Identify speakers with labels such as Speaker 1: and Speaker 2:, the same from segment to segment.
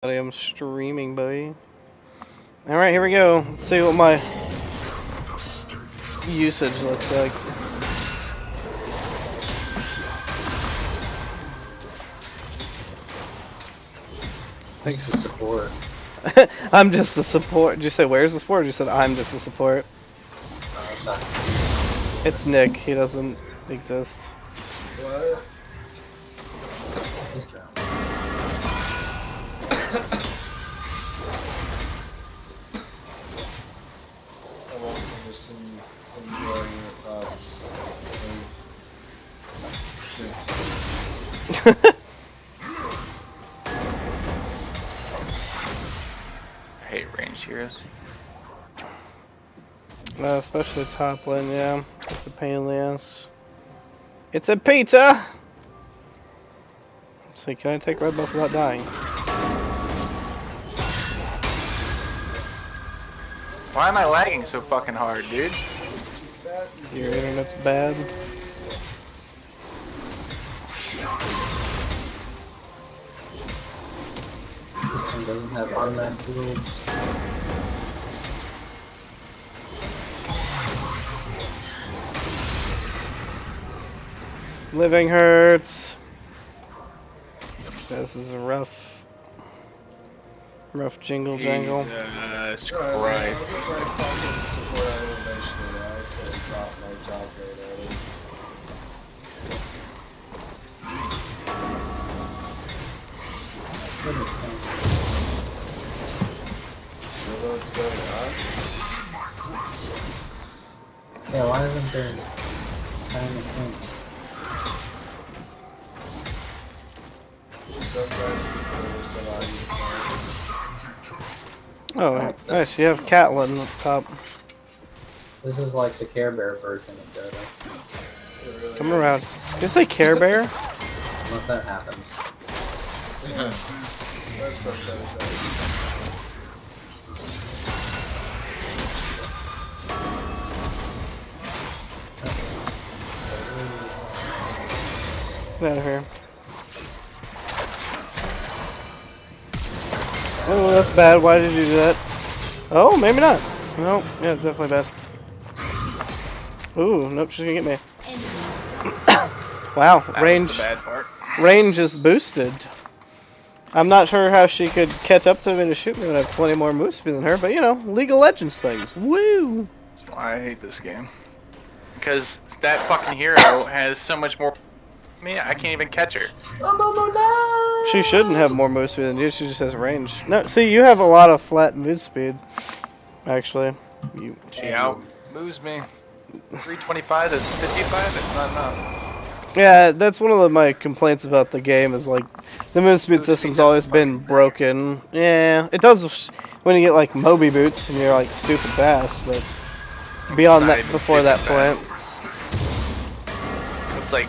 Speaker 1: I'm streaming, buddy. Alright, here we go. Let's see what my usage looks like.
Speaker 2: Thanks for support.
Speaker 1: I'm just the support. Did you say where's the support? Or you said I'm just the support.
Speaker 2: Sorry.
Speaker 1: It's Nick. He doesn't exist.
Speaker 3: What?
Speaker 2: This guy.
Speaker 3: I'm also just enjoying your thoughts
Speaker 4: I hate range heroes.
Speaker 1: Especially top lane, yeah. It's a pain in the ass. It's a pizza! So can I take red buff without dying?
Speaker 4: Why am I lagging so fucking hard, dude?
Speaker 1: Your internet's bad.
Speaker 2: This thing doesn't have automatic builds.
Speaker 1: Living hurts. This is a rough jingle jangle.
Speaker 4: Jesus
Speaker 3: Christ.
Speaker 4: Christ.
Speaker 3: My fucking support item eventually out, so I dropped my job grade early. You know what's going on?
Speaker 2: Yeah, why isn't there tiny things?
Speaker 3: Sometimes people are so
Speaker 1: Oh, nice. You have Catelyn up top.
Speaker 2: This is like the Care Bear version of Dota.
Speaker 3: really
Speaker 1: Come around. Did you say Care Bear?
Speaker 2: Unless that happens.
Speaker 3: Yeah. That's sometimes right.
Speaker 1: Get out of here. Oh, that's bad. Why did you do that? Oh, maybe not. No, yeah, it's definitely bad. Ooh, nope, she's gonna get me. Wow,
Speaker 4: That was
Speaker 1: range.
Speaker 4: the bad part.
Speaker 1: Range is boosted. I'm not sure how she could catch up to me to shoot me when I have 20 more move speed than her, but you know, League of Legends things. Woo!
Speaker 4: That's why I hate this game. Because that fucking hero has so much more. Me, I can't even catch her.
Speaker 1: She shouldn't have more move speed than you. She just has range. No, see, you have a lot of flat move speed. Actually, you.
Speaker 4: She out moves me. 325 to 55. It's not enough.
Speaker 1: Yeah, that's one of my complaints about the game is like the move speed system's always been broken. Yeah, it does when you get like Moby boots and you're like stupid fast, but beyond
Speaker 4: Not
Speaker 1: that,
Speaker 4: even
Speaker 1: before that
Speaker 4: stupid
Speaker 1: point,
Speaker 4: It's like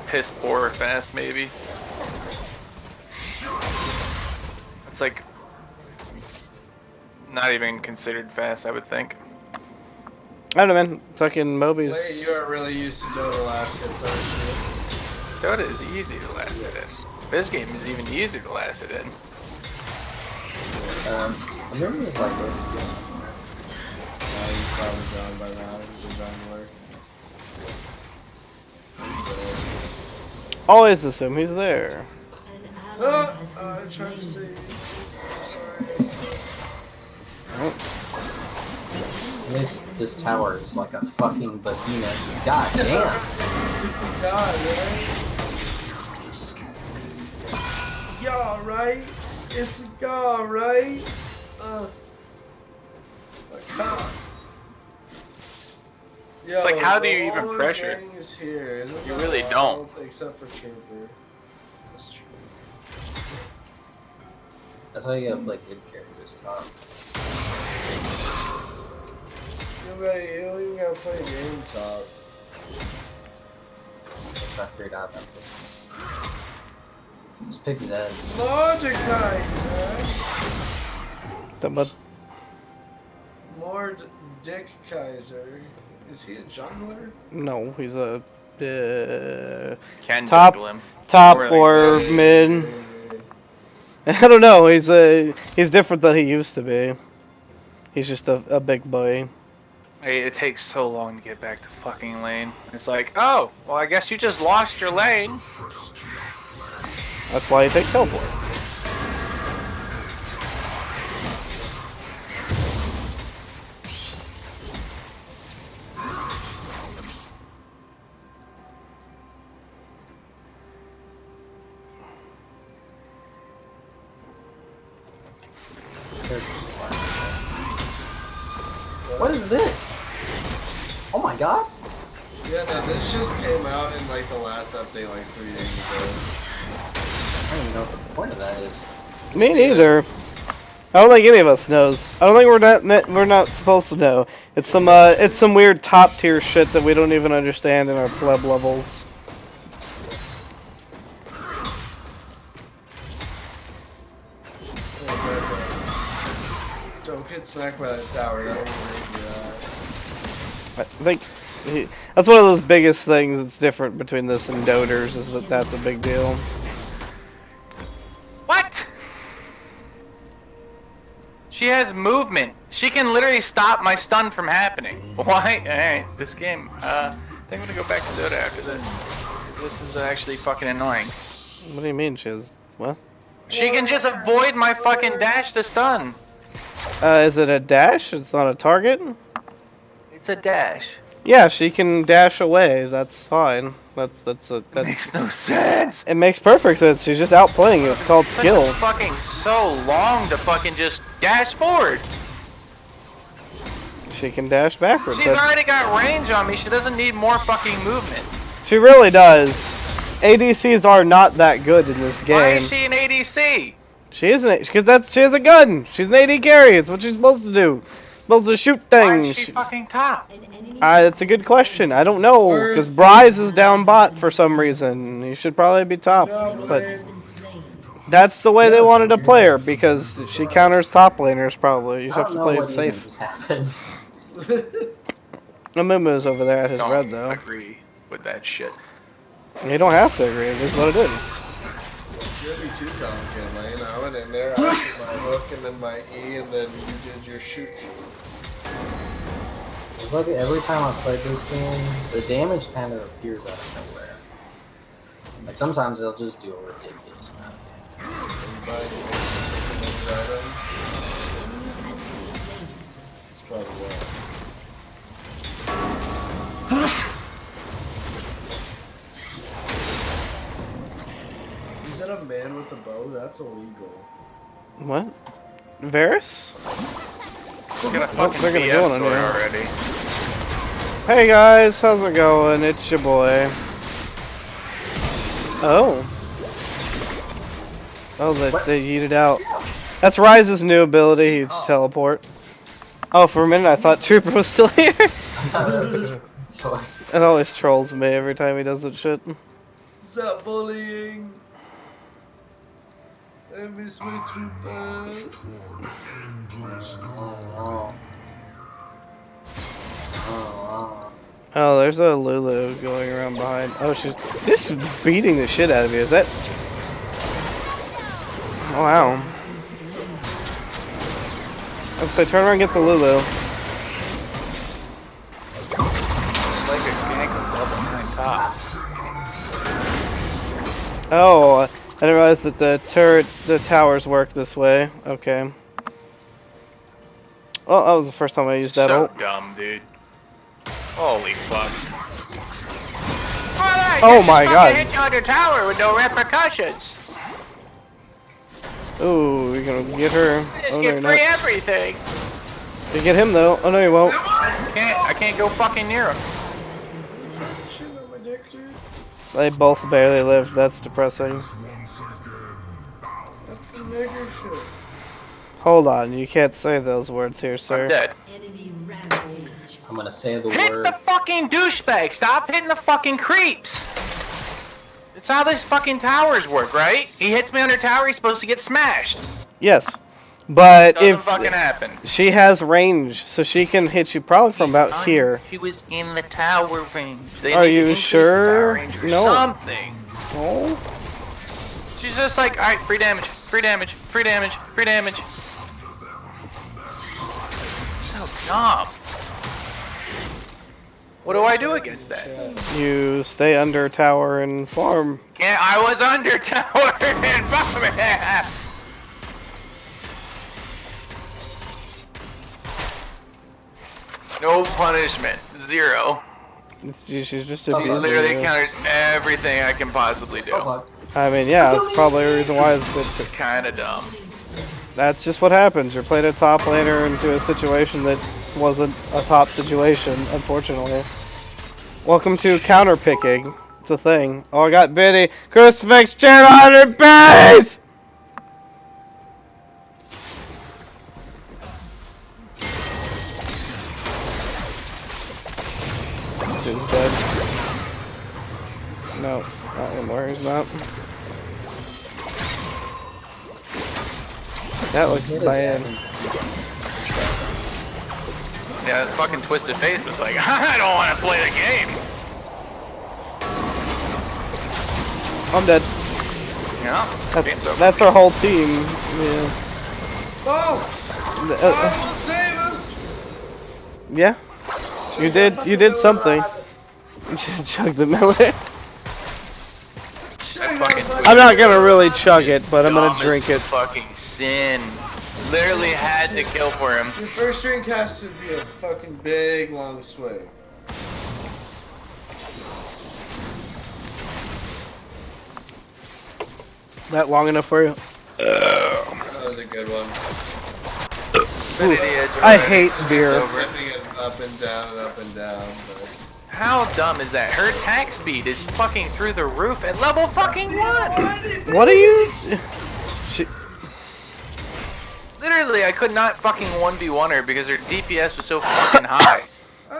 Speaker 4: piss poor fast, maybe. It's like not even considered fast, I would think.
Speaker 1: I don't know, man. Fucking Moby's.
Speaker 3: Wait, you aren't really used to Dota last hits, aren't
Speaker 4: Dota is easy to last it in. This game is even easier to last it in.
Speaker 2: I remember it was like this.
Speaker 3: He's probably gone by now. He's a jungler.
Speaker 1: Always assume he's there.
Speaker 3: I'm trying to save you. I'm sorry.
Speaker 1: Oh.
Speaker 2: This tower is like a fucking behemoth. God damn!
Speaker 3: It's a god, right? Yeah, right? It's a god, right? A god. Yo,
Speaker 4: like, how do
Speaker 3: the
Speaker 4: you even
Speaker 3: whole
Speaker 4: pressure?
Speaker 3: gang is here. Isn't
Speaker 4: You
Speaker 3: that
Speaker 4: really
Speaker 3: wild? Except for Trooper. That's true.
Speaker 2: That's why you gotta play good characters top.
Speaker 3: You don't even gotta play game top.
Speaker 2: That's what I figured out about this one. Just pick Zed.
Speaker 3: Logic Kaiser!
Speaker 1: But
Speaker 3: Lord Dick Kaiser. Is he a jungler?
Speaker 1: no, he's a
Speaker 4: Can
Speaker 1: Top-
Speaker 4: jungle him.
Speaker 1: top
Speaker 4: Or, like,
Speaker 1: or mid. I don't know. He's different than he used to be. He's just a big boy.
Speaker 4: Hey, it takes so long to get back to fucking lane. It's like, oh, well, I guess you just lost your lane.
Speaker 1: That's why you take teleport.
Speaker 2: What is this? Oh my god!
Speaker 3: Yeah, no, this just came out in like the last update, like 3 days ago.
Speaker 2: I don't even know what the point of that is.
Speaker 1: Me neither. I don't think any of us knows. I don't think we're not supposed to know. It's some weird top tier shit that we don't even understand in our pleb levels.
Speaker 3: Don't get smacked by that tower. That will break your ass.
Speaker 1: I think that's one of those biggest things that's different between this and Doters is that that's a big deal.
Speaker 4: What? She has movement. She can literally stop my stun from happening. Why? Alright, this game. I think I'm gonna go back to Dota after this. This is actually fucking annoying.
Speaker 1: What do you mean she has what?
Speaker 4: She can just avoid my fucking dash to stun.
Speaker 1: Is it a dash? It's not a target?
Speaker 4: It's a dash.
Speaker 1: Yeah, she can dash away. That's fine. That's
Speaker 4: Makes no sense.
Speaker 1: it makes perfect sense. She's just outplaying you. It's called
Speaker 4: Such
Speaker 1: skill.
Speaker 4: fucking so long to fucking just dash forward.
Speaker 1: She can dash backwards.
Speaker 4: She's already got range on me. She doesn't need more fucking movement.
Speaker 1: She really does. ADCs are not that good in this game.
Speaker 4: Why is she an ADC?
Speaker 1: She isn't, because she has a gun. She's an AD carry. It's what she's supposed to do. Supposed to shoot
Speaker 4: Why
Speaker 1: things.
Speaker 4: is she fucking top?
Speaker 1: It's a good question. I don't know, because Bryce is down bot for some reason. He should probably be top, but that's the way they wanted to play her because she counters top laners. Probably you have to play it safe. Amumu's over there at his
Speaker 4: Don't
Speaker 1: red though.
Speaker 4: agree with that shit.
Speaker 1: You don't have to agree. It is what it is.
Speaker 3: Shouldn't be too complicated, man. I went in there, I did my hook and then my E, and then you did your shoot.
Speaker 2: It's like every time I play this game, the damage kind of appears out of nowhere. Like sometimes they'll just do a ridiculous amount of damage.
Speaker 3: That's probably why. Is that a man with a bow? That's illegal.
Speaker 1: What? Varus?
Speaker 4: Look at a
Speaker 1: Oh,
Speaker 4: fucking
Speaker 1: they're gonna
Speaker 4: BF
Speaker 1: go on
Speaker 4: sword
Speaker 1: here.
Speaker 4: already.
Speaker 1: Hey guys, how's it going? It's your boy. Oh. Oh, they yeeted out. That's Ryze's new ability. He's teleport. Oh, for a minute I thought Trooper was still here. It always trolls me every time he does that shit.
Speaker 3: Is that bullying? I miss my Trooper.
Speaker 1: Oh, there's a Lulu going around behind. Oh, she's just beating the shit out of you. Is that? Oh, wow. Let's say turn around and get the Lulu.
Speaker 4: Like a gank of double behind top.
Speaker 1: Oh, I didn't realize that the towers work this way. Okay. Well, that was the first time I used that
Speaker 4: So
Speaker 1: ult.
Speaker 4: dumb, dude. Holy fuck.
Speaker 1: Oh my god.
Speaker 4: Hit you on your tower with no repercussions.
Speaker 1: Ooh, you're gonna get her.
Speaker 4: Just
Speaker 1: Oh, no,
Speaker 4: get
Speaker 1: you're
Speaker 4: free
Speaker 1: not.
Speaker 4: everything.
Speaker 1: You get him though. Oh no, you won't.
Speaker 4: I can't go fucking near him.
Speaker 3: Shooting on my dick, dude.
Speaker 1: They both barely lived. That's depressing.
Speaker 3: That's some nigger shit.
Speaker 1: Hold on, you can't say those words here,
Speaker 4: I'm
Speaker 1: sir.
Speaker 4: dead.
Speaker 2: I'm gonna say the
Speaker 4: Hit
Speaker 2: word.
Speaker 4: the fucking douchebag! Stop hitting the fucking creeps! That's how these fucking towers work, right? He hits me under tower, he's supposed to get smashed.
Speaker 1: Yes, but
Speaker 4: Doesn't
Speaker 1: if
Speaker 4: fucking happen.
Speaker 1: she has range, so she can hit you probably from about here.
Speaker 4: She was in the tower range. They
Speaker 1: Are
Speaker 4: need to
Speaker 1: you
Speaker 4: increase the
Speaker 1: sure?
Speaker 4: tower range or
Speaker 1: No.
Speaker 4: something.
Speaker 1: Oh,
Speaker 4: She's just like, alright, free damage. Free damage, free damage, free damage. So dumb. What do I do against that?
Speaker 1: You stay under tower and farm.
Speaker 4: Can't, I was under tower and farm. No punishment. 0.
Speaker 1: She's just
Speaker 2: Oh,
Speaker 4: She
Speaker 1: abusing
Speaker 4: literally
Speaker 1: you.
Speaker 4: counters everything I can possibly do.
Speaker 2: Oh, fuck.
Speaker 1: I mean, yeah, that's probably the reason why it's
Speaker 4: Kinda dumb.
Speaker 1: that's just what happens. You're playing a top laner into a situation that wasn't a top situation, unfortunately. Welcome to counter picking. It's a thing. Oh, I got Biddy. Crucifix channel 100 base! Jin's dead. No, not anymore. He's not. That looks bad.
Speaker 4: Yeah, that fucking twisted face was like, I don't want to play the game.
Speaker 1: I'm dead.
Speaker 4: Yeah, game's over.
Speaker 1: That's our whole team. Yeah.
Speaker 3: False! God will save us!
Speaker 1: Yeah. You did something. Chug the melee.
Speaker 4: That fucking
Speaker 1: I'm not gonna really chug it, but I'm gonna
Speaker 4: dumbest
Speaker 1: drink it.
Speaker 4: Fucking sin. Literally had to kill for him.
Speaker 3: Your first drink has to be a fucking big, long swig.
Speaker 1: That long enough for you?
Speaker 3: That was a good one.
Speaker 4: But it is
Speaker 1: I
Speaker 4: already.
Speaker 1: hate beer.
Speaker 4: Over.
Speaker 3: Tipping it up and down and up and down. But
Speaker 4: How dumb is that? Her attack speed is fucking through the roof at level fucking 1!
Speaker 1: What are you? She,
Speaker 4: Literally, I could not fucking 1v1 her because her DPS was so fucking high.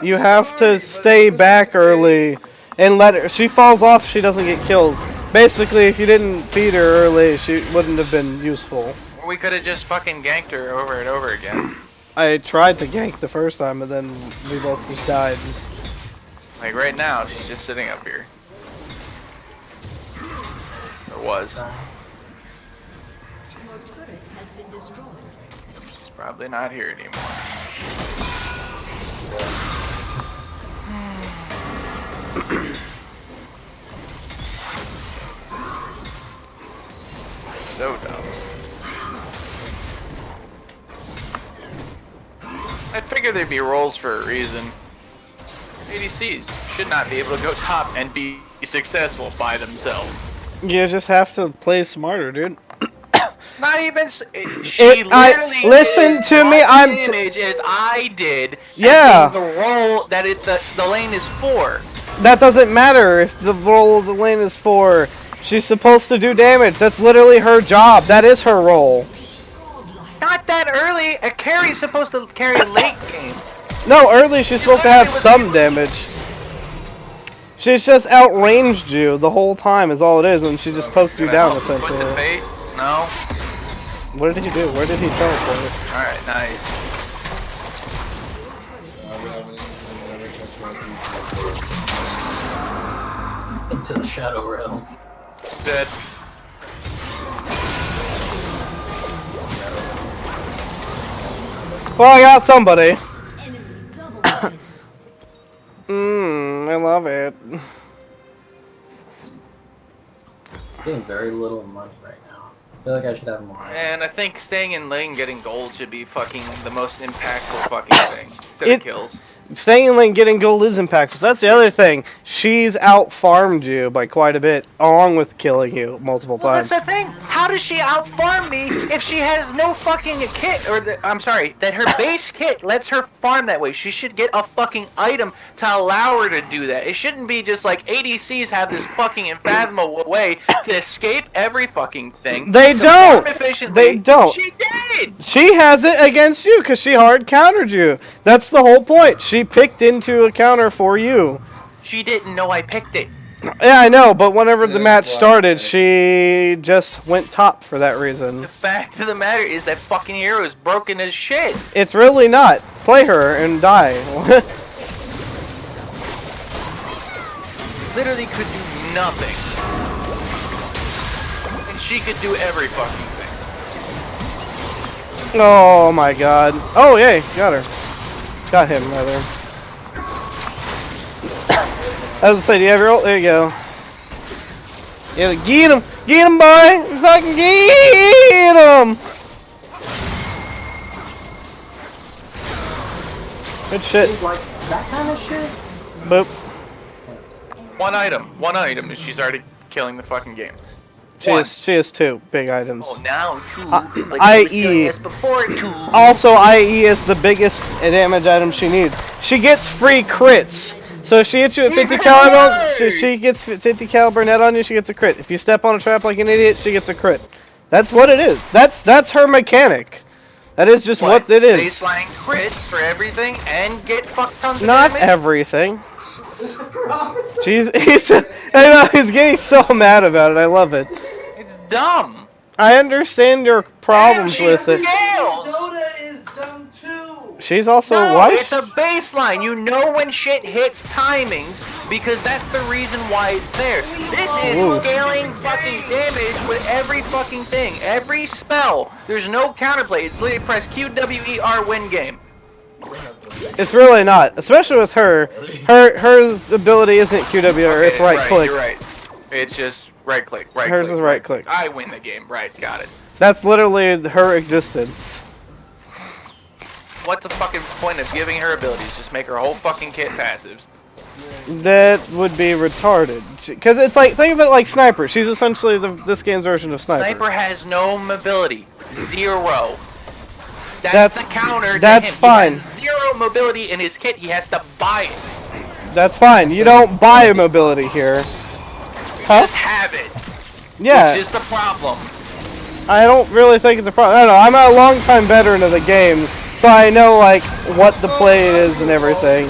Speaker 1: you have to stay back early and let her. She falls off. She doesn't get kills. Basically, if you didn't feed her early, she wouldn't have been useful.
Speaker 4: We could have just fucking ganked her over and over again.
Speaker 1: I tried to gank the first time, and then we both just died.
Speaker 4: Like right now, she's just sitting up here. Or was.
Speaker 5: Your turret has been destroyed.
Speaker 4: She's probably not here anymore. So dumb. I'd figure there'd be roles for a reason. ADCs should not be able to go top and be successful by themselves.
Speaker 1: You just have to play smarter, dude.
Speaker 4: Not even. She literally
Speaker 1: listen
Speaker 4: did
Speaker 1: to me.
Speaker 4: the
Speaker 1: I'm
Speaker 4: image as I did.
Speaker 1: Yeah.
Speaker 4: as being the role that the lane is for.
Speaker 1: That doesn't matter if the role of the lane is for. She's supposed to do damage. That's literally her job. That is her role.
Speaker 4: Not that early. A carry's supposed to carry late game.
Speaker 1: No, early she's supposed to have some damage. She's just outranged you the whole time is all it is, and she just poked you down
Speaker 4: Put the
Speaker 1: essentially.
Speaker 4: fate? No.
Speaker 1: What did he do? Where did he teleport?
Speaker 4: All right, nice.
Speaker 2: Into the Shadow Realm.
Speaker 4: Dead.
Speaker 1: Well, I got somebody.
Speaker 5: Enemy double kill.
Speaker 1: I love it.
Speaker 2: Getting very little money right now. I feel like I should have more.
Speaker 4: And I think staying in lane, getting gold should be fucking the most impactful fucking thing. Instead of kills.
Speaker 1: Staying in lane getting gold is impactful. So that's the other thing. She's out farmed you by quite a bit, along with killing you multiple
Speaker 4: Well,
Speaker 1: times.
Speaker 4: that's the thing. How does she outfarm me if she has no fucking kit? Or I'm sorry, that her base kit lets her farm that way. She should get a fucking item to allow her to do that. It shouldn't be just like ADCs have this fucking unfathomable way to escape every fucking thing.
Speaker 1: They
Speaker 4: to
Speaker 1: don't.
Speaker 4: farm efficiently.
Speaker 1: They don't.
Speaker 4: She did.
Speaker 1: She has it against you because she hard countered you. That's the whole point. She picked into a counter for you.
Speaker 4: She didn't know I picked it.
Speaker 1: Yeah, I know, but whenever the
Speaker 3: Yeah,
Speaker 1: match
Speaker 3: well,
Speaker 1: started,
Speaker 3: yeah.
Speaker 1: she just went top for that reason.
Speaker 4: The fact of the matter is that fucking hero is broken as shit.
Speaker 1: It's really not. Play her and die.
Speaker 4: Literally could do nothing. And she could do every fucking thing.
Speaker 1: Oh my god. Oh yay, got her. Got him rather. I was gonna say, do you have your ult? There you go. Yeah, get him! Get him, boy! Fucking get him! Good shit.
Speaker 2: Dude, like, that kind of shit?
Speaker 1: Boop.
Speaker 4: One item, and she's already killing the fucking game.
Speaker 1: She has 2 big items.
Speaker 4: Oh, now two.
Speaker 1: IE.
Speaker 4: Before two.
Speaker 1: Also, IE is the biggest damage item she needs. She gets free crits. So if she hits you at 50 caliber, she gets 50 caliber net on you, she gets a crit. If you step on a trap like an idiot, she gets a crit. That's what it is. That's her mechanic. That is just what it is.
Speaker 4: Baseline crit for everything and get fuck tons of
Speaker 1: Not
Speaker 4: damage?
Speaker 1: everything. I know, he's getting so mad about it. I love it.
Speaker 4: It's dumb.
Speaker 1: I understand your problems
Speaker 4: And she
Speaker 1: with it.
Speaker 4: scales.
Speaker 3: Dota is dumb too.
Speaker 1: She's also
Speaker 4: No,
Speaker 1: why?
Speaker 4: it's a baseline. You know when shit hits timings because that's the reason why it's there. This is
Speaker 1: Ooh.
Speaker 4: scaling fucking damage with every fucking thing, every spell. There's no counterplay. It's literally press QWER win game.
Speaker 1: It's really not, especially with her. Her ability isn't QWR. It's right click.
Speaker 4: You're right. It's just right click. Right.
Speaker 1: Hers
Speaker 4: click,
Speaker 1: is right click.
Speaker 4: I win the game. Right. Got it.
Speaker 1: That's literally her existence.
Speaker 4: What's the fucking point of giving her abilities? Just make her whole fucking kit passives.
Speaker 1: That would be retarded. Because it's like, think of it like Sniper. She's essentially this game's version of Sniper.
Speaker 4: Sniper has no mobility. 0. That's the counter to
Speaker 1: that's
Speaker 4: him.
Speaker 1: fine.
Speaker 4: He has 0 mobility in his kit. He has to buy it.
Speaker 1: That's fine. You don't buy a mobility here. Huh?
Speaker 4: Just have it.
Speaker 1: Yeah.
Speaker 4: Which is the problem.
Speaker 1: I don't really think it's a problem. I don't know. I'm a long-time veteran of the game, so I know like what the play is and everything.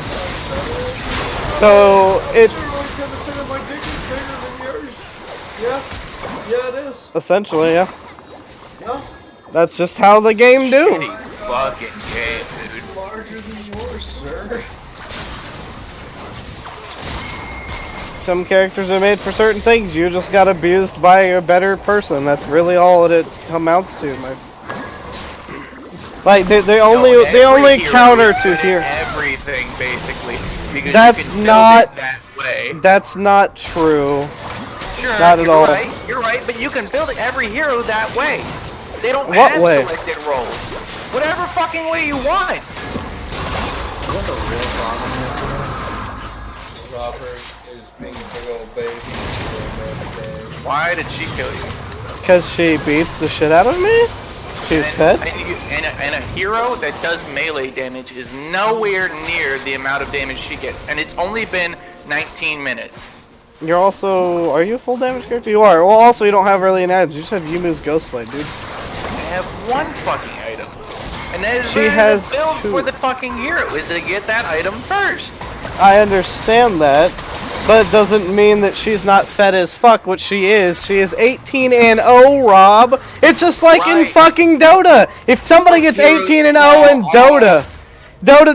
Speaker 1: So it's
Speaker 3: My dick is bigger than yours. Yeah, it is.
Speaker 1: essentially, yeah.
Speaker 3: Yeah,
Speaker 1: That's just how the game do.
Speaker 4: Shitty fucking game, dude.
Speaker 3: larger than yours, sir.
Speaker 1: Some characters are made for certain things. You just got abused by a better person. That's really all it amounts to. Like they only
Speaker 4: Every hero
Speaker 1: counter
Speaker 4: is
Speaker 1: to
Speaker 4: good at
Speaker 1: here.
Speaker 4: everything basically because
Speaker 1: That's
Speaker 4: you can build
Speaker 1: not-
Speaker 4: it that way.
Speaker 1: That's not true.
Speaker 4: Sure,
Speaker 1: not at
Speaker 4: you're
Speaker 1: all.
Speaker 4: right. You're right, but you can build every hero that way. They don't
Speaker 1: What
Speaker 4: have
Speaker 1: way?
Speaker 4: selected roles. Whatever fucking way you want.
Speaker 2: What's the real problem here?
Speaker 3: Robert is being a big old baby.
Speaker 4: Why did she kill you?
Speaker 1: Because she beats the shit out of me? She's fed?
Speaker 4: And a hero that does melee damage is nowhere near the amount of damage she gets. And it's only been 19 minutes.
Speaker 1: You're also... Are you a full damage character? You are. Well, also, you don't have really an edge. You just have Yumu's Ghostblade, dude.
Speaker 4: I have one fucking item. And that is
Speaker 1: She
Speaker 4: literally
Speaker 1: has
Speaker 4: the build
Speaker 1: 2.
Speaker 4: for the fucking hero, is to get that item first.
Speaker 1: I understand that, but it doesn't mean that she's not fed as fuck. What she is 18-0, Rob. It's just like in
Speaker 4: Right.
Speaker 1: fucking Dota. If somebody gets
Speaker 4: Heroes
Speaker 1: 18-0 in
Speaker 4: fall
Speaker 1: Dota,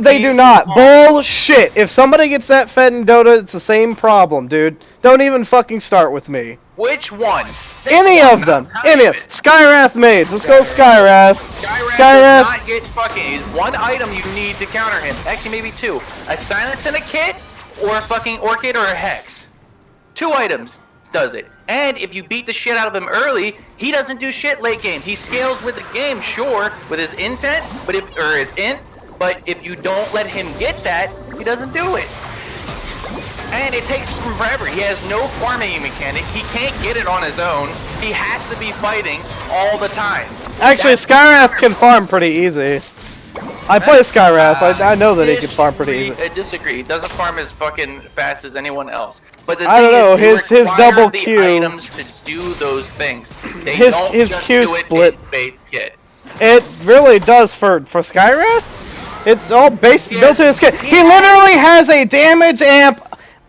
Speaker 1: they do not.
Speaker 4: fall.
Speaker 1: Bullshit. If somebody gets that fed in Dota, it's the same problem, dude. Don't even fucking start with me.
Speaker 4: Which one?
Speaker 1: Any of them. Any of Skywrath maids. Let's go Skywrath.
Speaker 4: Skyrath
Speaker 1: Skywrath.
Speaker 4: does not get fucking. He's one item you need to counter him. Actually, maybe 2. A silence and a kit, or a fucking orchid or a hex. 2 items does it. And if you beat the shit out of him early, he doesn't do shit late game. He scales with the game, sure, with his intent, but his int. But if you don't let him get that, he doesn't do it. And it takes him forever. He has no farming mechanic. He can't get it on his own. He has to be fighting all the time.
Speaker 1: Actually,
Speaker 4: That's-
Speaker 1: Skywrath can farm pretty easy. I play Skywrath. I know that he can farm pretty easy.
Speaker 4: I disagree. He doesn't farm as fucking fast as anyone else. But the
Speaker 1: I
Speaker 4: thing
Speaker 1: don't know,
Speaker 4: is, they
Speaker 1: his
Speaker 4: require
Speaker 1: double
Speaker 4: the
Speaker 1: Q-
Speaker 4: items to do those things. They
Speaker 1: His-
Speaker 4: don't
Speaker 1: his
Speaker 4: just
Speaker 1: Q
Speaker 4: do it
Speaker 1: split.
Speaker 4: in bait kit.
Speaker 1: It really does for Skywrath. It's all based
Speaker 4: Yes.
Speaker 1: built in his kit. He literally has a damage amp.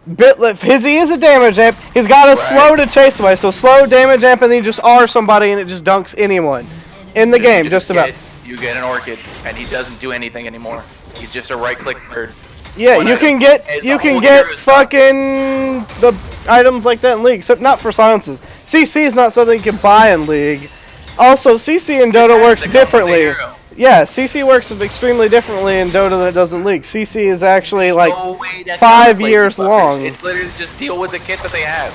Speaker 1: He is a damage amp. He's got a
Speaker 4: Right.
Speaker 1: slow to chase away, so slow damage amp, and then you just R somebody, and it just dunks anyone in the game, just about.
Speaker 4: You get an orchid, and he doesn't do anything anymore. He's just a right-click nerd.
Speaker 1: Yeah,
Speaker 4: One
Speaker 1: you
Speaker 4: item.
Speaker 1: can get
Speaker 4: As
Speaker 1: you
Speaker 4: the
Speaker 1: can
Speaker 4: whole
Speaker 1: get
Speaker 4: hero is done.
Speaker 1: fucking the items like that in League, except not for silences. CC is not something you can buy in League. Also, CC in Dota
Speaker 4: has
Speaker 1: works
Speaker 4: to come with the
Speaker 1: differently.
Speaker 4: hero.
Speaker 1: Yeah, CC works extremely differently in Dota than it does in League. CC is actually
Speaker 4: There's
Speaker 1: like
Speaker 4: no way to
Speaker 1: 5
Speaker 4: counterplay
Speaker 1: years
Speaker 4: these fuckers.
Speaker 1: long.
Speaker 4: It's literally just deal with the kit that they have.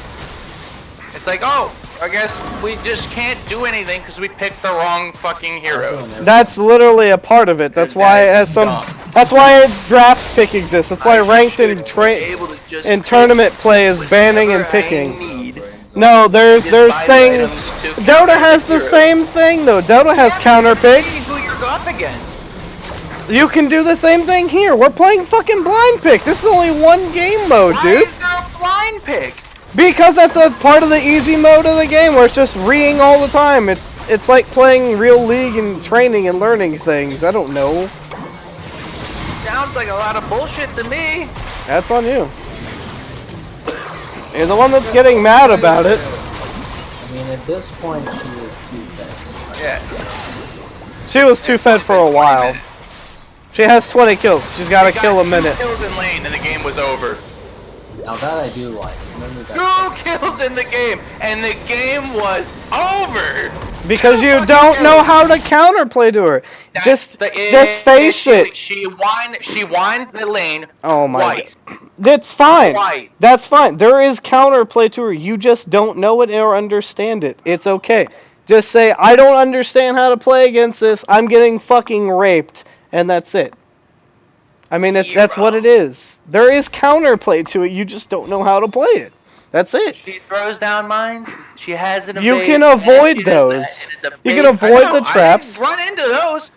Speaker 4: It's like, oh, I guess we just can't do anything because we picked the wrong fucking heroes.
Speaker 1: That's literally a part of it. That's why it has some. That's why a draft pick exists. That's why ranked and in tournament play is banning and picking. No, there's things. Dota has the same thing though. Dota has counter picks.
Speaker 4: Who you're up against?
Speaker 1: You can do the same thing here. We're playing fucking blind pick. This is only one game mode,
Speaker 4: Why
Speaker 1: dude.
Speaker 4: is there a blind pick?
Speaker 1: Because that's a part of the easy mode of the game where it's just reing all the time. It's like playing real League and training and learning things. I don't know.
Speaker 4: Sounds like a lot of bullshit to me.
Speaker 1: That's on you. You're the one that's getting mad about it.
Speaker 2: I mean, at this point, she is too fed.
Speaker 4: Yeah.
Speaker 1: She was too fed for a while. She has 20 kills. She's got to kill a minute.
Speaker 4: 2 kills in lane and the game was over.
Speaker 2: Now that I do like. Remember that.
Speaker 4: 2 kills in the game and the game was over.
Speaker 1: Because you don't know how to counterplay to her. Just face it.
Speaker 4: She whined the lane.
Speaker 1: Oh my
Speaker 4: twice.
Speaker 1: God. That's fine.
Speaker 4: Twice.
Speaker 1: That's fine. There is counterplay to her. You just don't know it or understand it. It's okay. Just say, I don't understand how to play against this. I'm getting fucking raped. And that's it. I mean, that's what it is. There is counterplay to it. You just don't know how to play it. That's it.
Speaker 4: She throws down mines. She has an
Speaker 1: You
Speaker 4: evade,
Speaker 1: can
Speaker 4: and
Speaker 1: avoid
Speaker 4: she does
Speaker 1: those.
Speaker 4: that, and it's a
Speaker 1: You
Speaker 4: base-
Speaker 1: can avoid
Speaker 4: I know,
Speaker 1: the traps.
Speaker 4: I didn't run into those.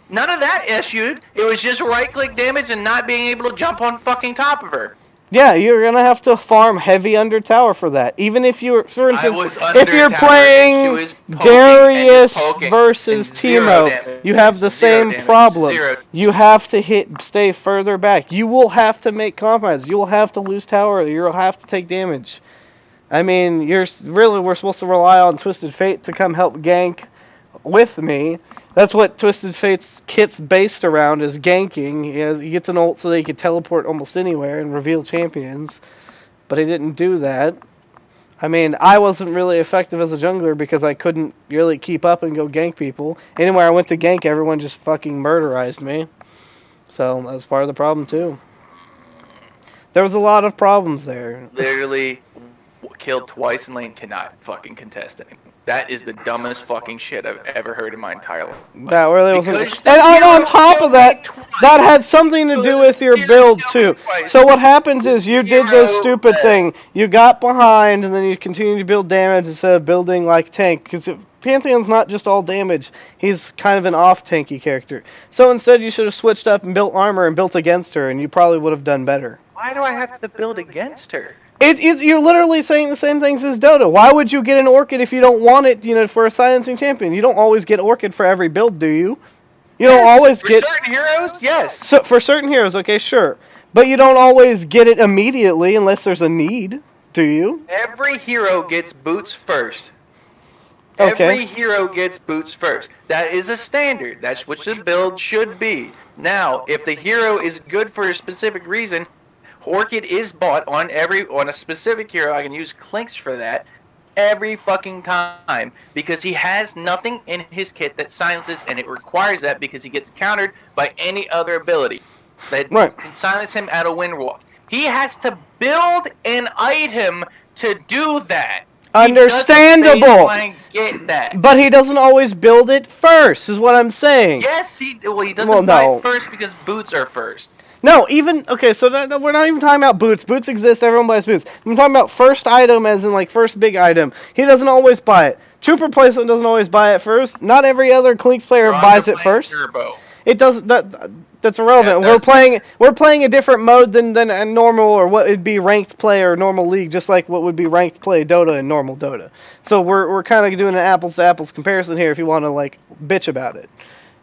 Speaker 4: None of that issued. It was just right-click damage and not being able to jump on fucking top of her.
Speaker 1: Yeah, you're gonna have to farm heavy under tower for that. Even if you're, for
Speaker 4: I
Speaker 1: instance,
Speaker 4: was under
Speaker 1: if you're
Speaker 4: tower and she
Speaker 1: playing
Speaker 4: was poking
Speaker 1: Darius
Speaker 4: and poking
Speaker 1: versus
Speaker 4: and zero
Speaker 1: Teemo,
Speaker 4: damage.
Speaker 1: you have the
Speaker 4: Zero
Speaker 1: same
Speaker 4: damage.
Speaker 1: problem.
Speaker 4: Zero.
Speaker 1: You have to stay further back. You will have to make compromises. You will have to lose tower. You'll have to take damage. I mean, we're supposed to rely on Twisted Fate to come help gank with me. That's what Twisted Fate's kit's based around, is ganking. He gets an ult so that he can teleport almost anywhere and reveal champions. But he didn't do that. I mean, I wasn't really effective as a jungler because I couldn't really keep up and go gank people. Anywhere I went to gank, everyone just fucking murderized me. So, that was part of the problem too. There was a lot of problems there.
Speaker 4: Literally killed twice in lane, cannot fucking contest it. That is the dumbest fucking shit I've ever heard in my entire life.
Speaker 1: That really wasn't.
Speaker 4: Because the
Speaker 1: And
Speaker 4: hero
Speaker 1: on top of
Speaker 4: killed
Speaker 1: that,
Speaker 4: me twice.
Speaker 1: that had something to do with your
Speaker 4: Hero
Speaker 1: build
Speaker 4: killed me
Speaker 1: too.
Speaker 4: twice.
Speaker 1: So what happens is you did this
Speaker 4: Hero
Speaker 1: stupid
Speaker 4: best.
Speaker 1: thing. You got behind and then you continue to build damage instead of building like tank. Because Pantheon's not just all damage. He's kind of an off-tanky character. So instead you should have switched up and built armor and built against her, and you probably would have done better.
Speaker 4: Why do I have to build against her?
Speaker 1: You're literally saying the same things as Dota. Why would you get an Orchid if you don't want it, for a silencing champion? You don't always get Orchid for every build, do you? You don't always
Speaker 4: for
Speaker 1: get...
Speaker 4: certain heroes, yes.
Speaker 1: So, for certain heroes, okay, sure. But you don't always get it immediately unless there's a need, do you?
Speaker 4: Every hero gets boots first.
Speaker 1: Okay.
Speaker 4: Every hero gets boots first. That is a standard. That's what the build should be. Now, if the hero is good for a specific reason, Orchid is bought on a specific hero. I can use Clinks for that every fucking time because he has nothing in his kit that silences, and it requires that because he gets countered by any other ability that can silence him at a wind walk. He has to build an item to do that.
Speaker 1: Understandable.
Speaker 4: Get that.
Speaker 1: But he doesn't always build it first, is what I'm saying.
Speaker 4: Yes, he doesn't buy
Speaker 1: no.
Speaker 4: it first because boots are first.
Speaker 1: No, okay, so we're not even talking about boots. Boots exist, everyone buys boots. I'm talking about first item as in, like, first big item. He doesn't always buy it. Trooper Placement doesn't always buy it first. Not every other Clinks player buys it first.
Speaker 4: Turbo.
Speaker 1: It doesn't. That's irrelevant.
Speaker 4: Yeah,
Speaker 1: we're playing a different mode than a normal, or what would be ranked play or normal league, just like what would be ranked play Dota and normal Dota. So we're kind of doing an apples to apples comparison here if you want to like bitch about it.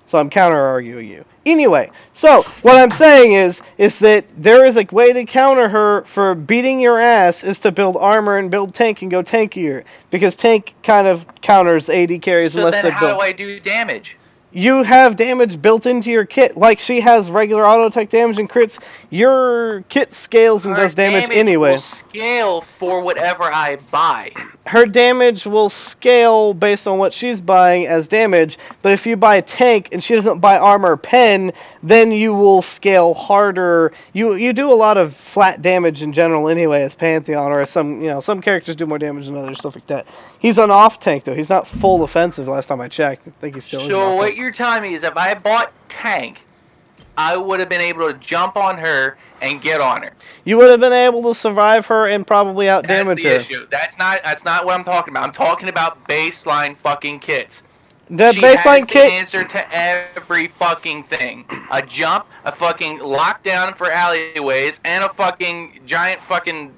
Speaker 1: So I'm counter arguing you. Anyway, so what I'm saying is that there is a way to counter her for beating your ass is to build armor and build tank and go tankier, because tank kind of counters AD carries
Speaker 4: So
Speaker 1: unless
Speaker 4: then
Speaker 1: they
Speaker 4: how
Speaker 1: build.
Speaker 4: do I do damage?
Speaker 1: You have damage built into your kit. Like she has regular auto attack damage and crits. Your kit scales and
Speaker 4: Her
Speaker 1: does damage
Speaker 4: damage
Speaker 1: anyway.
Speaker 4: will scale for whatever I buy.
Speaker 1: her damage will scale based on what she's buying as damage, but if you buy a tank and she doesn't buy armor or pen, then you will scale harder. You do a lot of flat damage in general anyway as Pantheon, or as some characters do more damage than others, stuff like that. He's an off tank though. He's not full offensive last time I checked. I think he still is.
Speaker 4: So what you're telling me is if I bought tank, I would have been able to jump on her and get on her.
Speaker 1: You would have been able to survive her and probably out damage her.
Speaker 4: That's the issue. That's not what I'm talking about. I'm talking about baseline fucking kits.
Speaker 1: The
Speaker 4: She
Speaker 1: baseline
Speaker 4: has
Speaker 1: kit.
Speaker 4: the answer to every fucking thing. A jump, a fucking lockdown for alleyways, and a fucking giant fucking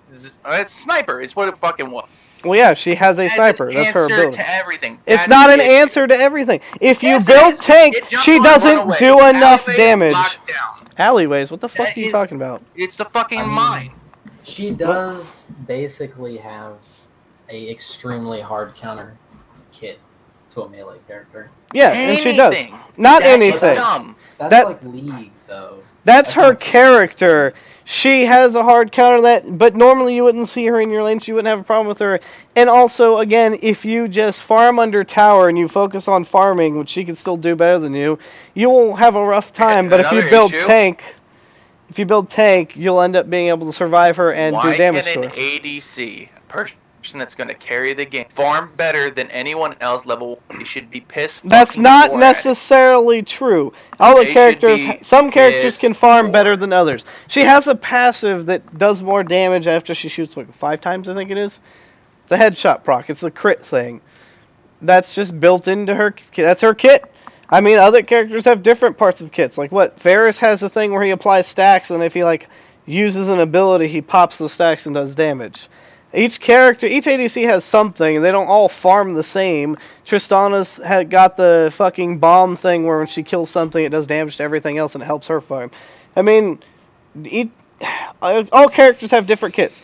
Speaker 4: sniper is what it fucking was.
Speaker 1: Well, yeah, she has a sniper. That's her
Speaker 4: Answer
Speaker 1: ability.
Speaker 4: to everything.
Speaker 1: It's
Speaker 4: That's
Speaker 1: not
Speaker 4: the
Speaker 1: an
Speaker 4: issue.
Speaker 1: answer to everything. If you
Speaker 4: Yes, it
Speaker 1: build
Speaker 4: is.
Speaker 1: tank,
Speaker 4: Get jump
Speaker 1: she
Speaker 4: on, run
Speaker 1: doesn't
Speaker 4: away.
Speaker 1: do enough
Speaker 4: Alleyways,
Speaker 1: damage.
Speaker 4: lockdown.
Speaker 1: Alleyways? What the fuck
Speaker 4: That
Speaker 1: are you
Speaker 4: is-
Speaker 1: talking about?
Speaker 4: It's the fucking
Speaker 2: I mean,
Speaker 4: mine.
Speaker 2: She does basically have a extremely hard counter kit to a melee character.
Speaker 1: Yeah, and she does.
Speaker 4: Anything.
Speaker 1: Not
Speaker 4: That is
Speaker 1: anything.
Speaker 4: dumb.
Speaker 2: That's
Speaker 1: That-
Speaker 2: like League, though.
Speaker 1: That's her
Speaker 2: not-
Speaker 1: character. She has a hard counter that, but normally you wouldn't see her in your lane, so you wouldn't have a problem with her. And also, again, if you just farm under tower and you focus on farming, which she can still do better than you, you will have a rough time. But if you
Speaker 4: Another
Speaker 1: build
Speaker 4: issue.
Speaker 1: tank, you'll end up being able to survive her and
Speaker 4: Why
Speaker 1: do damage
Speaker 4: can
Speaker 1: to
Speaker 4: an
Speaker 1: her.
Speaker 4: ADC, a person that's going to carry the game, farm better than anyone else level 1? They should be pissed.
Speaker 1: That's
Speaker 4: fucking
Speaker 1: not
Speaker 4: poor at it.
Speaker 1: necessarily true. All the
Speaker 4: They should
Speaker 1: characters,
Speaker 4: be
Speaker 1: some characters
Speaker 4: pissed
Speaker 1: can farm
Speaker 4: poor.
Speaker 1: better than others. She has a passive that does more damage after she shoots like 5 times, I think it is. It's a headshot proc. It's the crit thing. That's just built into her. That's her kit. I mean, other characters have different parts of kits. Like what? Varus has a thing where he applies stacks, and if he uses an ability, he pops those stacks and does damage. Each ADC has something, and they don't all farm the same. Tristana's got the fucking bomb thing where when she kills something, it does damage to everything else, and it helps her farm. I mean, all characters have different kits.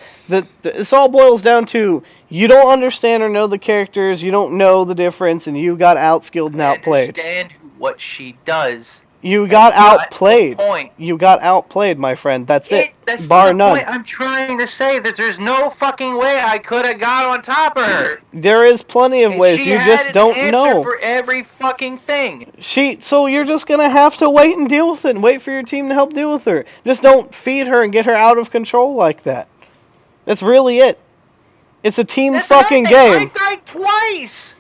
Speaker 1: This all boils down to you don't understand or know the characters, you don't know the difference, and you got outskilled and
Speaker 4: I
Speaker 1: outplayed.
Speaker 4: understand what she does.
Speaker 1: You got
Speaker 4: That's not
Speaker 1: outplayed.
Speaker 4: the point.
Speaker 1: You got outplayed, my friend. That's it.
Speaker 4: That's
Speaker 1: Bar
Speaker 4: the
Speaker 1: none.
Speaker 4: point. I'm trying to say that there's no fucking way I could have got on top of her.
Speaker 1: There is plenty of
Speaker 4: And
Speaker 1: ways.
Speaker 4: she
Speaker 1: You
Speaker 4: had
Speaker 1: just
Speaker 4: an
Speaker 1: don't
Speaker 4: answer
Speaker 1: know.
Speaker 4: for every fucking thing.
Speaker 1: So you're just gonna have to wait and deal with it, and wait for your team to help deal with her. Just don't feed her and get her out of control like that. That's really it. It's a team
Speaker 4: That's
Speaker 1: fucking
Speaker 4: nothing.
Speaker 1: game.
Speaker 4: I died twice.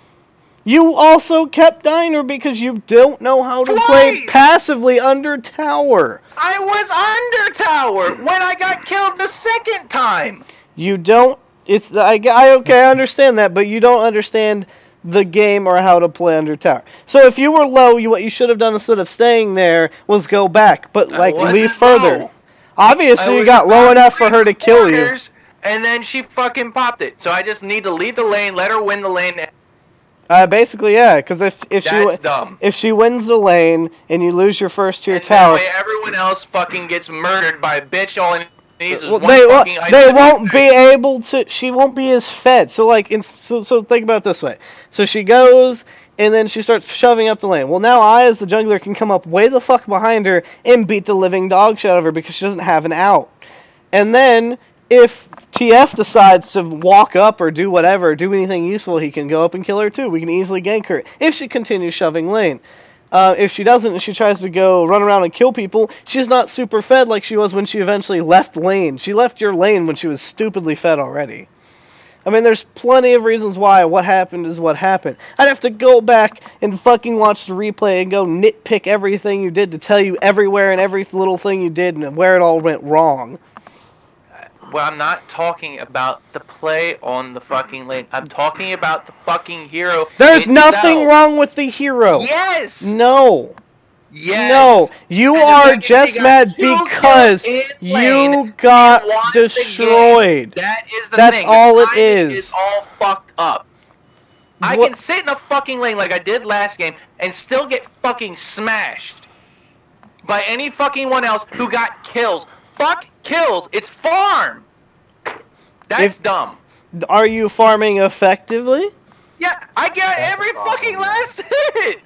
Speaker 1: You also kept dying her because you don't know how to play
Speaker 4: Twice!
Speaker 1: passively under tower.
Speaker 4: I was under tower when I got killed the second time.
Speaker 1: You don't. Okay, I understand that, but you don't understand the game or how to play under tower. So if you were low, what you should have done instead of staying there was go back, but
Speaker 4: I wasn't
Speaker 1: leave further.
Speaker 4: low.
Speaker 1: Obviously,
Speaker 4: I
Speaker 1: you
Speaker 4: was
Speaker 1: got low
Speaker 4: about
Speaker 1: enough for her to kill you.
Speaker 4: quarters, and then she fucking popped it. So I just need to leave the lane, let her win the lane.
Speaker 1: Basically, yeah, because if she wins the lane and you lose your first tier
Speaker 4: And
Speaker 1: tower,
Speaker 4: that way everyone else fucking gets murdered by a bitch. All it needs is
Speaker 1: well,
Speaker 4: one
Speaker 1: they
Speaker 4: fucking item.
Speaker 1: won't be able to. She won't be as fed. So so think about it this way. So she goes and then she starts shoving up the lane. Well, now I as the jungler can come up way the fuck behind her and beat the living dog shit out of her because she doesn't have an out. And then if TF decides to walk up or do whatever, do anything useful, he can go up and kill her too. We can easily gank her if she continues shoving lane. If she doesn't and she tries to go run around and kill people, she's not super fed like she was when she eventually left lane. She left your lane when she was stupidly fed already. I mean, there's plenty of reasons why what happened is what happened. I'd have to go back and fucking watch the replay and go nitpick everything you did to tell you everywhere and every little thing you did and where it all went wrong.
Speaker 4: Well, I'm not talking about the play on the fucking lane. I'm talking about the fucking hero.
Speaker 1: There's
Speaker 4: itself.
Speaker 1: nothing wrong with the hero.
Speaker 4: Yes.
Speaker 1: No.
Speaker 4: Yes.
Speaker 1: No. You
Speaker 4: And the
Speaker 1: are
Speaker 4: fact that
Speaker 1: just
Speaker 4: she got
Speaker 1: mad
Speaker 4: 2 kills
Speaker 1: because
Speaker 4: in lane
Speaker 1: you got
Speaker 4: and won the game.
Speaker 1: destroyed.
Speaker 4: That is the
Speaker 1: That's
Speaker 4: thing.
Speaker 1: all
Speaker 4: The
Speaker 1: it
Speaker 4: timing
Speaker 1: is.
Speaker 4: is all fucked up. I
Speaker 1: What-
Speaker 4: can sit in a fucking lane like I did last game and still get fucking smashed by any fucking one else who got kills. Fuck kills. It's farm. That's dumb.
Speaker 1: Are you farming effectively?
Speaker 4: Yeah, I got
Speaker 2: That's
Speaker 4: every
Speaker 2: the problem.
Speaker 4: fucking last hit.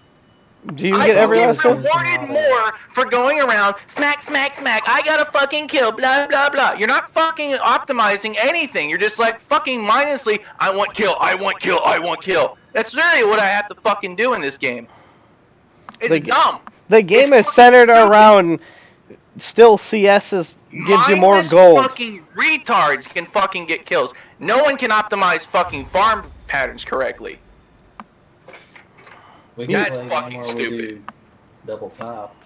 Speaker 1: Do you
Speaker 4: I
Speaker 1: get every
Speaker 4: get
Speaker 1: last one?
Speaker 4: rewarded more for going around smack, smack, smack. I gotta fucking kill, blah, blah, blah. You're not fucking optimizing anything. You're just like fucking mindlessly, I want kill, I want kill, I want kill. That's really what I have to fucking do in this game. It's dumb.
Speaker 1: The game
Speaker 4: It's
Speaker 1: is centered
Speaker 4: fucking stupid.
Speaker 1: around still CS gives you more
Speaker 4: Mindless
Speaker 1: gold.
Speaker 4: fucking retards can fucking get kills. No one can optimize fucking farm patterns correctly.
Speaker 2: We can
Speaker 4: That's
Speaker 2: play
Speaker 4: fucking
Speaker 2: game where we
Speaker 4: stupid.
Speaker 2: do double top.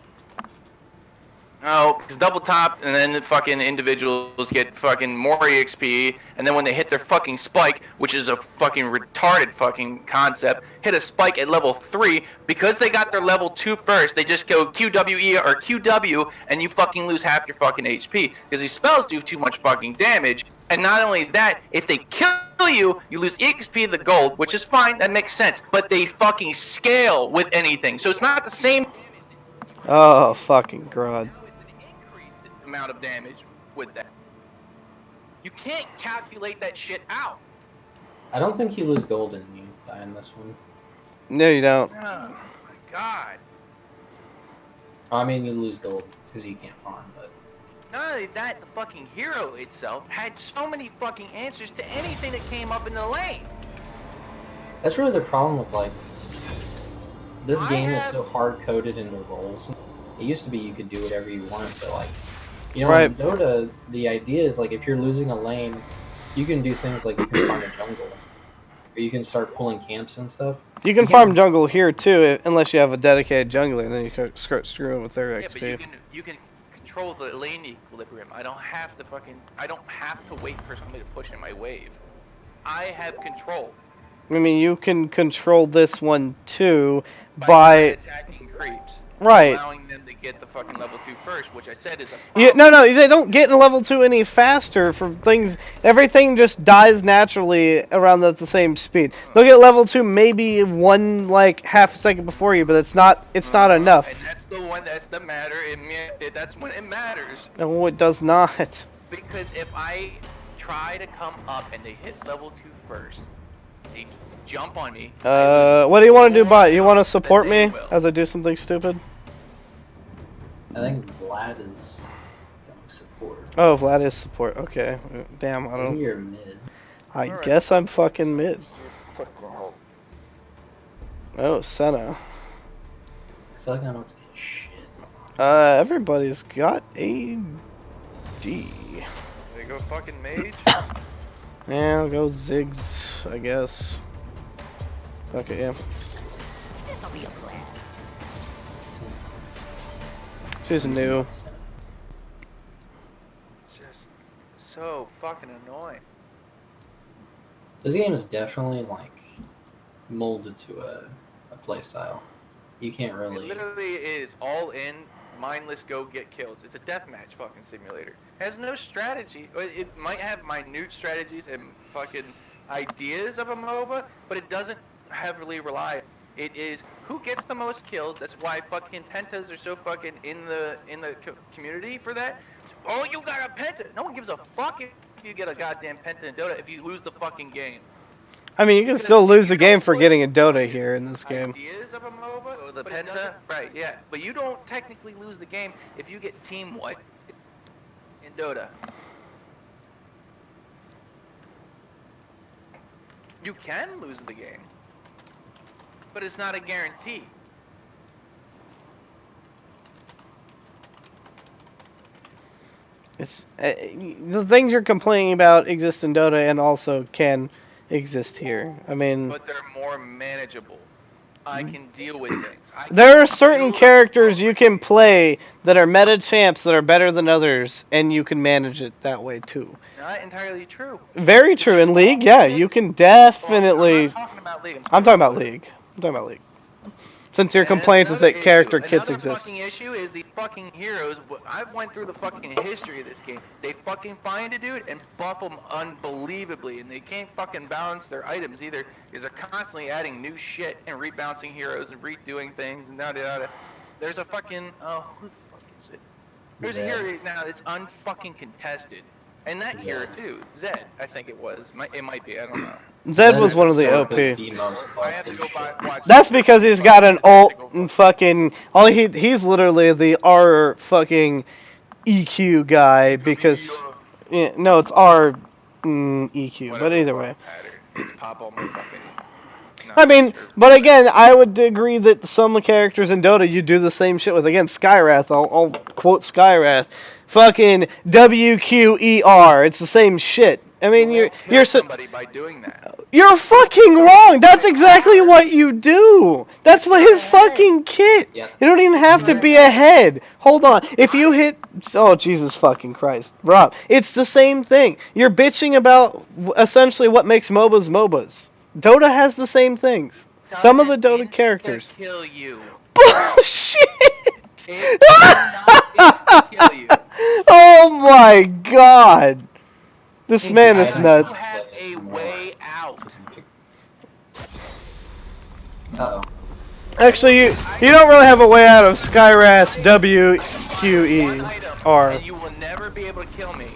Speaker 4: Oh, because double top, and then the fucking individuals get fucking more EXP, and then when they hit their fucking spike, which is a fucking retarded fucking concept, hit a spike at level 3, because they got their level 2 first, they just go QWE or QW, and you fucking lose half your fucking HP, because these spells do too much fucking damage, and not only that, if they kill you, you lose EXP the gold, which is fine, that makes sense, but they fucking scale with anything, so it's not the same.
Speaker 1: Oh, fucking god.
Speaker 4: Amount of damage with that. You can't calculate that shit out.
Speaker 2: I don't think you lose gold in you die in this one.
Speaker 1: No, you don't.
Speaker 4: Oh my god.
Speaker 2: I mean, you lose gold because you can't farm, but
Speaker 4: Not only that, the fucking hero itself had so many fucking answers to anything that came up in the lane.
Speaker 2: that's really the problem with like this
Speaker 4: I
Speaker 2: game is
Speaker 4: have-
Speaker 2: so hard coded into roles. It used to be you could do whatever you wanted, but like you know,
Speaker 1: Right.
Speaker 2: in Dota, the idea is like if you're losing a lane, you can do things like you can farm a jungle, or you can start pulling camps and stuff.
Speaker 1: You can farm jungle here too, unless you have a dedicated jungler, and then you can start screwing with their
Speaker 4: Yeah,
Speaker 1: XP.
Speaker 4: but you can control the lane equilibrium. I don't have to wait for somebody to push in my wave. I have control
Speaker 1: I mean, you can control this one too
Speaker 4: by
Speaker 1: by
Speaker 4: attacking creeps.
Speaker 1: right.
Speaker 4: Allowing them to get the fucking level 2 first, which I said is a
Speaker 1: Yeah,
Speaker 4: problem.
Speaker 1: no, they don't get in level 2 any faster for things. Everything just dies naturally around the same speed. They'll get level 2 maybe one like half a second before you, but it's not enough.
Speaker 4: And that's the one that's the matter. That's when it matters.
Speaker 1: No, it does not.
Speaker 4: Because if I try to come up and they hit level 2 first, they jump on me.
Speaker 1: What do you want to do, bot? You want to support
Speaker 4: Then they
Speaker 1: me
Speaker 4: will.
Speaker 1: as I do something stupid?
Speaker 2: I think Vlad is going support.
Speaker 1: Oh, Vlad is support. Okay. Damn, I
Speaker 2: Maybe
Speaker 1: don't.
Speaker 2: you're mid.
Speaker 1: I
Speaker 4: Alright.
Speaker 1: guess I'm fucking mid.
Speaker 3: Fuck off.
Speaker 1: Oh, Senna.
Speaker 2: I feel like I don't get shit.
Speaker 1: Everybody's got AD.
Speaker 4: They go fucking mage.
Speaker 1: Yeah, I'll go Ziggs, I guess. Okay, yeah.
Speaker 5: This'll be a blast.
Speaker 1: She's new.
Speaker 4: Just so fucking annoying.
Speaker 2: This game is definitely like molded to a play style. You can't
Speaker 4: It
Speaker 2: really.
Speaker 4: literally is all in, mindless go get kills. It's a deathmatch fucking simulator. It has no strategy. It might have minute strategies and fucking ideas of a MOBA, but it doesn't heavily rely. It is who gets the most kills. That's why fucking pentas are so fucking in the community for that. Oh, you got a penta. No one gives a fuck if you get a goddamn penta in Dota if you lose the fucking game.
Speaker 1: I mean, you can
Speaker 4: Because
Speaker 1: still lose
Speaker 4: if
Speaker 1: the
Speaker 4: you
Speaker 1: game
Speaker 4: don't
Speaker 1: for
Speaker 4: push
Speaker 1: getting a Dota here in this game.
Speaker 4: Ideas of a MOBA, or the penta, right? Yeah, but you don't technically lose the game if you get team wiped in Dota. You can lose the game, but it's not a guarantee.
Speaker 1: It's the things you're complaining about exist in Dota and also can exist here. I mean,
Speaker 4: But they're more manageable. I can deal with things.
Speaker 1: there are certain characters you can play that are meta champs that are better than others, and you can manage it that way too.
Speaker 4: Not entirely true.
Speaker 1: Very true. In League, yeah, you can
Speaker 4: I'm
Speaker 1: definitely.
Speaker 4: not talking about League.
Speaker 1: I'm talking about League. I'm talking about League. Since your
Speaker 4: And that's
Speaker 1: complaint is
Speaker 4: another
Speaker 1: that character
Speaker 4: issue.
Speaker 1: kits
Speaker 4: Another
Speaker 1: exist.
Speaker 4: fucking issue is the fucking heroes. I went through the fucking history of this game. They fucking find a dude and buff them unbelievably, and they can't fucking balance their items either, because they're constantly adding new shit and rebalancing heroes and redoing things and da da da. There's a fucking who the fuck is it? There's a
Speaker 2: Zed.
Speaker 4: hero right now that's unfucking contested. And that hero too, Zed, I think it was. It might be, I don't know.
Speaker 1: Zed was one of the
Speaker 2: historically
Speaker 1: OP.
Speaker 2: the most
Speaker 4: I have to
Speaker 2: busted
Speaker 4: go
Speaker 2: shit.
Speaker 4: watch.
Speaker 1: That's because he's got an ult and fucking he's literally the R fucking EQ guy because yeah, no, it's R EQ, but either way.
Speaker 4: It's pop on my fucking.
Speaker 1: I mean, but again, I would agree that some characters in Dota you do the same shit with. Again, Skywrath, I'll quote Skywrath. Fucking WQER, it's the same shit. I mean, you're
Speaker 4: somebody by doing that.
Speaker 1: You're fucking wrong. That's exactly what you do. That's what his fucking kit.
Speaker 2: Yep.
Speaker 1: You don't even have to be ahead. Hold on. If you hit, oh Jesus fucking Christ, Rob, it's the same thing. You're bitching about essentially what makes MOBAs MOBAs. Dota has the same things. Some of the Dota characters.
Speaker 4: Kill you.
Speaker 1: Bullshit.
Speaker 4: It cannot insta-kill you.
Speaker 1: Oh my God. This man is
Speaker 2: I
Speaker 1: nuts.
Speaker 4: You have a way out.
Speaker 2: Uh-oh.
Speaker 1: Actually, you don't really have a way out of Skywrath's WQER.
Speaker 4: And you will never be able to kill me.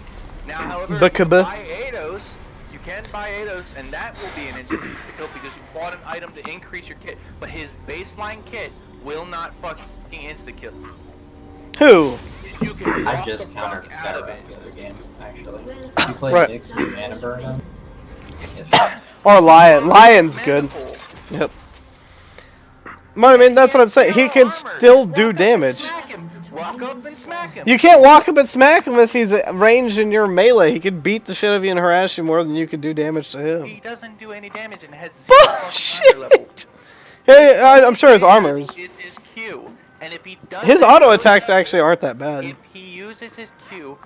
Speaker 4: Now, however,
Speaker 1: The
Speaker 4: you can
Speaker 1: Kaba.
Speaker 4: buy Eidos. You can buy Eidos, and that will be an instant kill because you bought an item to increase your kit. But his baseline kit will not fucking insta kill.
Speaker 1: Who?
Speaker 4: You can
Speaker 2: I
Speaker 4: walk
Speaker 2: just
Speaker 4: the fuck
Speaker 2: countered
Speaker 4: out of it.
Speaker 2: Skywrath the other game, actually. You play
Speaker 1: Right.
Speaker 2: Nyx, do mana burn him?
Speaker 1: Or Lion. Lion's good. Yep. Well, I mean, that's what I'm saying. He can still do damage.
Speaker 4: Walk up and smack him.
Speaker 1: You can't walk up and smack him if he's ranged in your melee. He could beat the shit out of you and harass you more than you could do damage to him.
Speaker 4: He doesn't do any damage and has zero fucking armor level.
Speaker 1: Bullshit! Hey, I'm sure his armors.
Speaker 4: Is his Q, and if he does
Speaker 1: His auto attacks actually aren't that bad.
Speaker 4: If he uses his Q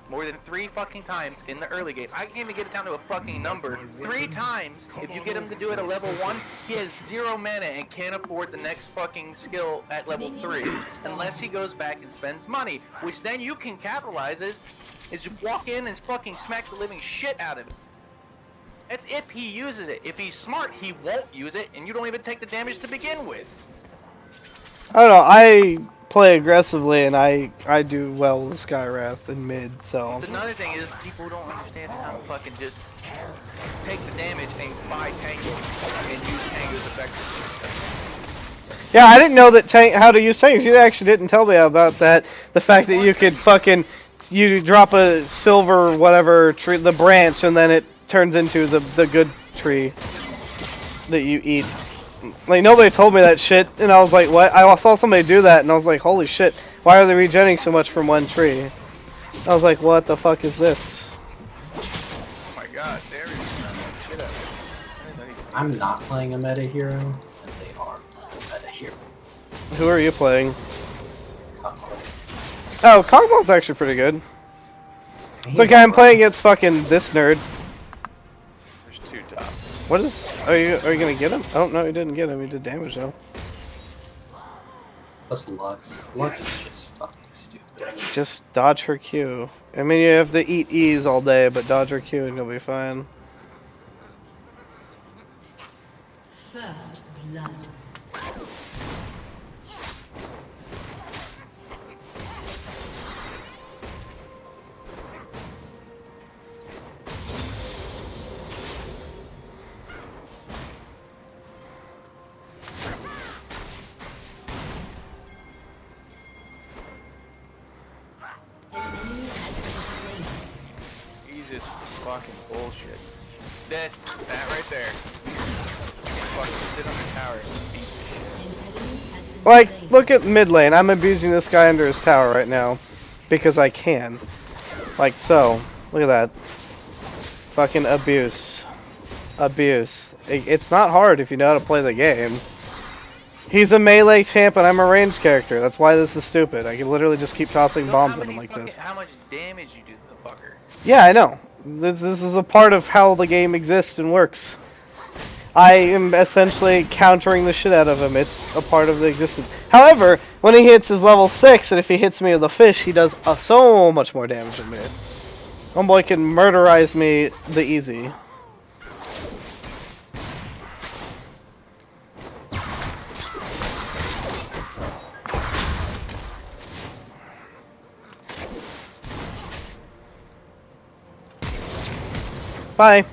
Speaker 4: more than 3 fucking times in the early game, I can even get it down to a fucking number. 3 times, if you get him to do it at level 1, he has 0 mana and can't afford the next fucking skill at level 3. Unless he goes back and spends money, which then you can capitalize is you walk in and fucking smack the living shit out of him. That's if he uses it. If he's smart, he won't use it, and you don't even take the damage to begin with.
Speaker 1: I don't know, I play aggressively and I do well with Skywrath in mid, so.
Speaker 4: It's another thing is people don't understand how to fucking just take the damage and buy Tango and use Tango's effectively.
Speaker 1: Yeah, I didn't know that how to use tanks. You actually didn't tell me about that. The fact that you could fucking, you drop a silver whatever tree, the branch, and then it turns into the good tree that you eat. Like, nobody told me that shit, and I was like, what? I saw somebody do that, and I was like, holy shit, why are they regenerating so much from one tree? I was like, what the fuck is this?
Speaker 4: Oh my god, there is shit out of it.
Speaker 2: I'm not playing a meta hero, and they are a meta hero.
Speaker 1: Who are you playing? Oh, Kongbal's actually pretty good. It's okay, I'm playing against fucking this nerd.
Speaker 4: There's 2 top.
Speaker 1: What is, are you gonna get him? Oh no, he didn't get him, he did damage though.
Speaker 2: Plus Lux. Lux is just fucking stupid.
Speaker 1: Just dodge her Q. I mean, you have to eat E's all day, but dodge her Q and you'll be fine.
Speaker 5: First blood.
Speaker 4: He's just fucking bullshit. That right there. Fucking sit on the tower and beat the shit.
Speaker 1: Like, look at mid lane. I'm abusing this guy under his tower right now. Because I can. Like so. Look at that. Fucking abuse. Abuse. It's not hard if you know how to play the game. He's a melee champ and I'm a ranged character. That's why this is stupid. I can literally just keep tossing bombs at him like this.
Speaker 4: How much damage you do to the fucker?
Speaker 1: Yeah, I know. This is a part of how the game exists and works. I am essentially countering the shit out of him. It's a part of the existence. However, when he hits his level 6, and if he hits me with a fish, he does so much more damage than me. Homeboy can murderize me the easy. Bye.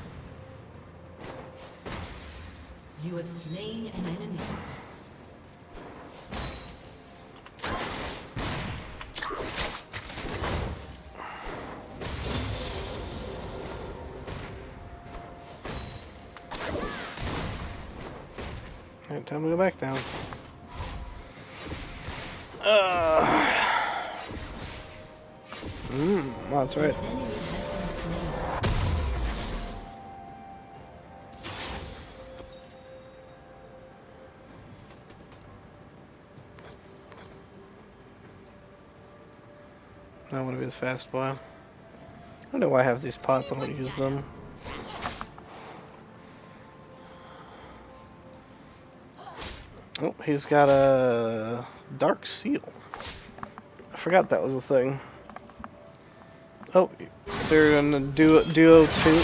Speaker 5: You have slain an enemy.
Speaker 1: Alright, time to go back down. Oh, that's right.
Speaker 5: An enemy has been slain.
Speaker 1: I want to be the fast boy. I don't know why I have these pots, I don't use them. Oh, he's got a dark seal. I forgot that was a thing. Oh, so you're gonna do duo 2?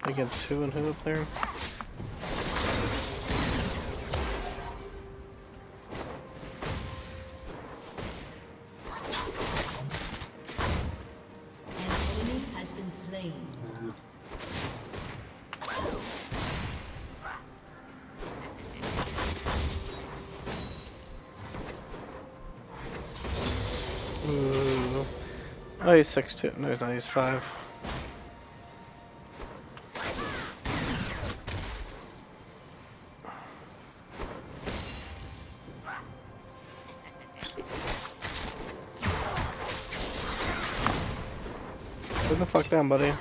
Speaker 1: Against who and who up there?
Speaker 5: An enemy has been slain.
Speaker 1: Ooh. Oh, he's 6'2". No, he's not. He's 5. Sit the fuck down, buddy.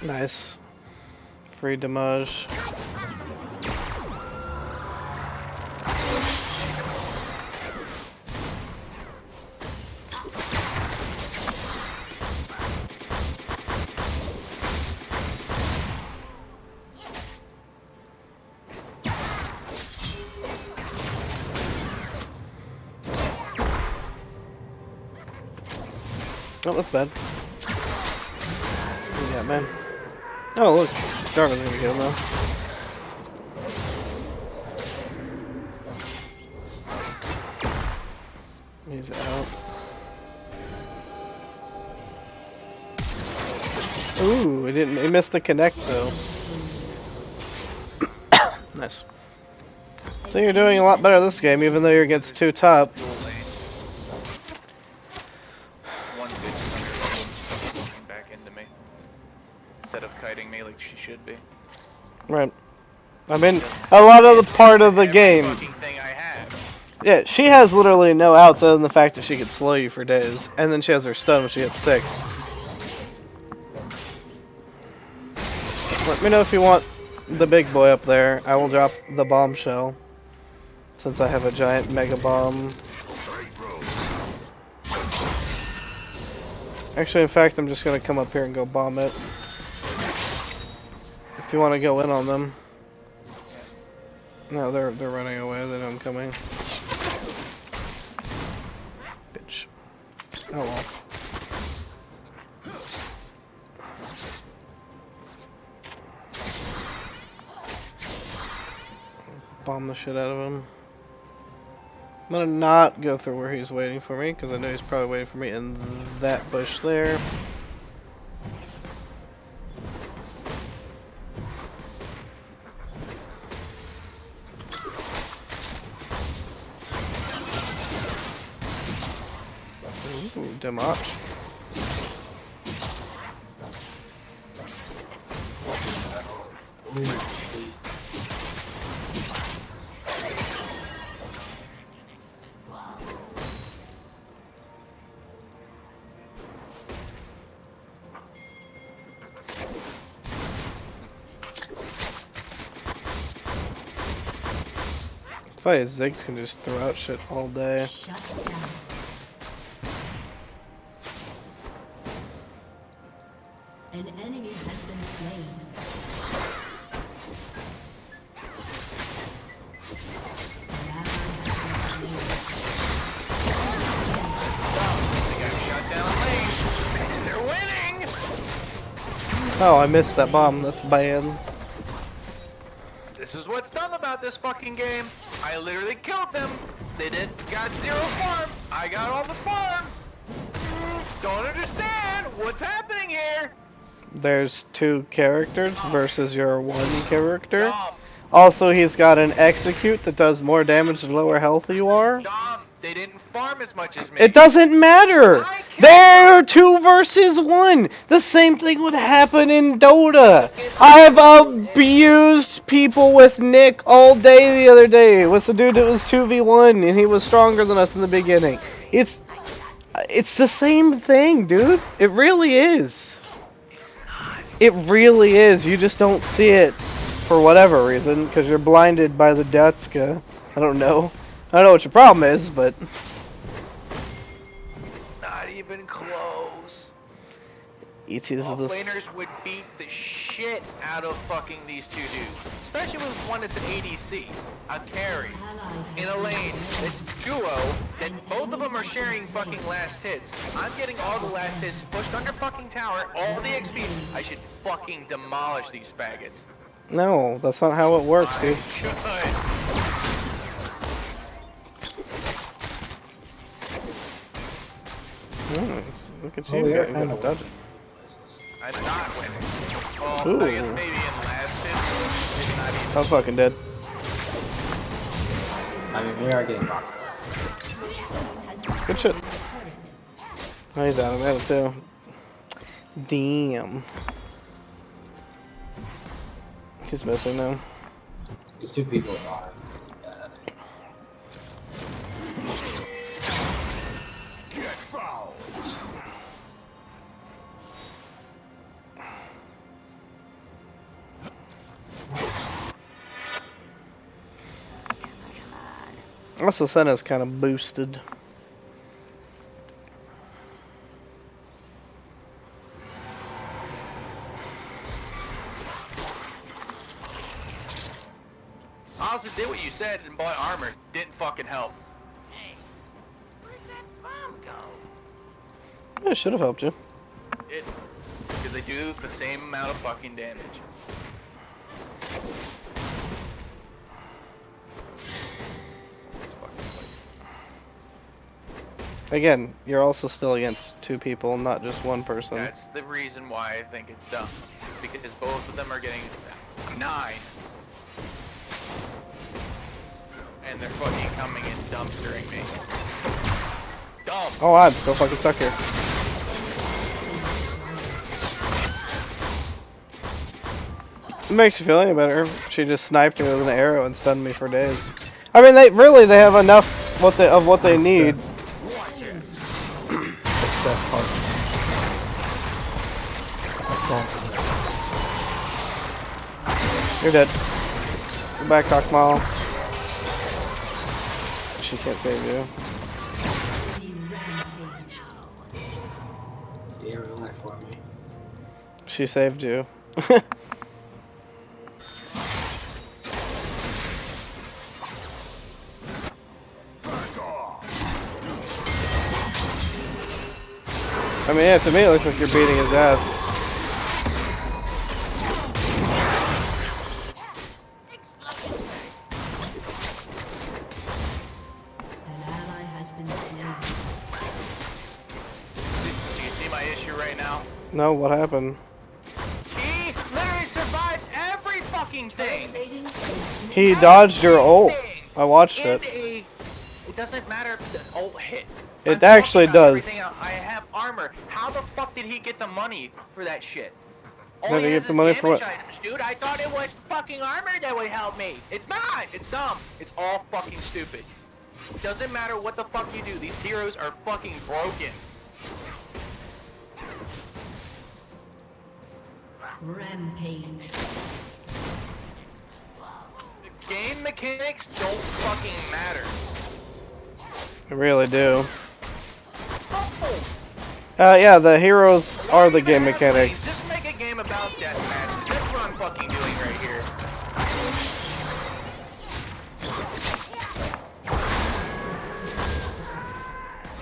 Speaker 1: Nice. Free damage. Oh, that's bad. Yeah, man. Oh, look. Jarvan's gonna get him, though. He's out. Ooh, he didn't. He missed the connect, though. Nice. So you're doing a lot better this game, even though you're against 2 top.
Speaker 4: One bitch came back into me. Instead of kiting me like she should be.
Speaker 1: Right. I mean, a lot of the part of the
Speaker 4: Every
Speaker 1: game.
Speaker 4: fucking thing I have.
Speaker 1: Yeah, she has literally no outs other than the fact that she could slow you for days. And then she has her stun when she hits 6. Let me know if you want the big boy up there. I will drop the bombshell. Since I have a giant mega bomb. Actually, in fact, I'm just gonna come up here and go bomb it. If you want to go in on them. No, they're running away. They know I'm coming. Bitch. Oh well. Bomb the shit out of him. I'm gonna not go through where he's waiting for me, because I know he's probably waiting for me in that bush there. Ooh, damage. funny, Ziggs can just throw out shit all day.
Speaker 5: Shut down. An enemy has been slain. An ally has been
Speaker 4: They got shut down lane. And they're winning!
Speaker 1: Oh, I missed that bomb. That's bad.
Speaker 4: This is what's dumb about this fucking game. I literally killed them. They got 0 farm. I got all the farm. Don't understand what's happening here.
Speaker 1: There's 2 characters versus your 1 character.
Speaker 4: Dumb.
Speaker 1: Also, he's got an execute that does more damage the lower health you are.
Speaker 4: Dumb. They didn't farm as much as me.
Speaker 1: It doesn't matter!
Speaker 4: I can't-
Speaker 1: They're 2 versus 1! The same thing would happen in Dota! I've abused people with Nick all day the other day with the dude that was 2v1 and he was stronger than us in the beginning. It's the same thing, dude. It really is. It really is. You just don't see it for whatever reason because you're blinded by the Datska. I don't know. I don't know what your problem is, but
Speaker 4: Not even close.
Speaker 1: it is the
Speaker 4: Offlaners would beat the shit out of fucking these 2 dudes. Especially with one that's an ADC, a carry, in a lane that's duo, that both of them are sharing fucking last hits. I'm getting all the last hits pushed under fucking tower, all the XP. I should fucking demolish these faggots.
Speaker 1: No, that's not how it works,
Speaker 4: I
Speaker 1: dude.
Speaker 4: should.
Speaker 1: Nice. Look at
Speaker 2: Oh,
Speaker 1: you,
Speaker 2: we are
Speaker 1: getting
Speaker 2: kind
Speaker 1: good
Speaker 2: of
Speaker 1: at dodging.
Speaker 4: I'm not winning. Well, I guess
Speaker 1: Ooh.
Speaker 4: maybe in last hit, maybe not even.
Speaker 1: I'm fucking dead.
Speaker 2: I mean, we are getting rocked.
Speaker 1: Good shit. Oh, he's out of mana too. Damn. He's missing now.
Speaker 2: These 2 people are bad.
Speaker 1: Also, Senna's kind of boosted.
Speaker 4: I also did what you said and bought armor. Didn't fucking help. Hey, where'd that bomb go?
Speaker 1: I should have helped you.
Speaker 4: It, because they do the same amount of fucking damage. It's fucking like-
Speaker 1: Again, you're also still against 2 people, not just 1 person.
Speaker 4: That's the reason why I think it's dumb. Because both of them are getting 9. And they're fucking coming and dumpstering me. Dumb.
Speaker 1: Oh, I'm still fucking stuck here. It makes you feel any better. She just sniped me with an arrow and stunned me for days. I mean, they have enough of what they need. You're dead. Go back, Cockmall. She can't save you.
Speaker 2: Yeah, real life for me.
Speaker 1: She saved you. I mean, yeah, to me it looks like you're beating his ass.
Speaker 5: An ally has been slain.
Speaker 4: Do you see my issue right now?
Speaker 1: No, what happened?
Speaker 4: He literally survived every fucking thing.
Speaker 1: He dodged your ult.
Speaker 4: Everything.
Speaker 1: I watched
Speaker 4: And
Speaker 1: it.
Speaker 4: it doesn't matter if the ult hit.
Speaker 1: It
Speaker 4: I'm
Speaker 1: actually
Speaker 4: talking about
Speaker 1: does.
Speaker 4: everything else. I have armor. How the fuck did he get the money for that shit? All
Speaker 1: How did
Speaker 4: he
Speaker 1: he
Speaker 4: has
Speaker 1: get the
Speaker 4: is
Speaker 1: money for
Speaker 4: damage
Speaker 1: what?
Speaker 4: items, dude. I thought it was fucking armor that would help me. It's not. It's dumb. It's all fucking stupid. It doesn't matter what the fuck you do. These heroes are fucking broken.
Speaker 5: Rampage.
Speaker 4: game mechanics don't fucking matter.
Speaker 1: I really do.
Speaker 4: Oh,
Speaker 1: Yeah, the heroes are the
Speaker 4: even
Speaker 1: game
Speaker 4: have
Speaker 1: mechanics.
Speaker 4: plays. Just make a game about deathmatches. That's what I'm fucking doing right here.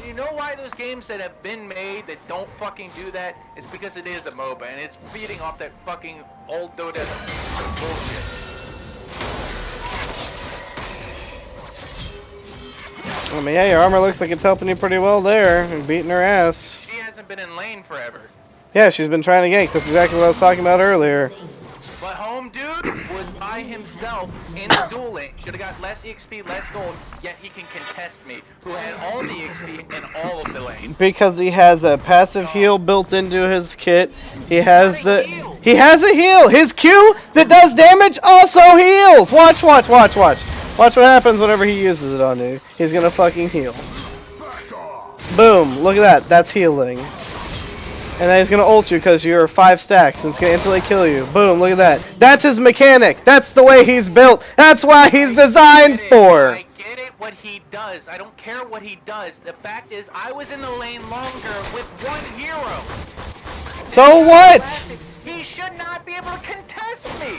Speaker 4: You know why those games that have been made that don't fucking do that? It's because it is a MOBA and it's feeding off that fucking old Dota bullshit.
Speaker 1: I mean, yeah, your armor looks like it's helping you pretty well there, and beating her ass.
Speaker 4: She hasn't been in lane forever.
Speaker 1: Yeah, she's been trying to gank. That's exactly what I was talking about earlier.
Speaker 4: But home dude was by himself in the duel lane. Should have got less EXP, less gold, yet he can contest me, who had all the EXP and all of the lane.
Speaker 1: Because he has a passive heal built into his kit. He has
Speaker 4: Not a
Speaker 1: the
Speaker 4: heal.
Speaker 1: he has a heal. His Q that does damage also heals. Watch, watch, watch, watch. Watch what happens whenever he uses it on you. He's gonna fucking heal. Boom! Look at that. That's healing. And then he's gonna ult you because you're 5 stacks and it's gonna instantly kill you. Boom! Look at that. That's his mechanic. That's the way he's built. That's why he's designed for.
Speaker 4: I get it what he does. I don't care what he does. The fact is, I was in the lane longer with one hero.
Speaker 1: So what?
Speaker 4: He should not be able to contest me.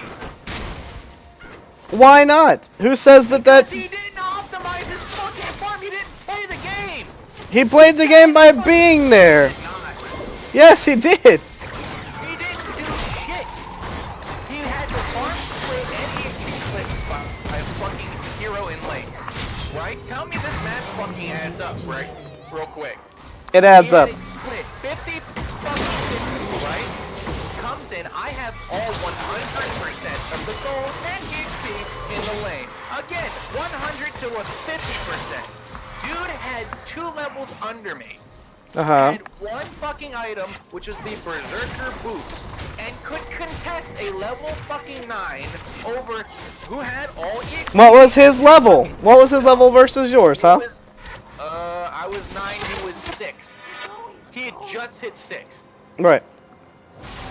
Speaker 1: Why not? Who says that
Speaker 4: Because
Speaker 1: that
Speaker 4: he didn't optimize his fucking farm. He didn't play the game.
Speaker 1: he played the game by being there?
Speaker 4: Not.
Speaker 1: Yes, he did.
Speaker 4: He didn't do shit. He had to farm split and EXP split by a fucking hero in lane. Right? Tell me this match fucking adds up, right? Real quick.
Speaker 1: It adds up.
Speaker 4: He had it split 50 fucking 50, right? Comes in, I have all 100% of the gold and EXP in the lane. Again, 100 to a 50%. Dude had 2 levels under me. Had one fucking item, which was the Berserker Boots, and could contest a level fucking 9 over who had all EXP.
Speaker 1: What was his level? What was his level versus yours, huh?
Speaker 4: I was 9, he was 6. He had just hit 6.
Speaker 1: Right.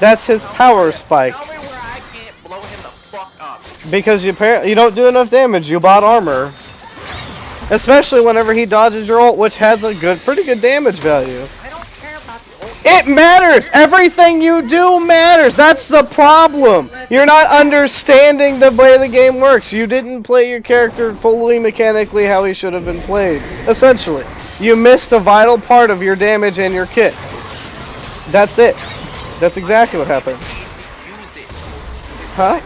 Speaker 1: That's his power spike.
Speaker 4: Tell me where I can't blow him the fuck up.
Speaker 1: Because you don't do enough damage. You bought armor. Especially whenever he dodges your ult, which has a pretty good damage value.
Speaker 4: I don't care about the ult.
Speaker 1: It matters! Everything you do matters! That's the problem! You're not understanding the way the game works. You didn't play your character fully mechanically how he should have been played. Essentially. You missed a vital part of your damage and your kit. That's it. That's exactly what happened.
Speaker 4: Use it.
Speaker 1: Huh?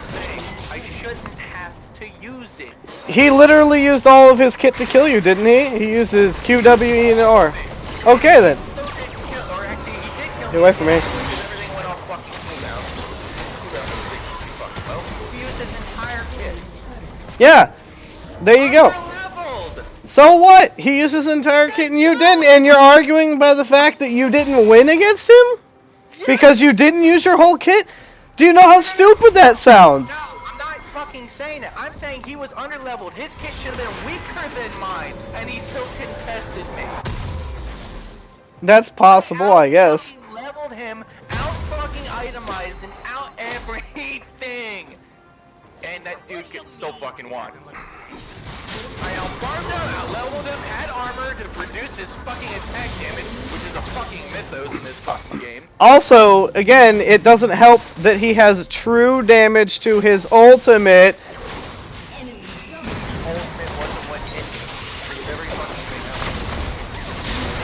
Speaker 4: I shouldn't have to use it.
Speaker 1: He literally used all of his kit to kill you, didn't he? He used his Q, W, E, and R. Okay then.
Speaker 4: Or actually, he did kill
Speaker 1: Get away from me.
Speaker 4: because everything went off fucking cooldown. He used his entire kit.
Speaker 1: Yeah. There you go.
Speaker 4: Leveled.
Speaker 1: So what? He used his entire kit and you didn't, and you're arguing by the fact that you didn't win against him? Because you didn't use your whole kit? Do you know how stupid that sounds?
Speaker 4: No, I'm not fucking saying that. I'm saying he was underleveled. His kit should have been weaker than mine, and he still contested me.
Speaker 1: That's possible, I guess.
Speaker 4: Fucking leveled him, out fucking itemized, and out everything. And that dude still fucking won. I outfarmed him, out-leveled him, had armor to reduce his fucking attack damage, which is a fucking mythos in this fucking game.
Speaker 1: Also, again, it doesn't help that he has true damage to his ultimate.
Speaker 4: Ultimate wasn't what hit every fucking thing else.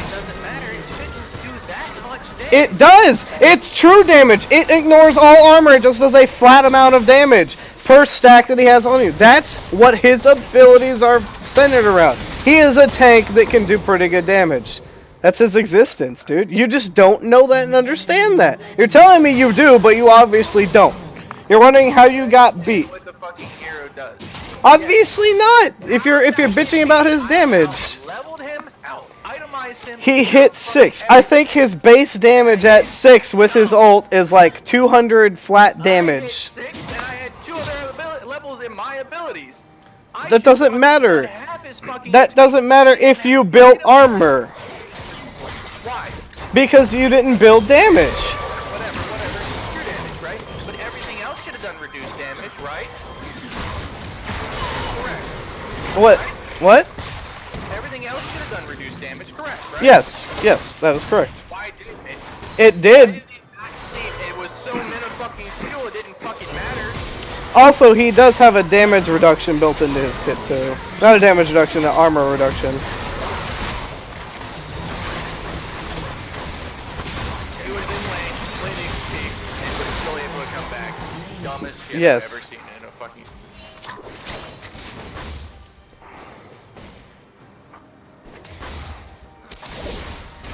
Speaker 4: It doesn't matter, it shouldn't do that much damage.
Speaker 1: It does! It's true damage! It ignores all armor, it just does a flat amount of damage per stack that he has on you. That's what his abilities are centered around. He is a tank that can do pretty good damage. That's his existence, dude. You just don't know that and understand that. You're telling me you do, but you obviously don't. You're wondering how you got beat.
Speaker 4: What the fucking hero does.
Speaker 1: Obviously not! If you're bitching about his damage.
Speaker 4: Leveled him, out itemized him.
Speaker 1: He hit 6. I think his base damage at 6 with his ult is like 200 flat
Speaker 4: I hit
Speaker 1: damage.
Speaker 4: 6 and I had 2 other levels in my abilities. I
Speaker 1: That
Speaker 4: should
Speaker 1: doesn't
Speaker 4: fucking
Speaker 1: matter.
Speaker 4: put half his fucking
Speaker 1: That
Speaker 4: attack
Speaker 1: doesn't matter if you built armor.
Speaker 4: Why?
Speaker 1: Because you didn't build damage.
Speaker 4: Whatever. True damage, right? But everything else should have done reduced damage, right?
Speaker 1: What? What?
Speaker 4: Everything else should have done reduced damage, correct? Right?
Speaker 1: Yes, that is correct.
Speaker 4: Why didn't it?
Speaker 1: It
Speaker 4: Why
Speaker 1: did.
Speaker 4: did it not see it? It was so fucking steel, it didn't fucking matter.
Speaker 1: Also, he does have a damage reduction built into his kit too. Not a damage reduction, an armor reduction.
Speaker 4: He was in lane, split XP, and was still able to come back. Dumbest shit
Speaker 1: Yes.
Speaker 4: I've ever seen in a fucking...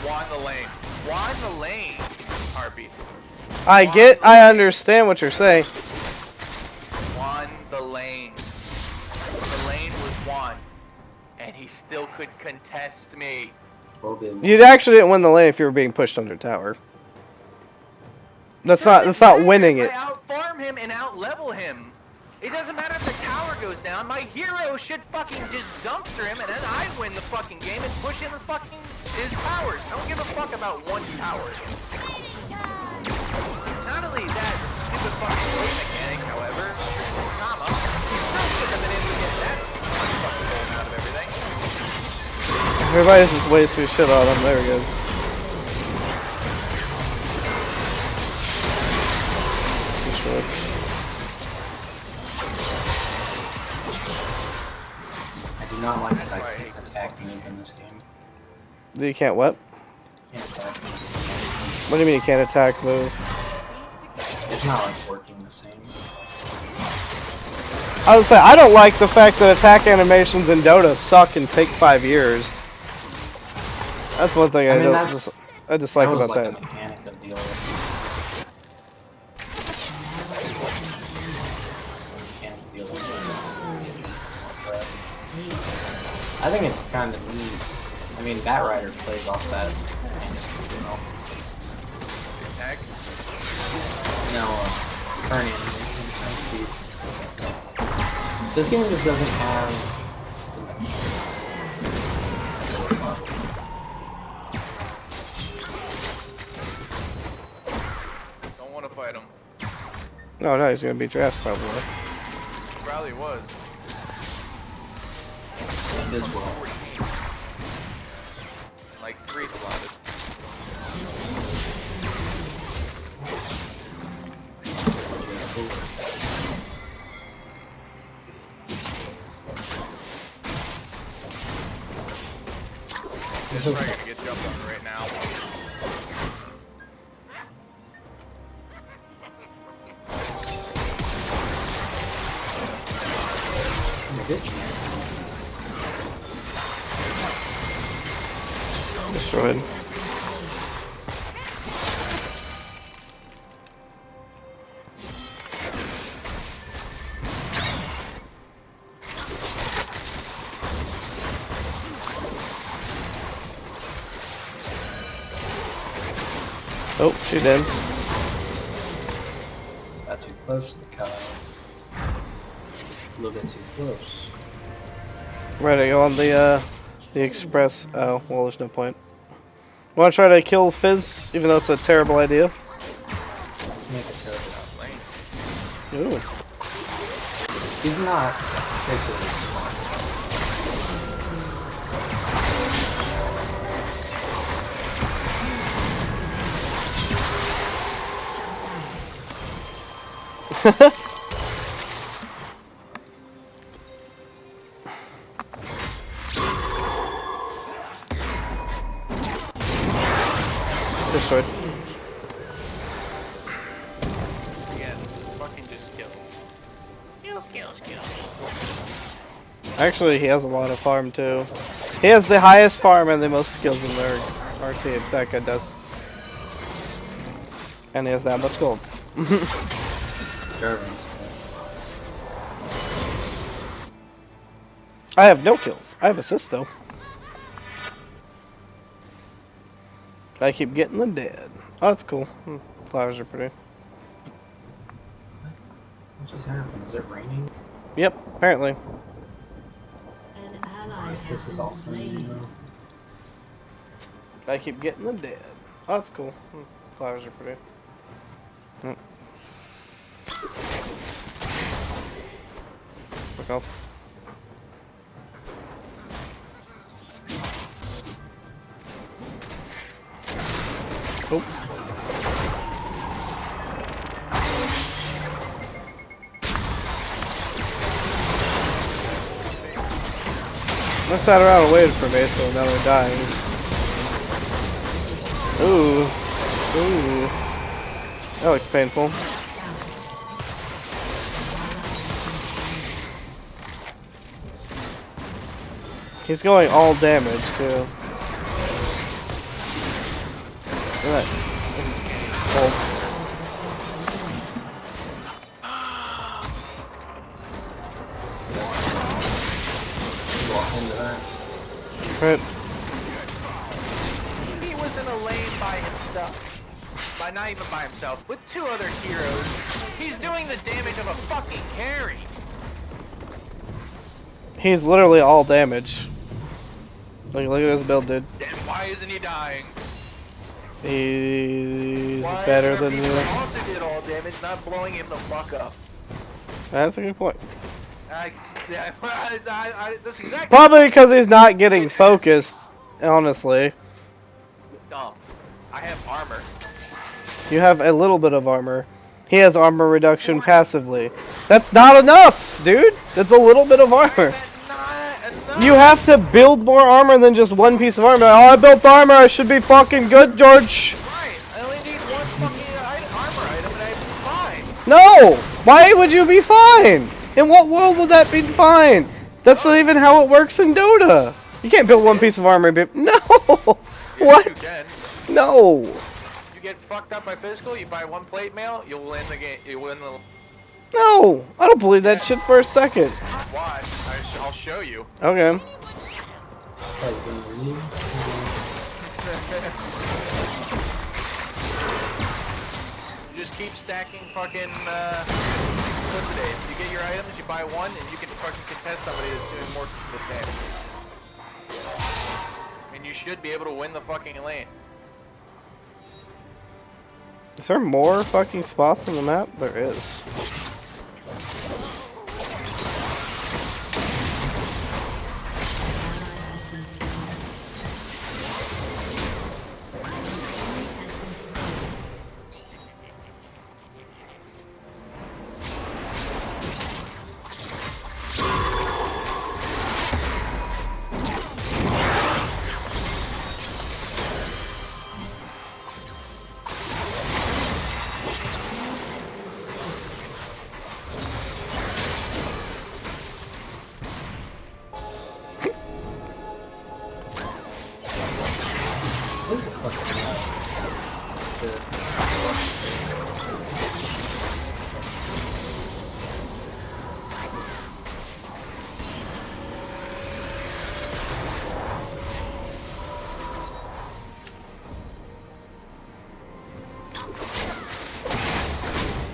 Speaker 4: Won the lane. Won the lane, Harpy.
Speaker 1: I understand what you're saying.
Speaker 4: Won the lane. The lane was won. And he still could contest me.
Speaker 1: You actually didn't win the lane if you were being pushed under tower. That's not winning it.
Speaker 4: I out-farm him and out-level him. It doesn't matter if the tower goes down. My hero should fucking just dumpster him, and then I win the fucking game and push in the fucking his towers. I don't give a fuck about one tower. Not only that stupid fucking play mechanic, however, comma, he still should have been able to get that much fucking gold out of everything.
Speaker 1: Everybody's just wasting shit on him. There he goes. Destroyed.
Speaker 2: I do not like that I can't attack move in this game.
Speaker 1: You can't what?
Speaker 2: Can't attack move.
Speaker 1: What do you mean you can't attack move?
Speaker 2: It's not like working the same.
Speaker 1: I would say I don't like the fact that attack animations in Dota suck and take 5 years. That's one thing I dislike
Speaker 2: that was
Speaker 1: about
Speaker 2: like
Speaker 1: that.
Speaker 2: a mechanic of deal with. Can't deal with it. I think it's kind of neat. I mean, Bat Rider plays off that. You know.
Speaker 4: Attack.
Speaker 2: No, turn animation, turn speed. This game just doesn't have the mechanics.
Speaker 4: Don't want to fight him.
Speaker 1: No, he's gonna beat your ass probably.
Speaker 4: Probably was.
Speaker 2: This world.
Speaker 4: Like 3 slotted. He's probably gonna get jumped on right now.
Speaker 1: Destroyed. Oh, she did.
Speaker 2: Got too close to the cow. A little bit too close.
Speaker 1: Ready to go on the express. Oh, well, there's no point. Want to try to kill Fizz, even though it's a terrible idea?
Speaker 2: Let's make a character out lane.
Speaker 1: Ooh.
Speaker 2: He's not particularly smart.
Speaker 1: Destroyed.
Speaker 4: Yeah, this is fucking just kills. Kills.
Speaker 1: Actually, he has a lot of farm too. He has the highest farm and the most skills in our team. That guy does. And he has that much gold.
Speaker 2: Jarvan's
Speaker 1: I have no kills. I have assists though. I keep getting them dead. Oh, that's cool. Flowers are pretty.
Speaker 2: What just happened? Is it raining?
Speaker 1: Yep, apparently.
Speaker 5: An ally has
Speaker 2: This is
Speaker 5: been
Speaker 2: awesome.
Speaker 5: slain.
Speaker 1: I keep getting them dead. Oh, that's cool. Flowers are pretty. Yep. Look up. Oh. They sat around and waited for me, so now they're dying. Ooh. Ooh. That looks painful. He's going all damage, too. Look at that. Oh.
Speaker 2: Walk into that.
Speaker 1: Right.
Speaker 4: He was in a lane by himself. Not even by himself, with 2 other heroes. He's doing the damage of a fucking carry.
Speaker 1: He's literally all damage. Look at his build, dude.
Speaker 4: Then why isn't he dying?
Speaker 1: He's
Speaker 4: Why
Speaker 1: better
Speaker 4: is there
Speaker 1: than
Speaker 4: people
Speaker 1: you.
Speaker 4: who also did all damage, not blowing him the fuck up?
Speaker 1: That's a good point.
Speaker 4: That's exactly.
Speaker 1: Probably because he's not getting focused, honestly.
Speaker 4: Dumb. I have armor.
Speaker 1: You have a little bit of armor. He has armor reduction passively. That's not enough, dude. That's a little bit of armor. You have to build more armor than just one piece of armor. Oh, I built armor. I should be fucking good, George.
Speaker 4: Right. I only need one fucking armor item and I'm fine.
Speaker 1: No. Why would you be fine? In what world would that be fine? That's not even how it works in Dota. You can't build one piece of armor. No. What?
Speaker 4: You can.
Speaker 1: No.
Speaker 4: You get fucked up by physical, you buy 1 plate mail, you'll win the game. You win the.
Speaker 1: No. I don't believe that shit for a second.
Speaker 4: Watch. I'll show you.
Speaker 1: Okay.
Speaker 2: Like, when you-
Speaker 4: You just keep stacking fucking. What's it? You get your items, you buy 1, and you can fucking contest somebody that's doing more damage. And you should be able to win the fucking lane.
Speaker 1: Is there more fucking spots on the map? There is.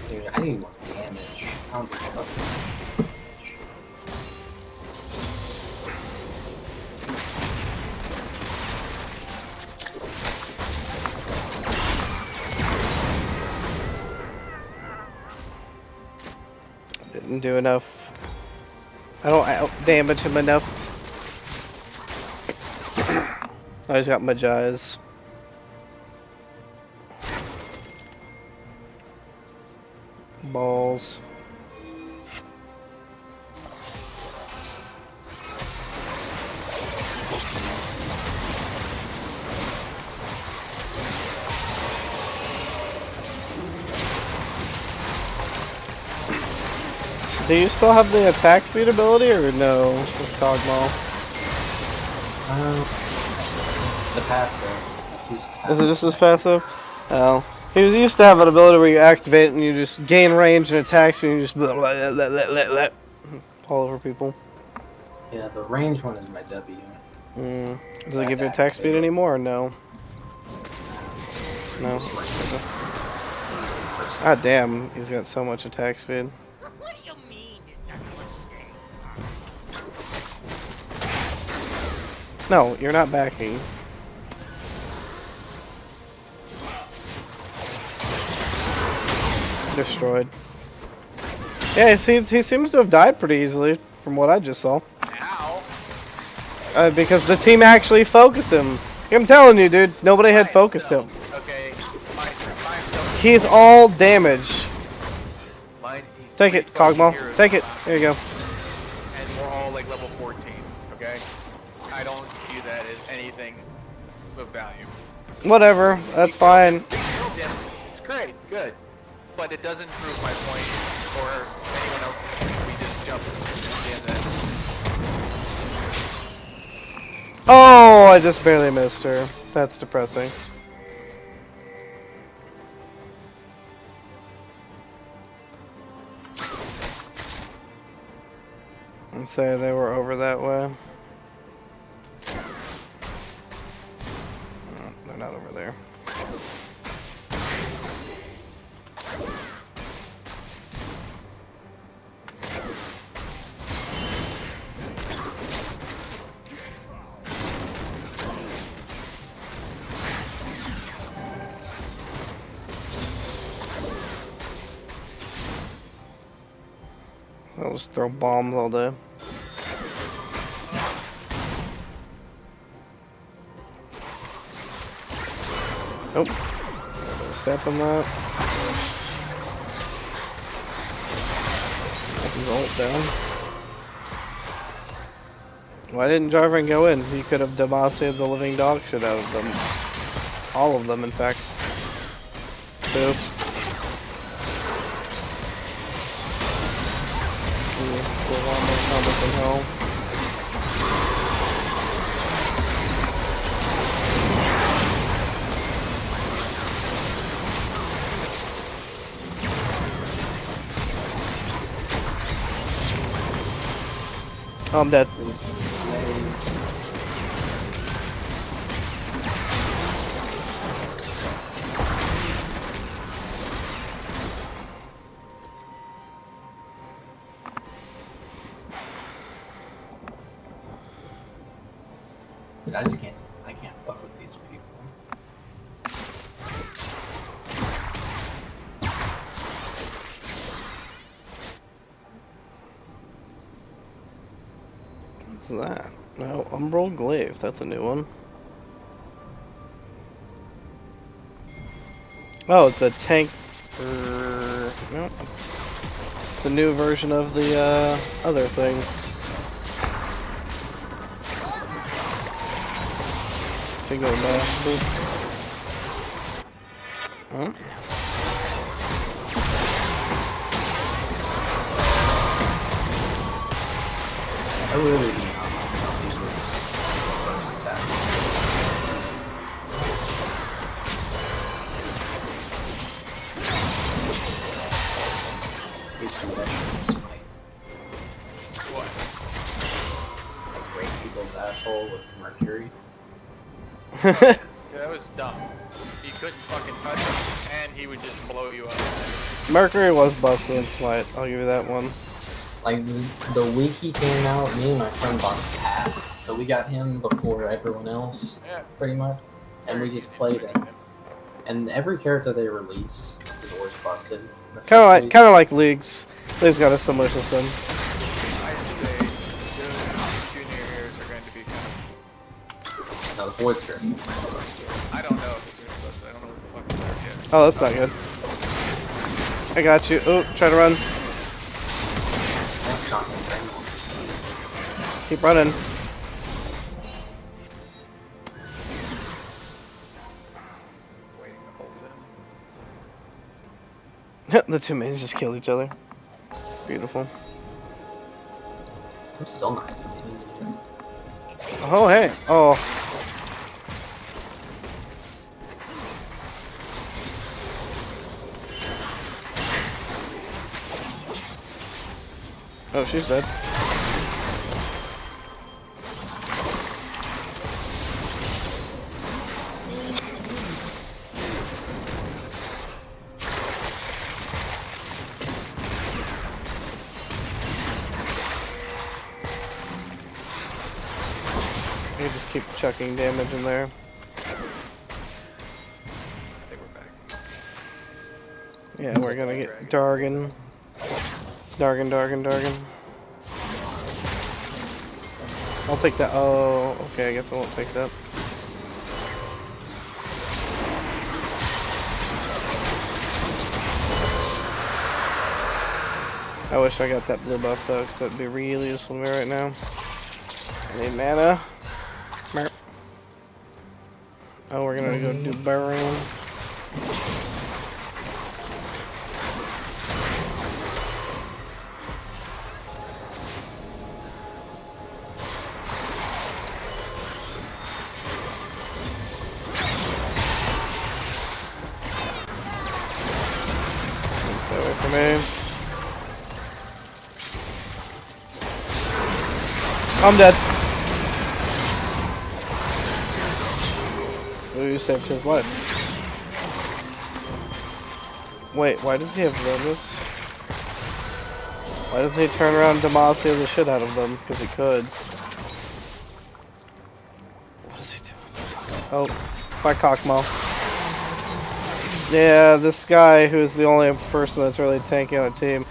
Speaker 2: Dude, I need more damage. I don't think
Speaker 1: Didn't do enough. I don't out damage him enough. I just got Magi's. Balls. Do you still have the attack speed ability or no with Cogmal?
Speaker 2: the passive.
Speaker 1: Is it just as passive? Oh. He used to have an ability where you activate it and you just gain range and attack speed and you just all over people.
Speaker 2: Yeah, the range one is my W.
Speaker 1: Does it give you attack speed anymore or no? No. God damn, he's got so much attack speed.
Speaker 6: What do you mean it's not listening?
Speaker 1: No, you're not backing. Destroyed. Yeah, he seems to have died pretty easily from what I just saw.
Speaker 4: Ow.
Speaker 1: Because the team actually focused him. I'm telling you, dude, nobody had focused him.
Speaker 4: Okay.
Speaker 1: He's all damage.
Speaker 4: Mine, he's
Speaker 1: Take
Speaker 4: three
Speaker 1: it,
Speaker 4: fucking
Speaker 1: Cogmal.
Speaker 4: heroes
Speaker 1: Take it.
Speaker 4: left,
Speaker 1: There you go.
Speaker 4: and we're all like level 14. Okay, I don't view that as anything of value.
Speaker 1: Whatever. That's fine.
Speaker 4: Yeah, it's great, good, but it doesn't prove my point or anyone else's point. We just jump to the end of that.
Speaker 1: Oh, I just barely missed her. That's depressing. I'd say they were over that way. No, they're not over there. I'll just throw bombs all day. Oh, step on that. That's his ult down. Why didn't Jarvan go in? He could have Demacia'd the living dog shit out of them. All of them, in fact. Boop. Hell. Oh, I'm dead.
Speaker 2: Dude, I can't fuck with these people.
Speaker 1: What's that? No, Umbral Glaive. That's a new one. Oh, it's a tank. No, it's a new version of the other thing. Single boop. Huh?
Speaker 2: I really do not like how these were first assassin. It's smite.
Speaker 4: What?
Speaker 2: Like rape people's asshole with mercury.
Speaker 4: Yeah, that was dumb. He couldn't fucking touch him, and he would just blow you up.
Speaker 1: Mercury was busted in Smite. I'll give you that one.
Speaker 2: Like the week he came out, me and my friend bought a pass, so we got him before everyone else,
Speaker 4: Yeah.
Speaker 2: pretty much, and we just played him. And every character they release is always busted. The first week-
Speaker 1: Kind of like Leagues. Leagues got a similar system.
Speaker 4: I'd say those junior heroes are going to be kind of.
Speaker 2: No, the Void Spirit's gonna be busted.
Speaker 4: I don't know if it's going to be busted. I don't know what the fuck they're yet.
Speaker 1: Oh, that's not good. I got you. Oh, try to run.
Speaker 2: That's not gonna bring one.
Speaker 1: Keep running.
Speaker 4: Waiting to hold him.
Speaker 1: The two mains just killed each other. Beautiful.
Speaker 2: I'm still not continuing.
Speaker 1: Oh, hey. Oh. Oh, she's dead. You just keep chucking damage in there.
Speaker 4: I think we're back.
Speaker 1: Yeah, we're gonna get Dargan. Dargan. I'll take that. Oh, okay, I guess I won't take that. I wish I got that blue buff though, because that'd be really useful to me right now. I need mana. Merp. Oh, we're gonna go do burrowing. Stay away from me. I'm dead. Ooh, you saved his life. Wait, why does he have Lotus? Why doesn't he turn around and Demacia the shit out of them? Because he could. What is he doing? Oh, my Cockmo. Yeah, this guy who's the only person that's really tanking on the team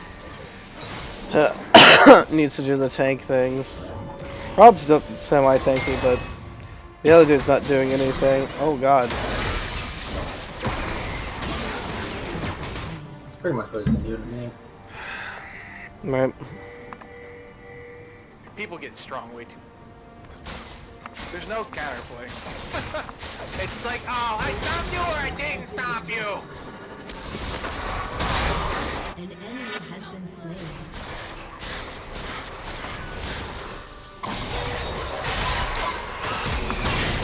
Speaker 1: needs to do the tank things. Rob's semi-tanky, but the other dude's not doing anything. Oh god.
Speaker 2: That's pretty much what he's been doing to me.
Speaker 1: Right.
Speaker 4: People get strong way too. There's no counterplay. It's like, oh, I stopped you or I didn't stop you.
Speaker 5: An enemy has been slain.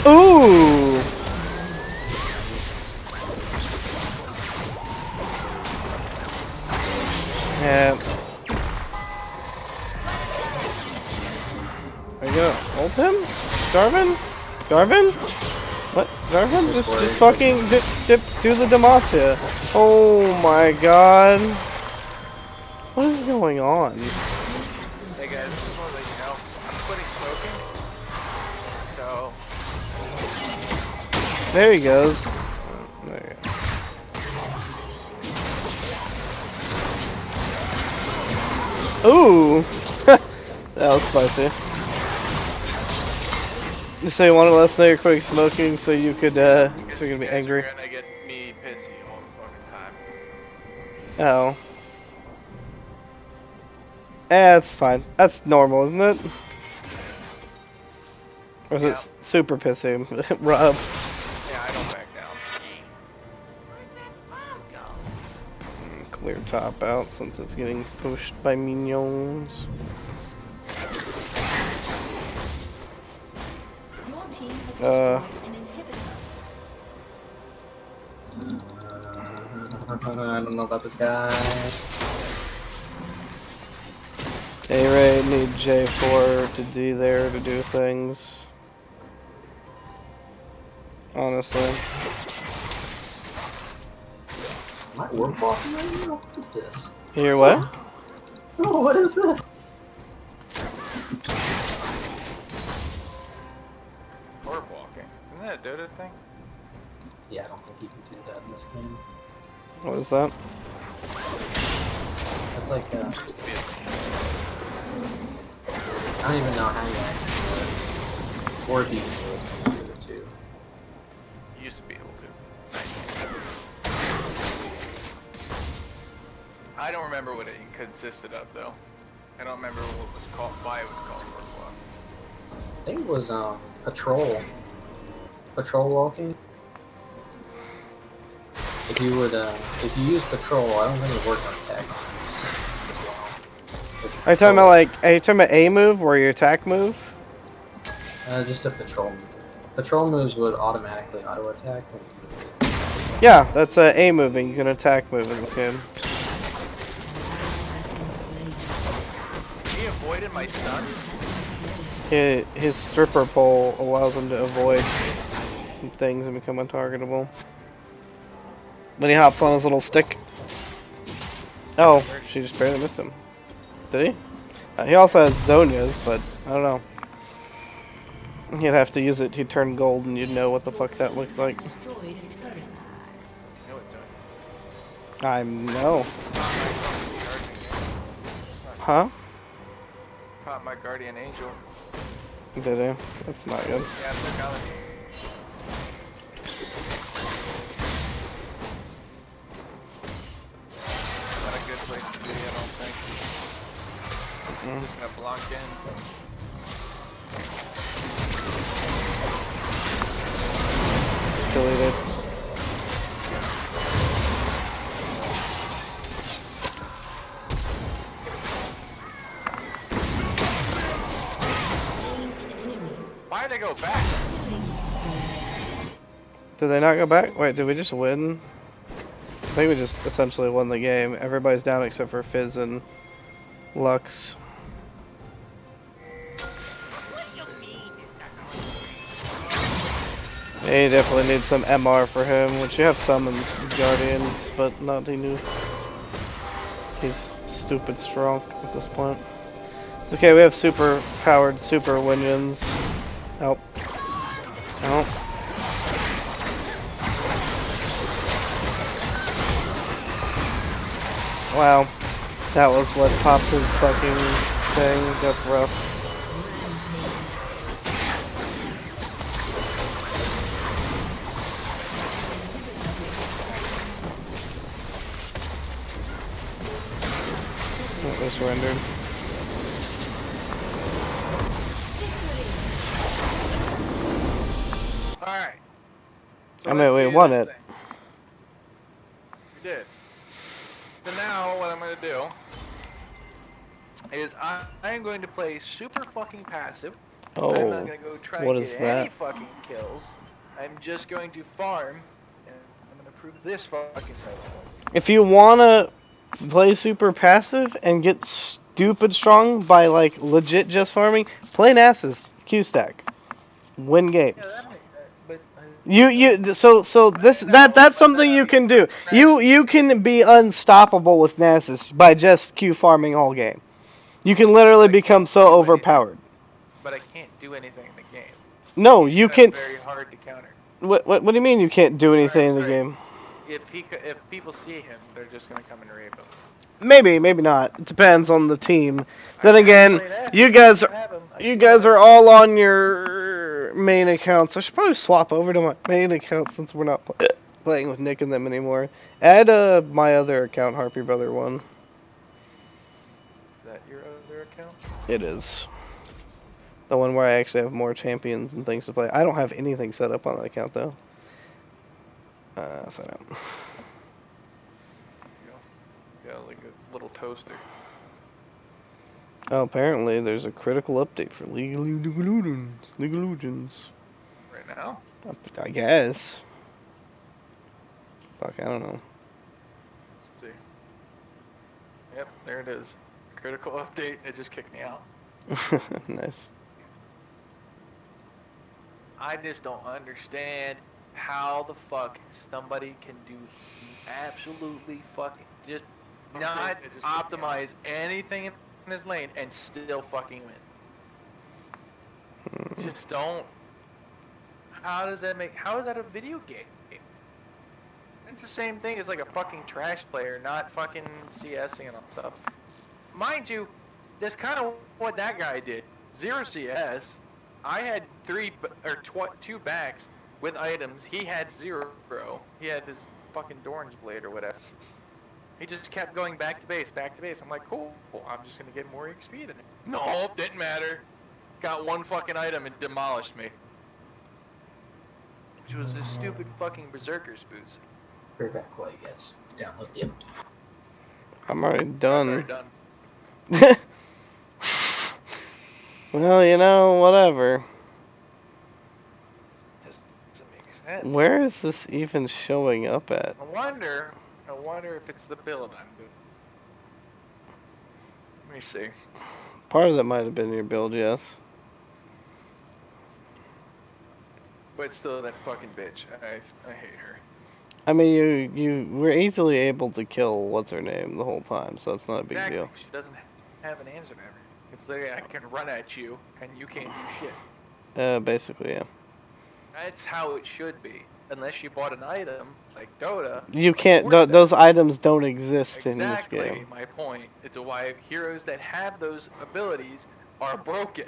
Speaker 1: Ooh! Yeah. There you go. Ult him? Darvin? Darvin? What? Darvin? Just fucking do the Demacia. Oh my god. What is going on?
Speaker 4: Hey guys, just want to let you know, I'm quitting smoking. So,
Speaker 1: There he goes. There you go. Ooh! That was spicy. So you want to let us know you're quitting smoking so you could, so you can be angry?
Speaker 4: You're gonna get me pissy all the fucking time.
Speaker 1: Oh. That's fine. That's normal, isn't it? Or is
Speaker 4: Yeah.
Speaker 1: it super pissy? Rob.
Speaker 4: Yeah, I don't back down.
Speaker 6: Where'd that bomb go?
Speaker 1: Clear top out since it's getting pushed by minions.
Speaker 5: Your team has destroyed an inhibitor.
Speaker 2: I don't know about this guy.
Speaker 1: A-Ray need J4 to be there to do things. Honestly.
Speaker 2: Am I orb walking right now? What is this?
Speaker 1: Here, what?
Speaker 2: Oh, what is this?
Speaker 4: Orb walking. Isn't that a Dota thing?
Speaker 2: Yeah, I don't think you can do that in this game.
Speaker 1: What is that?
Speaker 2: That's like,
Speaker 4: Used to be a thing.
Speaker 2: I don't even know how you actually do it. Or if you can do it on the computer too.
Speaker 4: You used to be able to. I don't remember what it consisted of though. I don't remember what it was called, why it was called orb walk.
Speaker 2: I think it was, patrol. Patrol walking. If you would, if you use patrol, I don't think it works on tech as well.
Speaker 1: Are you talking about are you talking about A move or your attack move?
Speaker 2: Just a patrol move. Patrol moves would automatically auto attack when you move it.
Speaker 1: Yeah, that's a A moving. You can attack move in this game.
Speaker 4: He avoided my stun?
Speaker 1: His stripper pole allows him to avoid things and become untargetable. When he hops on his little stick. Oh, she just barely missed him. Did he? He also has Zonias, but I don't know. He'd have to use it. He'd turn gold, and you'd know what the fuck that looked like.
Speaker 5: Destroyed a turret.
Speaker 4: You know what's on.
Speaker 1: I know. Huh?
Speaker 4: Caught my guardian angel.
Speaker 1: Did he? That's not good.
Speaker 4: Yeah, it's like not a good place to be, I don't think. Just gonna block in.
Speaker 1: Deleted.
Speaker 4: Why'd I go back?
Speaker 1: Did they not go back? Wait, did we just win? I think we just essentially won the game. Everybody's down except for Fizz and Lux. Yeah, you definitely need some MR for him, which you have some in Guardians, but not enough. He's stupid strong at this point. It's okay, we have super powered super minions. Help. Help. Wow. That was what popped his fucking thing. That's rough. They surrendered.
Speaker 4: Alright. So
Speaker 1: I mean,
Speaker 4: let's
Speaker 1: we
Speaker 4: see
Speaker 1: won
Speaker 4: this
Speaker 1: it.
Speaker 4: thing. We did. So now what I'm going to do is I am going to play super fucking passive. I'm not
Speaker 1: Oh,
Speaker 4: going to go try
Speaker 1: what
Speaker 4: and
Speaker 1: is
Speaker 4: get any
Speaker 1: that?
Speaker 4: fucking kills. I'm just going to farm, and I'm going to prove this fucking side.
Speaker 1: If you wanna play super passive and get stupid strong by like legit just farming, play Nasus, Q stack, win games.
Speaker 4: Yeah, that makes but
Speaker 1: That's something you can do. You can be unstoppable with Nasus by just Q farming all game. You can literally become so overpowered.
Speaker 4: But I can't do anything in the game.
Speaker 1: No,
Speaker 4: He's
Speaker 1: you
Speaker 4: gonna be
Speaker 1: can.
Speaker 4: very hard to counter.
Speaker 1: What do you mean you can't do anything in the
Speaker 4: sorry.
Speaker 1: game?
Speaker 4: If people see him, they're just gonna come and rape him.
Speaker 1: Maybe, maybe not. It depends on the team. Then
Speaker 4: I
Speaker 1: again,
Speaker 4: play Nasus,
Speaker 1: you
Speaker 4: I
Speaker 1: guys
Speaker 4: can
Speaker 1: are
Speaker 4: have him. I
Speaker 1: you
Speaker 4: can
Speaker 1: guys
Speaker 4: have
Speaker 1: are
Speaker 4: him.
Speaker 1: all on your main accounts. I should probably swap over to my main account since we're not playing with Nick and them anymore. Add my other account, Harpy Brother 1.
Speaker 4: Is that your other account?
Speaker 1: It is. The one where I actually have more champions and things to play. I don't have anything set up on that account though. Sign up.
Speaker 4: Yeah, like a little toaster.
Speaker 1: Oh, apparently there's a critical update for League of Legends.
Speaker 4: Right now?
Speaker 1: I guess. Fuck, I don't know.
Speaker 4: Let's see. Yep, there it is. Critical update. It just kicked me out.
Speaker 1: Nice.
Speaker 4: I just don't understand how the fuck somebody can do absolutely fucking just not optimize anything in his lane and still fucking win. Just don't. How is that a video game? It's the same thing as like a fucking trash player, not fucking CSing and all stuff. Mind you, that's kind of what that guy did. 0 CS. I had 2 backs with items. He had 0. He had his fucking Doran's blade or whatever. He just kept going back to base, back to base. I'm like, cool. I'm just gonna get more XP than him. No, didn't matter. Got 1 fucking item and demolished me. Which was this stupid fucking berserker's boost.
Speaker 2: Prevent quite, yes. Download the update.
Speaker 1: I'm already
Speaker 4: That's
Speaker 1: done.
Speaker 4: already done.
Speaker 1: Well, you know, whatever.
Speaker 4: Just doesn't make sense.
Speaker 1: Where is this even showing up at?
Speaker 4: I wonder if it's the build I'm doing. Let me see.
Speaker 1: Part of that might have been your build, yes.
Speaker 4: But still, that fucking bitch. I hate her.
Speaker 1: I mean, you were easily able to kill what's her name the whole time, so that's not a big
Speaker 4: Exactly.
Speaker 1: deal.
Speaker 4: She doesn't have an answer to everything. It's literally I can run at you and you can't do shit.
Speaker 1: Basically, yeah.
Speaker 4: That's how it should be. Unless you bought an item like Dota.
Speaker 1: You can't.
Speaker 4: force
Speaker 1: Those items don't exist in this
Speaker 4: Exactly
Speaker 1: game.
Speaker 4: my point. It's why heroes that have those abilities are broken.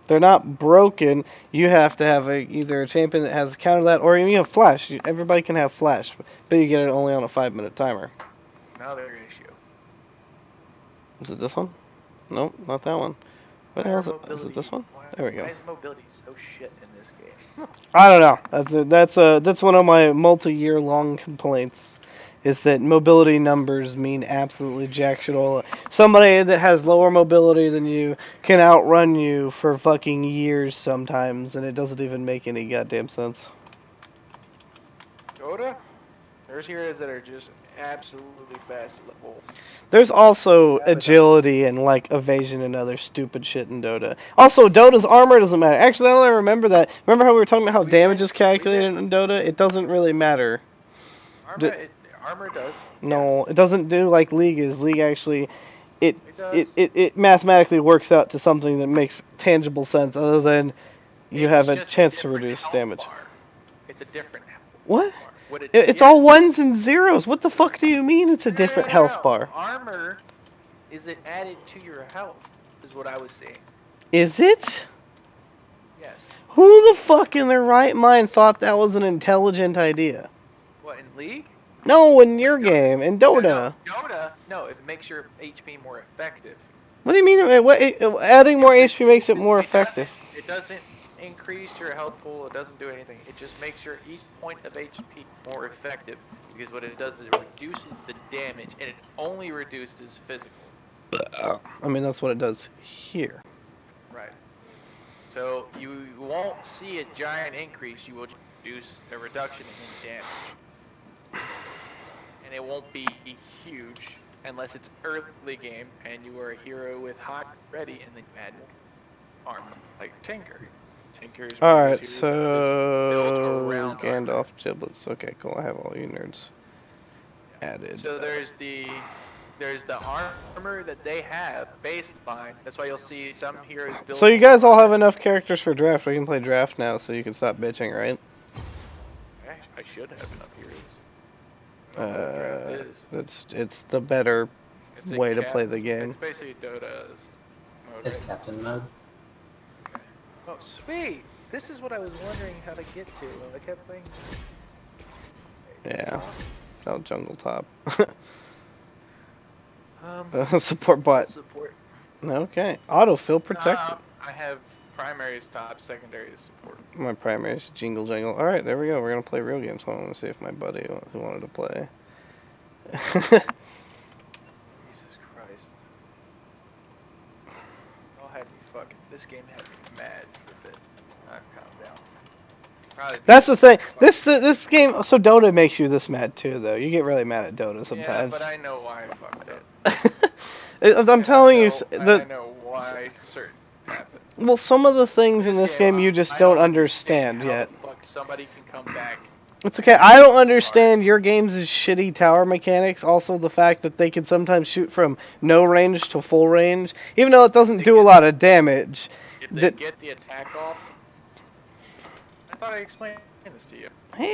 Speaker 1: They're not broken. You have to have either a champion that has counter that, or you have flash. Everybody can have flash, but you get it only on a 5-minute timer.
Speaker 4: Now their issue.
Speaker 1: Is it this one? Nope, not that one. What the
Speaker 4: Why
Speaker 1: hell
Speaker 4: are
Speaker 1: is it? Is it this one? There we go.
Speaker 4: Why is mobility so shit in this game?
Speaker 1: I don't know. That's one of my multi-year long complaints. Is that mobility numbers mean absolutely jack shit all. Somebody that has lower mobility than you can outrun you for fucking years sometimes, and it doesn't even make any goddamn sense.
Speaker 4: Dota? There's heroes that are just absolutely fast at level.
Speaker 1: There's also
Speaker 4: Yeah, but
Speaker 1: agility and like evasion and other stupid shit in Dota. Also, Dota's armor doesn't matter. Actually, now that I remember that, remember how we were talking about how
Speaker 4: We
Speaker 1: damage
Speaker 4: did-
Speaker 1: is calculated in Dota? It doesn't really matter.
Speaker 4: Armor does.
Speaker 1: No,
Speaker 4: Yes,
Speaker 1: it doesn't do like League is. League actually, it
Speaker 4: it does.
Speaker 1: it mathematically works out to something that makes tangible sense, other than you
Speaker 4: It's
Speaker 1: have a
Speaker 4: just
Speaker 1: chance to
Speaker 4: different
Speaker 1: reduce
Speaker 4: health
Speaker 1: damage.
Speaker 4: bar. It's a different health
Speaker 1: What?
Speaker 4: bar. What
Speaker 1: It's
Speaker 4: yeah.
Speaker 1: all ones and zeros. What the fuck do you mean it's a
Speaker 4: No, no,
Speaker 1: different
Speaker 4: no, no,
Speaker 1: health
Speaker 4: no.
Speaker 1: bar?
Speaker 4: Armor is it added to your health? Is what I was saying.
Speaker 1: Is it?
Speaker 4: Yes.
Speaker 1: Who the fuck in their right mind thought that was an intelligent idea?
Speaker 4: What in League?
Speaker 1: No, in your
Speaker 4: No,
Speaker 1: game, in
Speaker 4: No,
Speaker 1: Dota.
Speaker 4: Dota. No, it makes your HP more effective.
Speaker 1: What do you mean? Adding more HP makes it more
Speaker 4: It
Speaker 1: effective.
Speaker 4: It doesn't increase your health pool. It doesn't do anything. It just makes your each point of HP more effective. Because what it does is it reduces the damage, and it only reduces physical.
Speaker 1: I mean, that's what it does here.
Speaker 4: Right. So you won't see a giant increase. You will reduce a reduction in damage, and it won't be huge unless it's early game and you are a hero with high ready, and then you add armor like Tinker. Tinker is
Speaker 1: Alright,
Speaker 4: built
Speaker 1: so
Speaker 4: around
Speaker 1: Gandalf
Speaker 4: armor.
Speaker 1: giblets. Okay, cool. I have all you nerds added.
Speaker 4: So there's the armor that they have baseline. That's why you'll see some heroes build.
Speaker 1: So you guys all have enough characters for draft. We can play draft now, so you can stop bitching, right?
Speaker 4: I should have enough heroes. I don't know what draft is.
Speaker 1: It's the better
Speaker 4: It's a
Speaker 1: way to play the game.
Speaker 4: It's basically Dota's mode.
Speaker 2: It's captain mode.
Speaker 4: Oh, sweet! This is what I was wondering how to get to. I kept playing.
Speaker 1: Yeah. Oh, jungle top.
Speaker 4: Um,
Speaker 1: Support bot.
Speaker 4: support.
Speaker 1: Okay. Autofill protected.
Speaker 4: I have primaries top, secondaries support.
Speaker 1: My primary is jingle jangle. Alright, there we go. We're gonna play real games. Hold on, let me see if my buddy who wanted to play.
Speaker 4: Jesus Christ! Y'all had me fucking. This game had me mad for a bit. I've calmed down. Probably
Speaker 1: That's the thing. This game. So Dota makes you this mad too, though. You get really mad at Dota sometimes.
Speaker 4: Yeah, but I know why I fucked up.
Speaker 1: I'm telling you,
Speaker 4: I know why certain happen.
Speaker 1: well, some of the things in this game you just don't understand
Speaker 4: how
Speaker 1: yet.
Speaker 4: the fuck somebody can come back.
Speaker 1: It's okay. I don't understand your game's shitty tower mechanics. Also, the fact that they can sometimes shoot from no range to full range, even though it doesn't do a lot of damage.
Speaker 4: If they get the attack off, I thought I explained this to you.
Speaker 1: Hell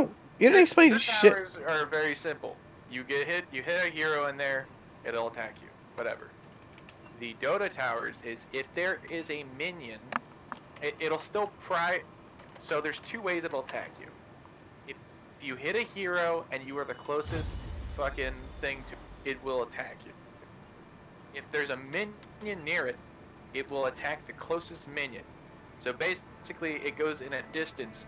Speaker 1: no. You didn't explain
Speaker 4: the
Speaker 1: shit.
Speaker 4: towers are very simple. You get hit, you hit a hero in there, it'll attack you. Whatever. The Dota towers is if there is a minion, it'll still pry. So there's two ways it'll attack you. If you hit a hero and you are the closest fucking thing to it, will attack you. If there's a minion near it, it will attack the closest minion. So basically, it goes in a distance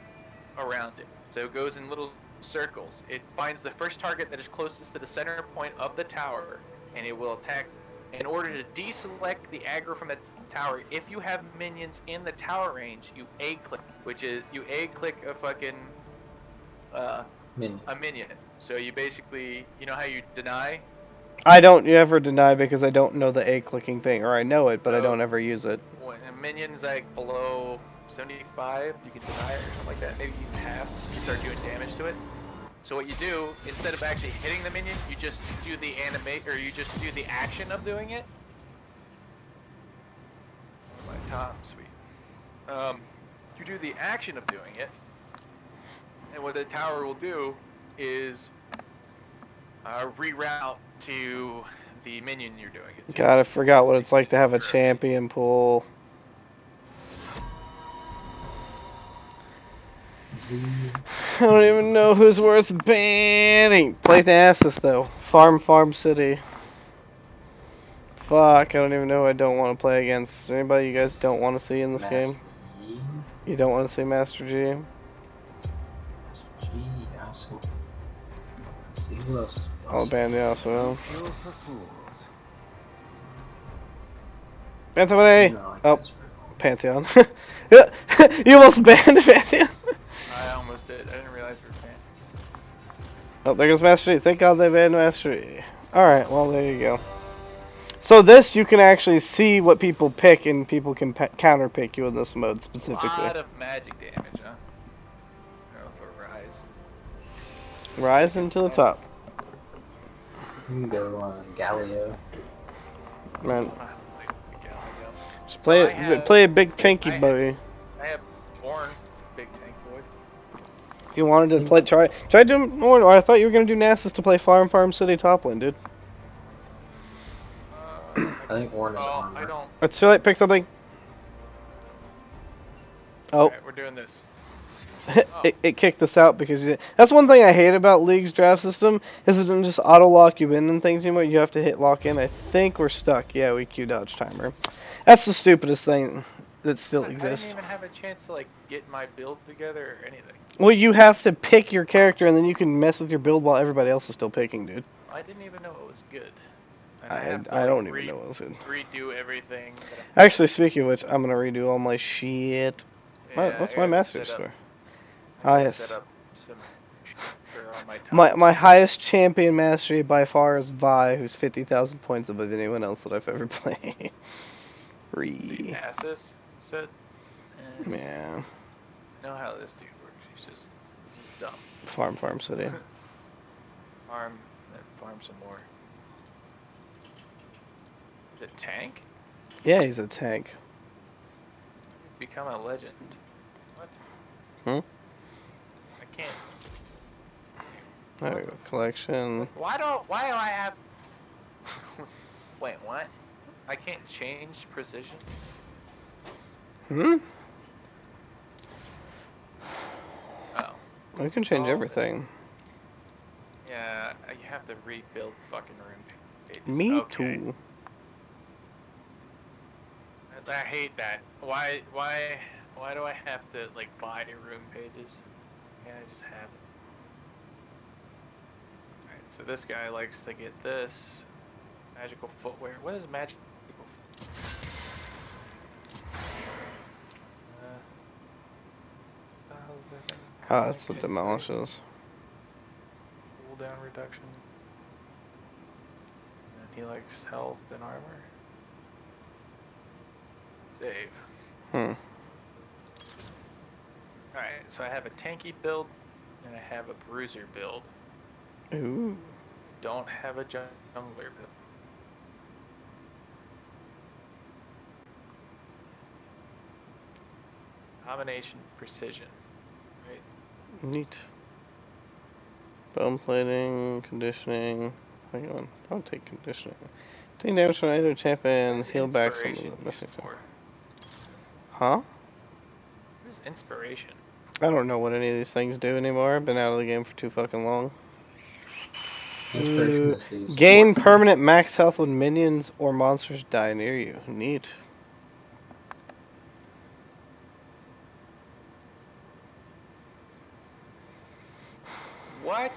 Speaker 4: around it. So it goes in little circles. It finds the first target that is closest to the center point of the tower, and it will attack. In order to deselect the aggro from the tower, if you have minions in the tower range, you A-click, which is you A-click a fucking
Speaker 2: Minion.
Speaker 4: a minion. So you basically, you know how you deny?
Speaker 1: I don't ever deny because I don't know the A clicking thing, or I know it, but I don't ever use it.
Speaker 4: When a minion's like below 75, you can deny it or something like that. Maybe even half. You start doing damage to it. So what you do, instead of actually hitting the minion, you just do the you just do the action of doing it. My top, sweet. You do the action of doing it, and what the tower will do is reroute to the minion you're doing it to.
Speaker 1: God, I forgot what it's like to have a champion pool. I don't even know who's worth banning. Play Thanasis though. Farm City. Fuck, I don't even know who I don't want to play against. Anybody you guys don't want to see in this
Speaker 2: Master
Speaker 1: game?
Speaker 2: Yi.
Speaker 1: You don't want to see Master G?
Speaker 2: Master G. Yasuo. Let's see who else.
Speaker 1: I'll ban the also.
Speaker 6: Kill for fools.
Speaker 1: Pantheon!
Speaker 2: No,
Speaker 1: Oh,
Speaker 2: that's pretty cool.
Speaker 1: Pantheon. You almost banned Pantheon!
Speaker 4: I almost did. I didn't realize we were paying.
Speaker 1: Oh, there goes Master G. Thank God they banned Master G. Alright, well, there you go. So this, you can actually see what people pick, and people can counter pick you in this mode
Speaker 4: A
Speaker 1: specifically.
Speaker 4: lot of magic damage, huh? Oh, for Rise.
Speaker 1: Rise into the top.
Speaker 2: You can go Galio.
Speaker 1: Man,
Speaker 4: I like the Galileo.
Speaker 1: just
Speaker 4: So I
Speaker 1: play a
Speaker 4: have-
Speaker 1: big tanky
Speaker 4: I-
Speaker 1: boy.
Speaker 4: I have Born, big tank boy.
Speaker 1: You wanted to play, try doing more, or I thought you were gonna do Nasus to play Farm City top lane, dude.
Speaker 2: I think Ornn is
Speaker 4: Oh,
Speaker 2: armor.
Speaker 4: I don't.
Speaker 1: It's too late, pick something. Oh,
Speaker 4: Alright, we're doing this. Oh.
Speaker 1: it kicked us out because that's one thing I hate about League's draft system, is it doesn't just auto lock you in and things anymore. You have to hit lock in. I think we're stuck. Yeah, we Q dodge timer. That's the stupidest thing that still
Speaker 4: I didn't
Speaker 1: exists.
Speaker 4: even have a chance to like get my build together or anything.
Speaker 1: Well, you have to pick your character and then you can mess with your build while everybody else is still picking, dude.
Speaker 4: I didn't even know it was good. And have to,
Speaker 1: I
Speaker 4: like,
Speaker 1: don't even know what was good.
Speaker 4: redo everything. that
Speaker 1: Actually, speaking of which, I'm gonna redo all my shit.
Speaker 4: Yeah,
Speaker 1: What's
Speaker 4: I
Speaker 1: my
Speaker 4: gotta
Speaker 1: master
Speaker 4: set up-
Speaker 1: score?
Speaker 4: I gotta
Speaker 1: Highest.
Speaker 4: set up some for all my
Speaker 1: My
Speaker 4: tops.
Speaker 1: highest champion mastery by far is Vi, who's 50,000 points above anyone else that I've ever played.
Speaker 4: See,
Speaker 1: Re.
Speaker 4: Nasus said.
Speaker 1: Yeah.
Speaker 4: I know how this dude works. He's just dumb.
Speaker 1: Farm City.
Speaker 4: Farm, then farm some more. Is it tank?
Speaker 1: Yeah, he's a tank.
Speaker 4: Become a legend. What?
Speaker 1: Hmm?
Speaker 4: I can't.
Speaker 1: There we go. Collection.
Speaker 4: Why do I have? Wait, what? I can't change precision.
Speaker 1: Hmm?
Speaker 4: Oh.
Speaker 1: We can change
Speaker 4: Oh.
Speaker 1: everything.
Speaker 4: Yeah, you have to rebuild fucking room pages.
Speaker 1: Me
Speaker 4: Okay.
Speaker 1: too.
Speaker 4: I hate that. Why do I have to like buy room pages? Can't I just have it? Alright, so this guy likes to get this magical footwear. What is magical?
Speaker 1: Ah, that's what demolishes.
Speaker 4: Cooldown reduction. And he likes health and armor. Save.
Speaker 1: Hmm.
Speaker 4: Alright, so I have a tanky build and I have a bruiser build.
Speaker 1: Ooh.
Speaker 4: Don't have a jungler build. Combination precision. Right?
Speaker 1: Neat. Bone plating, conditioning. Hang on. I'll take conditioning. Take damage from either champion,
Speaker 4: What is
Speaker 1: heal back some of
Speaker 4: inspiration
Speaker 1: the missing
Speaker 4: used
Speaker 1: stuff.
Speaker 4: for?
Speaker 1: Huh?
Speaker 4: What is inspiration?
Speaker 1: I don't know what any of these things do anymore. I've been out of the game for too fucking long.
Speaker 2: Inspiration
Speaker 1: Ooh,
Speaker 2: is these.
Speaker 1: gain permanent max health when minions or monsters die near you. Neat.
Speaker 4: What?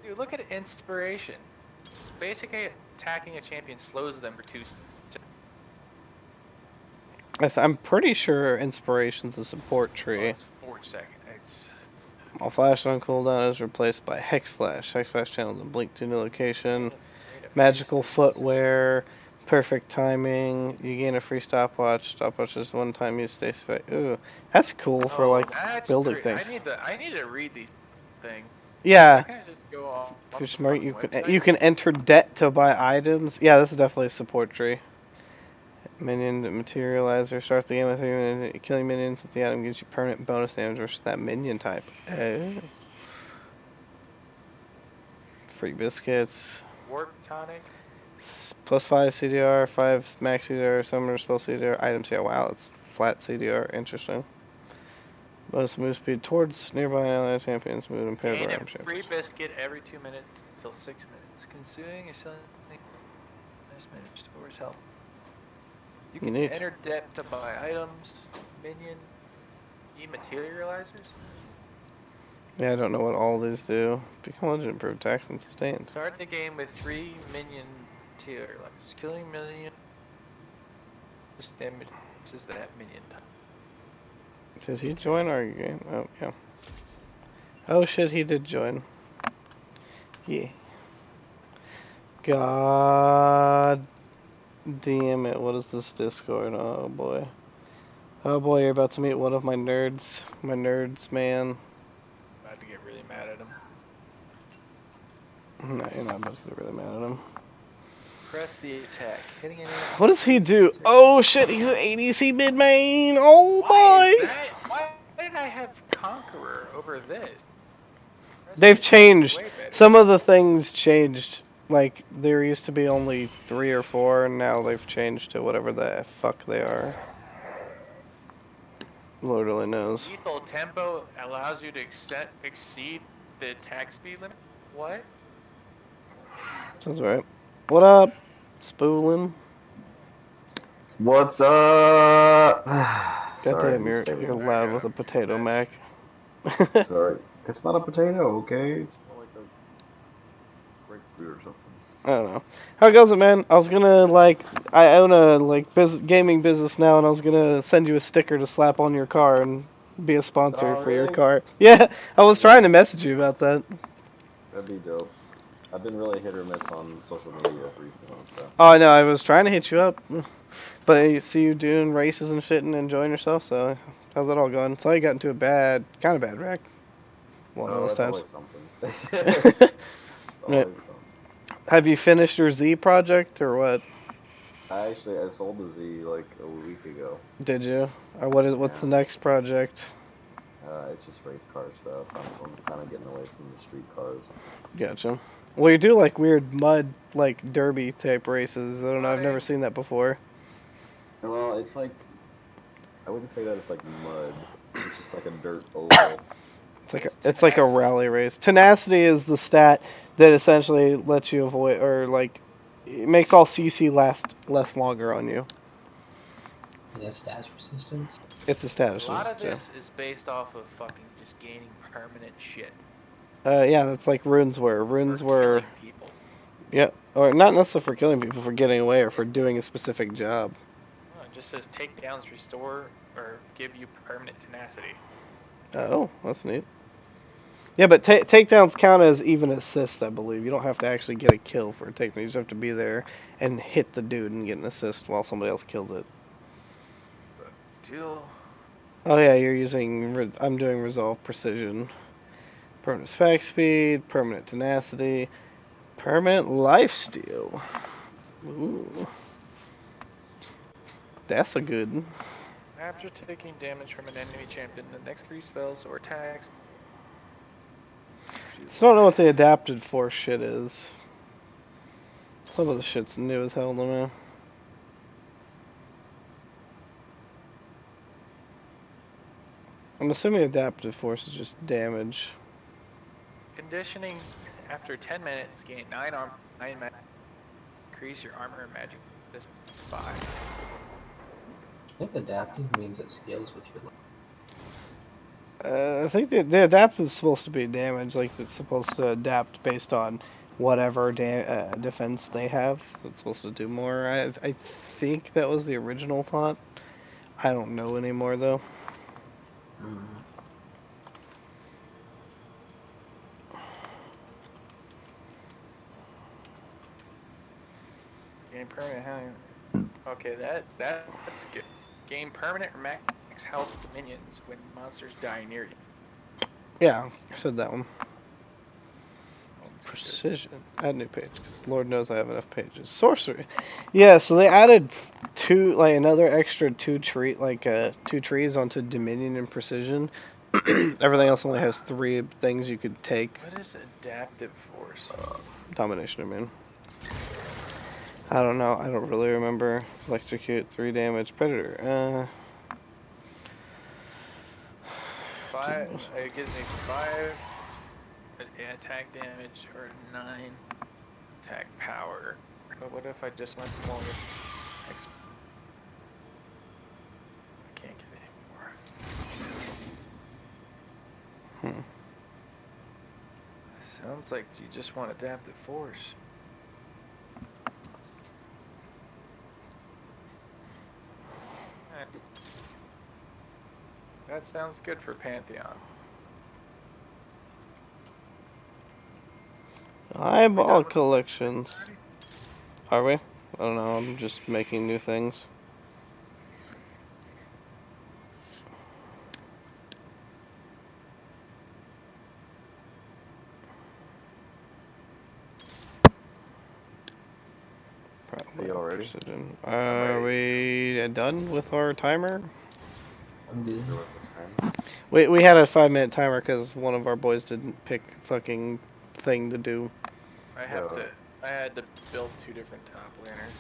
Speaker 4: Dude, look at inspiration. Basically, attacking a champion slows them for 2 seconds.
Speaker 1: I'm pretty sure inspiration's a support tree.
Speaker 4: It's 4 seconds. It's
Speaker 1: All flash on cooldown is replaced by Hex Flash. Hex Flash channels a blink to new location. Magical footwear. Perfect timing. You gain a free stopwatch. Stopwatch is one time use stay safe. Ooh, that's cool for like
Speaker 4: that's
Speaker 1: building
Speaker 4: pretty-
Speaker 1: things.
Speaker 4: I need to read these things.
Speaker 1: Yeah,
Speaker 4: I can't just go off
Speaker 1: if you're
Speaker 4: the
Speaker 1: smart,
Speaker 4: fucking
Speaker 1: you
Speaker 4: website.
Speaker 1: can enter debt to buy items. Yeah, that's definitely a support tree. Minion materializer. Start the game with killing minions with the item gives you permanent bonus damage versus that minion type. Oh. Free biscuits.
Speaker 4: Warp tonic.
Speaker 1: Plus 5 CDR, 5 max CDR, summoner spell CDR, items. Yeah, wow, it's flat CDR. Interesting. Bonus move speed towards nearby ally champions. Move impaired by
Speaker 4: Gain
Speaker 1: item
Speaker 4: a free
Speaker 1: champions.
Speaker 4: biscuit every 2 minutes until 6 minutes. Consuming or selling Manage stores health. You can
Speaker 1: Neat.
Speaker 4: enter depth to buy items, minion, dematerializers.
Speaker 1: Yeah, I don't know what all these do. Become legend, improve attacks and sustain.
Speaker 4: Start the game with 3 minion materializers. Killing minion damages that minion type.
Speaker 1: Did he join our game? Oh, yeah. Oh shit, he did join. Yeah. God damn it, what is this Discord? Oh boy. Oh boy, you're about to meet one of my nerds. My nerds, man.
Speaker 4: About to get really mad at him.
Speaker 1: No, you're not about to get really mad at him.
Speaker 4: Press the attack. Hitting an enemy.
Speaker 1: What does he do? Oh shit, he's an ADC mid main! Oh
Speaker 4: Why
Speaker 1: boy!
Speaker 4: is that? Why did I have Conqueror over this?
Speaker 1: They've changed.
Speaker 4: Way better.
Speaker 1: Some of the things changed. Like, there used to be only 3 or 4, and now they've changed to whatever the fuck they are. Lord only knows.
Speaker 4: Lethal tempo allows you to exceed the attack speed limit. What?
Speaker 1: Sounds right. What up, Spoolin?
Speaker 7: What's up? Sorry,
Speaker 1: Goddamn, you're loud with a potato mac.
Speaker 7: Sorry, it's not a potato, okay? It's more like a grapefruit or something.
Speaker 1: I don't know. How goes it, man? I was gonna, like, I own a, like, gaming business now, and I was gonna send you a sticker to slap on your car and be a sponsor
Speaker 7: Oh,
Speaker 1: for your
Speaker 7: really?
Speaker 1: car. Yeah, I was trying to message you about that.
Speaker 7: That'd be dope. I've been really hit or miss on social media recently, so.
Speaker 1: Oh, no, I was trying to hit you up, but I see you doing races and shit and enjoying yourself, so how's that all going? So you got into a kind of bad wreck. One of those
Speaker 7: That's
Speaker 1: times.
Speaker 7: always something.
Speaker 1: Yeah.
Speaker 7: Always something.
Speaker 1: Have you finished your Z project, or what?
Speaker 7: I sold the Z like a week ago.
Speaker 1: Did you? Or what's
Speaker 7: Yeah.
Speaker 1: the next project?
Speaker 7: It's just race car stuff. I'm kind of getting away from the street cars.
Speaker 1: Gotcha. Well, you do like weird mud, like derby type races. I don't know. I've never seen that before.
Speaker 7: Well, it's like, I wouldn't say that it's like mud. It's just like a dirt oval.
Speaker 1: It's like a rally race. Tenacity is the stat that essentially lets you avoid, or like, it makes all CC last less longer on you.
Speaker 2: It has status resistance.
Speaker 1: It's a status
Speaker 4: A lot of
Speaker 1: resistance,
Speaker 4: this is based off of fucking just gaining permanent shit.
Speaker 1: yeah, that's like runes were. Runes
Speaker 4: for
Speaker 1: were.
Speaker 4: killing people.
Speaker 1: Yeah, or not necessarily for killing people, for getting away or for doing a specific job.
Speaker 4: Oh, it just says takedowns restore or give you permanent tenacity.
Speaker 1: Oh, that's neat. Yeah, but takedowns count as even assist, I believe. You don't have to actually get a kill for a takedown. You just have to be there and hit the dude and get an assist while somebody else kills it.
Speaker 4: Deal.
Speaker 1: Oh yeah, you're using. I'm doing resolve precision, permanent spec speed, permanent tenacity, permanent lifesteal. Ooh, that's a good one.
Speaker 4: After taking damage from an enemy champion, the next 3 spells or attacks.
Speaker 1: So I don't know what the adapted force shit is. Some of the shit's new as hell to me. I'm assuming adaptive force is just damage.
Speaker 4: Conditioning after 10 minutes, gain 9 armor, 9 magic. Increase your armor and magic this 5.
Speaker 2: I think adaptive means it scales with your level.
Speaker 1: I think the adaptive is supposed to be damage, like it's supposed to adapt based on whatever defense they have. So it's supposed to do more. I think that was the original thought. I don't know anymore though.
Speaker 4: Gain permanent. Okay, that's good. Gain permanent or max health to minions when monsters die near you.
Speaker 1: Yeah, I said that one. Precision. Add new page, because Lord knows I have enough pages. Sorcery. Yeah, so they added another extra two trees onto Dominion and Precision. Everything else only has 3 things you could take.
Speaker 4: What is adaptive force?
Speaker 1: Domination, I mean. I don't know. I don't really remember. Electrocute, 3 damage. Predator.
Speaker 4: 5. It gives me 5 attack damage or 9 attack power. But what if I just went longer? I can't get any more.
Speaker 1: Hmm.
Speaker 4: Sounds like you just want adaptive force. Alright. That sounds good for Pantheon.
Speaker 1: Eyeball collections. Are we? I don't know, I'm just making new things.
Speaker 7: Are you all ready?
Speaker 1: Precision. Are we done with our timer?
Speaker 2: I'm good.
Speaker 7: Sure with the time?
Speaker 1: We had a 5-minute timer because one of our boys didn't pick fucking thing to do.
Speaker 4: I had to build 2 different top laners.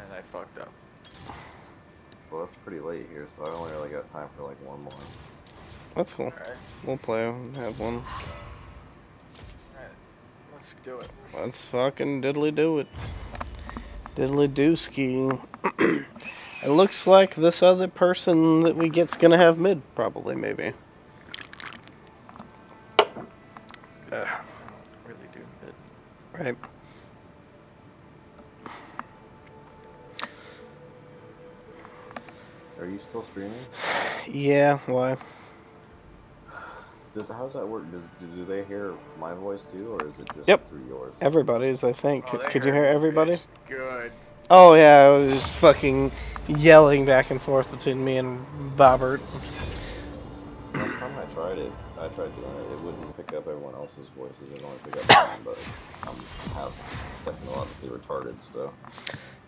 Speaker 4: And I fucked up.
Speaker 7: Well, it's pretty late here, so I only really got time for like one more.
Speaker 1: That's cool.
Speaker 4: Alright.
Speaker 1: We'll play. Have one.
Speaker 4: Alright. Let's do it.
Speaker 1: Let's fucking diddly do it. Diddly dooski. It looks like this other person that we get's gonna have mid, probably, maybe.
Speaker 4: I don't really do mid.
Speaker 1: Right.
Speaker 7: Are you still streaming?
Speaker 1: Yeah, why?
Speaker 7: How's that work? Do they hear my voice too, or is it just
Speaker 1: Yep.
Speaker 7: through yours?
Speaker 1: Everybody's, I think.
Speaker 4: Oh, they
Speaker 1: Could you
Speaker 4: heard
Speaker 1: hear
Speaker 4: me,
Speaker 1: everybody?
Speaker 4: bitch. Good.
Speaker 1: Oh yeah, I was just fucking yelling back and forth between me and Bobbert.
Speaker 7: Last time I tried doing it, it wouldn't pick up everyone else's voices, it only pick up mine, but have technologically retarded, so.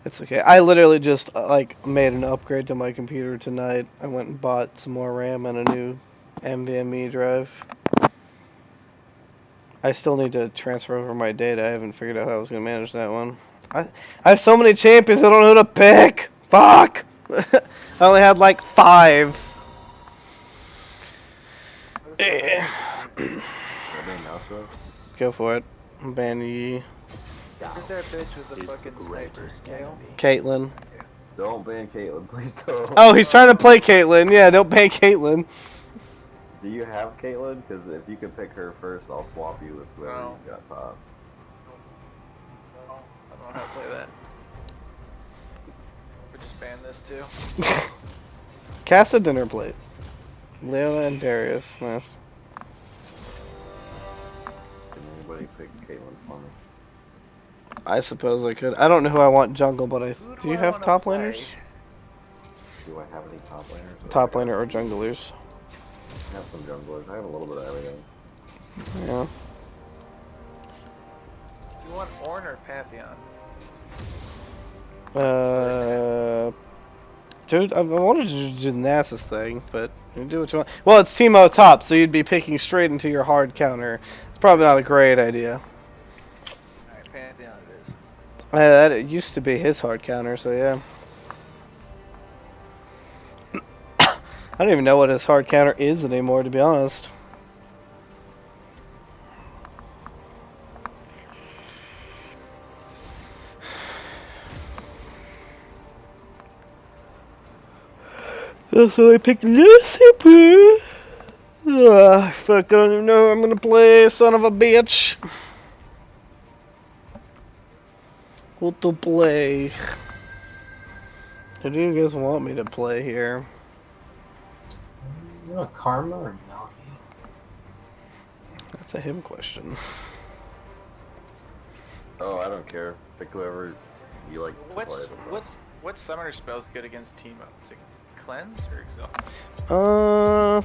Speaker 1: It's okay. I literally just like made an upgrade to my computer tonight. I went and bought some more RAM and a new NVMe drive. I still need to transfer over my data. I haven't figured out how I was gonna manage that one. I have so many champions. I don't know who to pick. Fuck. I only had like 5. Yeah. Go for it. Ban ye.
Speaker 4: Who's that bitch with the fucking sniper? Kale?
Speaker 1: Caitlyn.
Speaker 7: Don't ban Caitlyn, please don't.
Speaker 1: Oh, he's trying to play Caitlyn. Yeah, don't ban Caitlyn.
Speaker 7: Do you have Caitlyn? Because if you can pick her first, I'll swap you with whoever
Speaker 4: No.
Speaker 7: you got top.
Speaker 4: No, I don't know how to play that. We just ban this too.
Speaker 1: Cast a dinner plate. Leona and Darius. Nice.
Speaker 7: Can anybody pick Caitlyn for me?
Speaker 1: I suppose I could. I don't know who I want jungle, but
Speaker 4: Who
Speaker 1: do you
Speaker 4: I
Speaker 1: have
Speaker 4: wanna
Speaker 1: top
Speaker 4: play?
Speaker 1: laners?
Speaker 7: Do I have any top laners?
Speaker 1: Top laner or junglers?
Speaker 7: I have some junglers. I have a little bit of everything.
Speaker 1: Yeah.
Speaker 4: You want Ornn or Pantheon?
Speaker 1: Dude, I wanted to do the Nasus thing, but you do what you want. Well, it's Teemo top, so you'd be picking straight into your hard counter. It's probably not a great idea.
Speaker 4: Alright, Pantheon it is.
Speaker 1: That used to be his hard counter, so yeah. I don't even know what his hard counter is anymore, to be honest. So I picked Lucifer. Fuck, I don't even know who I'm gonna play, son of a bitch. What to play? Who do you guys want me to play here?
Speaker 2: You want Karma or Nami?
Speaker 1: That's a him question.
Speaker 7: Oh, I don't care. Pick whoever you like to play.
Speaker 4: What summoner spell's good against Teemo? Is it cleanse or exhaust?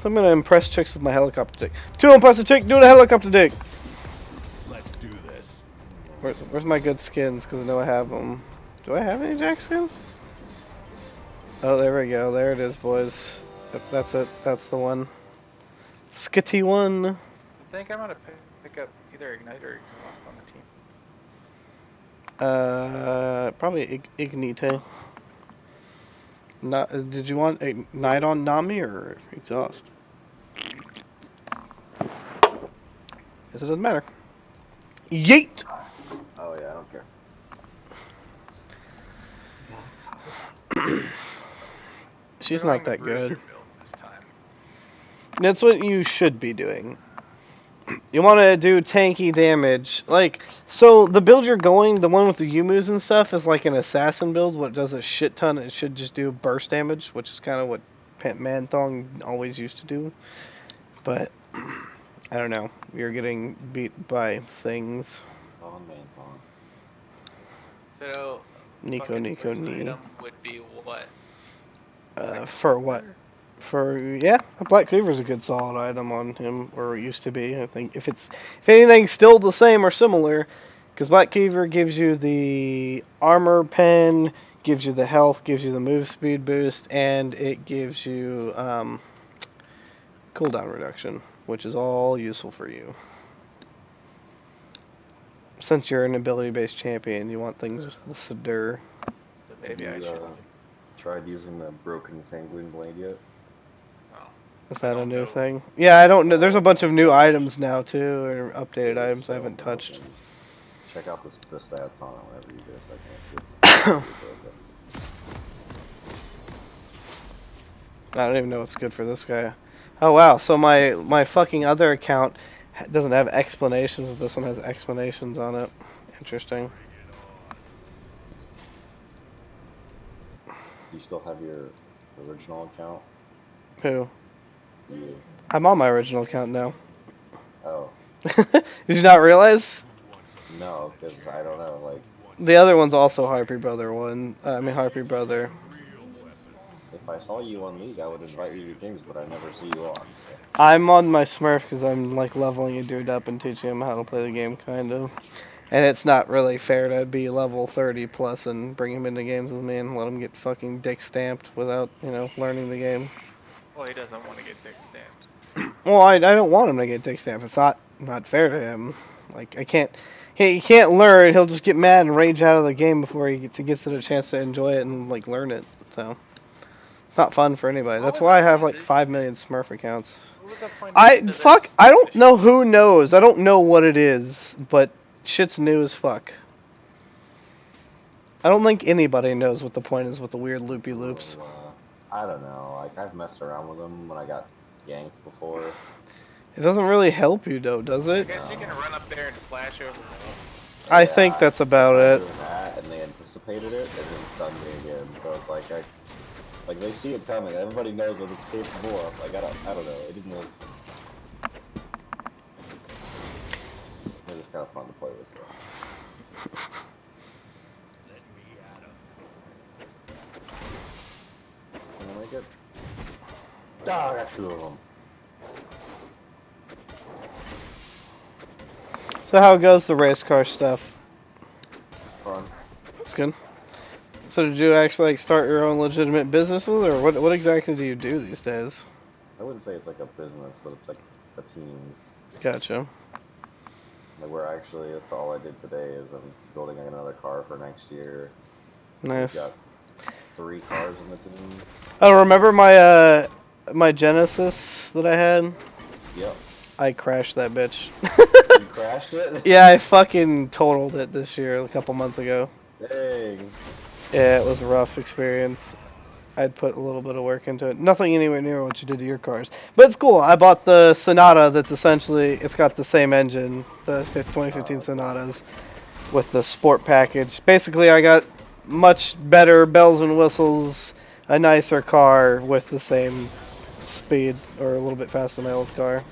Speaker 1: I'm gonna impress chicks with my helicopter dick. 2 impressive chick, do the helicopter dick.
Speaker 6: Let's do this.
Speaker 1: Where's my good skins? Because I know I have them. Do I have any Jack skins? Oh, there we go. There it is, boys. That's it. That's the one. Skitty one.
Speaker 4: I think I'm gonna pick up either Ignite or Exhaust on the team.
Speaker 1: Probably Ignite. Not, did you want Ignite on Nami or Exhaust? Guess it doesn't matter. Yeet!
Speaker 7: Oh yeah, I don't care.
Speaker 1: She's
Speaker 4: You're
Speaker 1: not
Speaker 4: going
Speaker 1: that
Speaker 4: the bruiser
Speaker 1: good.
Speaker 4: build this time.
Speaker 1: That's what you should be doing. You want to do tanky damage. Like, so the build you're going, the one with the Yumus and stuff, is like an assassin build. What does a shit ton. It should just do burst damage, which is kind of what Manthong always used to do. But, I don't know. You're getting beat by things.
Speaker 7: Oh, man, Tom.
Speaker 4: So,
Speaker 1: Nico,
Speaker 4: fucking
Speaker 1: Nico,
Speaker 4: first
Speaker 1: Ni.
Speaker 4: item would be what? Like
Speaker 1: For what? Yeah, a Black Cleaver's a good solid item on him, or it used to be. I think if anything's still the same or similar, because Black Cleaver gives you the armor pen, gives you the health, gives you the move speed boost, and it gives you cooldown reduction, which is all useful for you. Since you're an ability-based champion, you want things with the Sadur.
Speaker 4: So
Speaker 7: Have
Speaker 4: maybe I
Speaker 7: you
Speaker 4: should.
Speaker 7: tried using the broken sanguine blade yet?
Speaker 4: Oh,
Speaker 1: Is
Speaker 4: I
Speaker 1: that a
Speaker 4: don't
Speaker 1: new
Speaker 4: know.
Speaker 1: thing? Yeah, I don't know. There's a
Speaker 7: Oh,
Speaker 1: bunch of new items now too, or updated
Speaker 7: It is
Speaker 1: items I
Speaker 7: still
Speaker 1: haven't touched.
Speaker 7: broken. Check out the stats on it whenever you get a second. It's really broken.
Speaker 1: I don't even know what's good for this guy. Oh wow, so my fucking other account doesn't have explanations. This one has explanations on it. Interesting.
Speaker 7: Do you still have your original account?
Speaker 1: Who?
Speaker 7: You.
Speaker 1: I'm on my original account now.
Speaker 7: Oh.
Speaker 1: Did you not realize?
Speaker 7: No, because I don't know, like,
Speaker 1: The other one's also Harpy Brother one. I mean Harpy Brother.
Speaker 7: if I saw you on League, I would invite you to games, but I never see you on, so.
Speaker 1: I'm on my Smurf because I'm like leveling a dude up and teaching him how to play the game, kind of. And it's not really fair to be level 30 plus and bring him into games with me and let him get fucking dick stamped without, learning the game.
Speaker 4: Well, he doesn't want to get dick stamped.
Speaker 1: Well, I don't want him to get dick stamped. It's not fair to him. Like, I can't. He can't learn. He'll just get mad and rage out of the game before he gets a chance to enjoy it and like learn it. So it's not fun for anybody.
Speaker 4: What
Speaker 1: That's
Speaker 4: was
Speaker 1: why I
Speaker 4: the
Speaker 1: have
Speaker 4: point
Speaker 1: like
Speaker 4: of
Speaker 1: 5 million Smurf accounts.
Speaker 4: What was the point of this?
Speaker 1: I don't know who knows. I don't know what it is, but shit's new as fuck. I don't think anybody knows what the point is with the weird loopy loops.
Speaker 7: So, I don't know, like, I've messed around with them when I got yanked before.
Speaker 1: It doesn't really help you though, does
Speaker 4: I
Speaker 1: it?
Speaker 4: guess you can run up there and flash over.
Speaker 1: I think that's about
Speaker 7: I
Speaker 1: it.
Speaker 7: tried doing that, and they anticipated it, and then stunned me again, so it's like, like, they see it coming, everybody knows what it's capable of, like, I don't know, it didn't really... It was kind of fun to play with, though.
Speaker 6: Let me at 'em.
Speaker 7: Can I make it? Ah, I got 2 of them.
Speaker 1: So how goes the race car stuff?
Speaker 7: It's fun.
Speaker 1: That's good. So did you actually like start your own legitimate business with it, or what exactly do you do these days?
Speaker 7: I wouldn't say it's like a business, but it's like a team.
Speaker 1: Gotcha.
Speaker 7: Like where actually, that's all I did today is I'm building another car for next year.
Speaker 1: Nice.
Speaker 7: We've got 3 cars in the team.
Speaker 1: Oh, remember my Genesis that I had?
Speaker 7: Yep.
Speaker 1: I crashed that bitch.
Speaker 7: You crashed it?
Speaker 1: Yeah, I fucking totaled it this year, a couple months ago.
Speaker 7: Dang.
Speaker 1: Yeah, it was a rough experience. I'd put a little bit of work into it. Nothing anywhere near what you did to your cars. But it's cool. I bought the Sonata that's essentially, it's got the same engine, the 2015 Sonatas, with the sport package. Basically, I got much better bells and whistles, a nicer car with the same speed, or a little bit faster than my old car.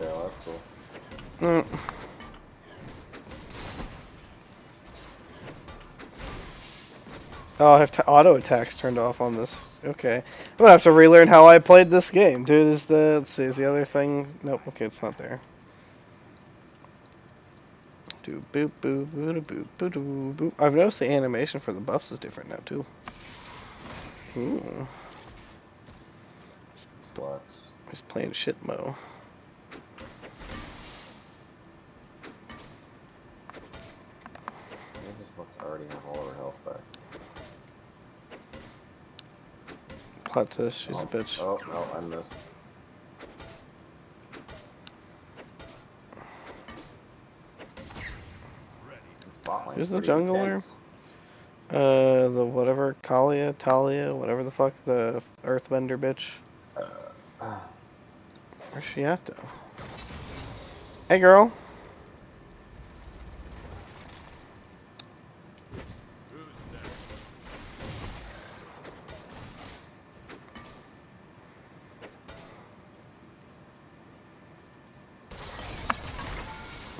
Speaker 7: Okay, well, that's cool.
Speaker 1: Mm. Oh, I have auto attacks turned off on this. Okay. I'm gonna have to relearn how I played this game, dude. Let's see, is the other thing? Nope, okay, it's not there. Do boop boop boop boop boop boop boop. I've noticed the animation for the buffs is different now too. Ooh.
Speaker 7: Sluts.
Speaker 1: Just playing shit mo.
Speaker 7: This looks already have all her health back.
Speaker 1: Plot twist, she's a bitch.
Speaker 7: Oh, no, I missed. This bot lane's
Speaker 1: Who's the
Speaker 7: pretty
Speaker 1: jungler?
Speaker 7: intense.
Speaker 1: The whatever, Talia, whatever the fuck, the earthbender bitch. Where's she at though? Hey girl.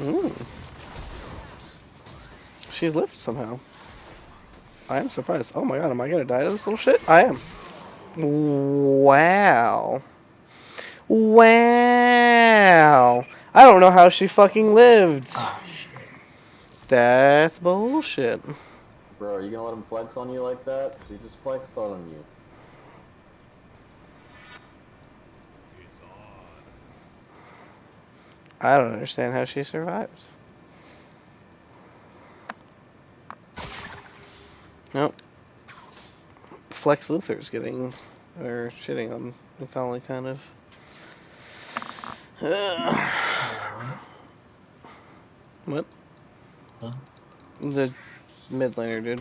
Speaker 1: Ooh. She's lived somehow. I am surprised. Oh my god, am I gonna die to this little shit? I am. Wow. Wow. I don't know how she fucking lived.
Speaker 2: Ah, shit.
Speaker 1: That's bullshit.
Speaker 7: Bro, are you gonna let him flex on you like that? He just flexed on you.
Speaker 6: It's on.
Speaker 1: I don't understand how she survived. Nope. Flex Luthor's getting, or shitting on Macaulay, kind of. What?
Speaker 2: Huh?
Speaker 1: The mid laner, dude.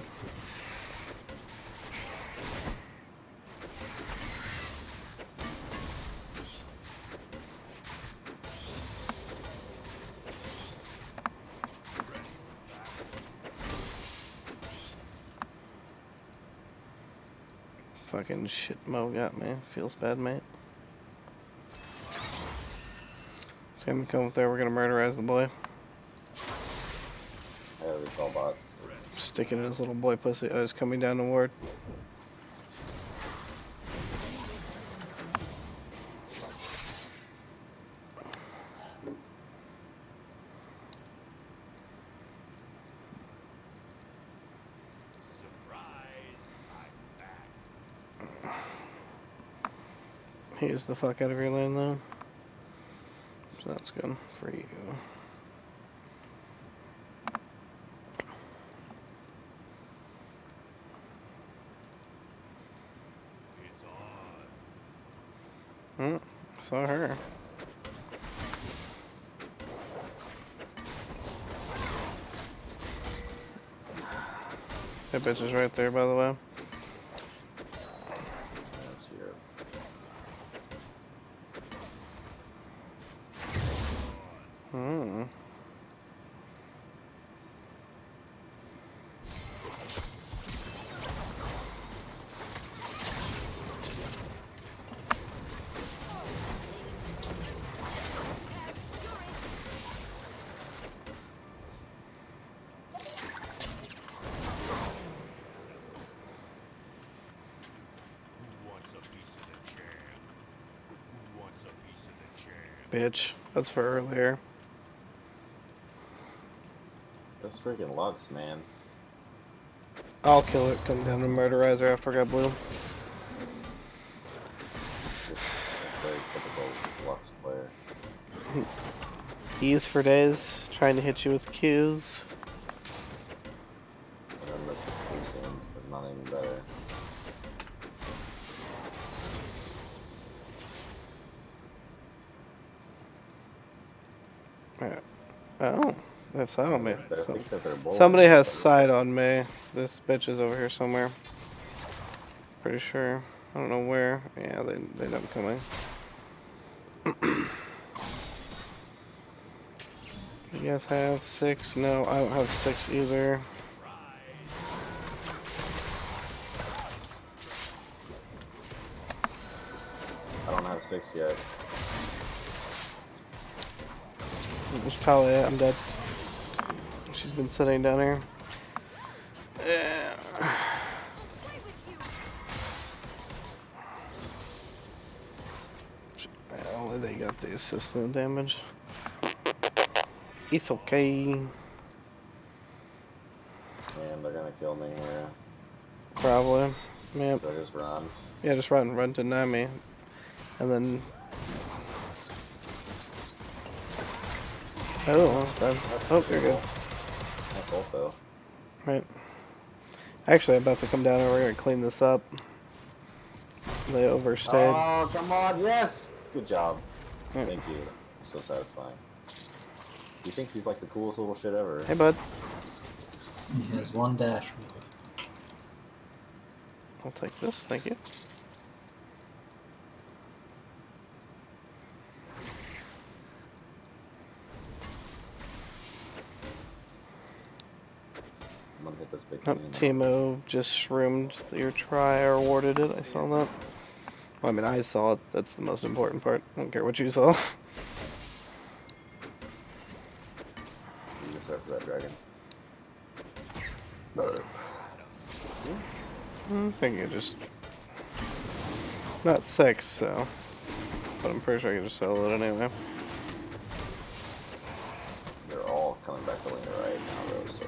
Speaker 1: Fucking shit Mo got me. Feels bad, mate. It's gonna come up there, we're gonna murderize the boy.
Speaker 7: Yeah, we call bots.
Speaker 1: Sticking his little boy pussy. Oh, he's coming down the ward.
Speaker 6: Surprise! I'm back.
Speaker 1: He's the fuck out of your lane, though. So that's good for you.
Speaker 6: It's on.
Speaker 1: Saw her. That bitch is right there, by the way.
Speaker 7: That's here.
Speaker 1: Hmm.
Speaker 6: Who wants a piece of the champ? Who wants a piece of the champ?
Speaker 1: Bitch. That's for earlier.
Speaker 7: That's freaking Lux, man.
Speaker 1: I'll kill it. Come down and murderize her after I got blue.
Speaker 7: Just a very typical Lux player.
Speaker 1: Ease for days. Trying to hit you with Qs.
Speaker 7: And then this Lucian's, but not even better.
Speaker 1: Yeah. Oh. That's side on me.
Speaker 7: I think that they're both.
Speaker 1: Somebody has side on me. This bitch is over here somewhere. Pretty sure. I don't know where. Yeah, they know I'm coming. You guys have 6? No, I don't have 6 either.
Speaker 7: I don't have 6 yet.
Speaker 1: It's probably it. I'm dead. She's been sitting down here. Yeah. Only they got the assistant damage. It's okay.
Speaker 7: And they're gonna kill me here.
Speaker 1: Probably. Yep.
Speaker 7: So I just run.
Speaker 1: Yeah, just run to Nami. And then... Oh, that's bad. Oh, you're good.
Speaker 7: That's ult though.
Speaker 1: Right. Actually, I'm about to come down and we're gonna clean this up. They overstayed.
Speaker 7: Oh, come on, yes! Good job.
Speaker 1: Yeah.
Speaker 7: Thank you. So satisfying. He thinks he's like the coolest little shit ever.
Speaker 1: Hey, bud.
Speaker 2: He has one dash move.
Speaker 1: I'll take this, thank you.
Speaker 7: I'm gonna hit this big
Speaker 1: Oh,
Speaker 7: thing.
Speaker 1: Timo just shroomed your try or awarded it. I saw that. Well, I mean, I saw it. That's the most important part. I don't care what you saw.
Speaker 7: You just have that dragon.
Speaker 1: I think it just not 6, so. But I'm pretty sure I can just sell it anyway.
Speaker 7: They're all coming back to Lena right now, though, so.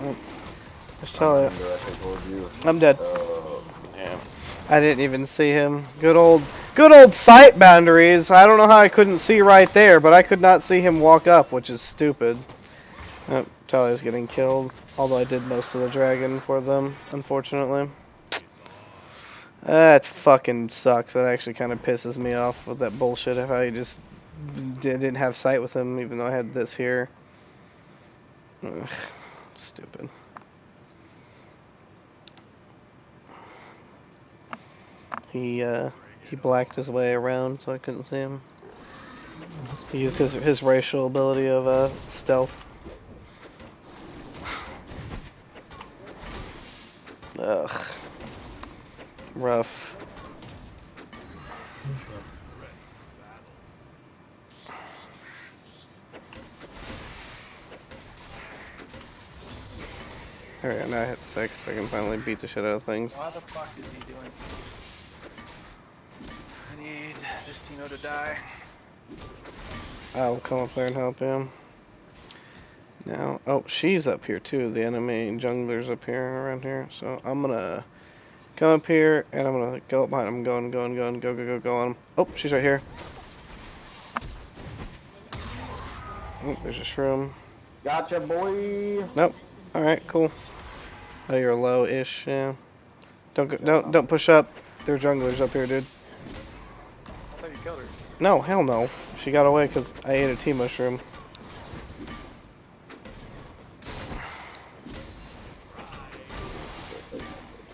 Speaker 1: Well, just tell it.
Speaker 7: Directly towards you.
Speaker 1: I'm dead.
Speaker 7: Oh,
Speaker 1: Yeah. I didn't even see him. Good old sight boundaries. I don't know how I couldn't see right there, but I could not see him walk up, which is stupid. Oh, Talia's getting killed. Although I did most of the dragon for them, unfortunately. That fucking sucks. That actually kind of pisses me off with that bullshit of how you just didn't have sight with him, even though I had this here. Ugh, stupid. He blacked his way around, so I couldn't see him. He used his racial ability of stealth. Ugh. Rough. There we go, now I hit 6, I can finally beat the shit out of things.
Speaker 4: Why the fuck is he doing? I need this Tino to die.
Speaker 1: I'll come up there and help him. Now, oh, she's up here too. The enemy jungler's up here, around here. So I'm gonna come up here and I'm gonna go up behind him. Go on him. Oh, she's right here. Oh, there's a shroom.
Speaker 7: gotcha, boy.
Speaker 1: Nope. All right, cool. Oh, you're low-ish. Yeah. Don't push up. There are junglers up here, dude.
Speaker 4: I thought you killed her.
Speaker 1: No, hell no. She got away because I ate a tea mushroom.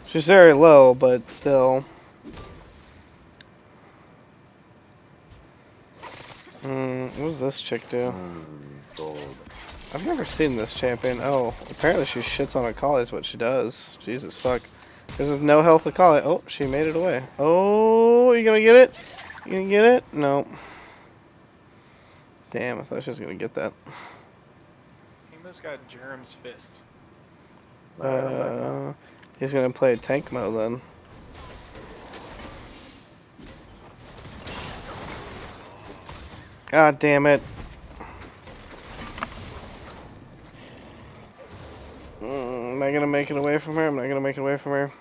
Speaker 1: She's very low, but still. What does this chick do?
Speaker 7: Gold.
Speaker 1: I've never seen this champion. Oh, apparently she shits on Akali is what she does. Jesus fuck. There's no health Akali. Oh, she made it away. Oh, you gonna get it? You gonna get it? No. Damn, I thought she was gonna get that.
Speaker 4: Timo's got Jerem's fist.
Speaker 1: He's gonna play tank mode then. God damn it. Am I gonna make it away from her? I'm not gonna make it away from her.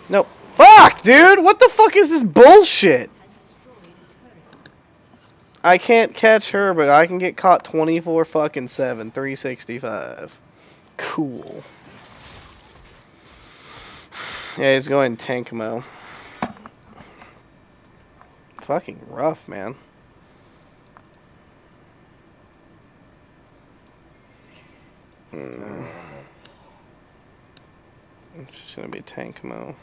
Speaker 1: Nope. Fuck, dude! What the fuck is this bullshit? I can't catch her, but I can get caught 24 fucking 7, 365. Cool. Yeah, he's going tank mode. Fucking rough, man. It's just gonna be tank mode.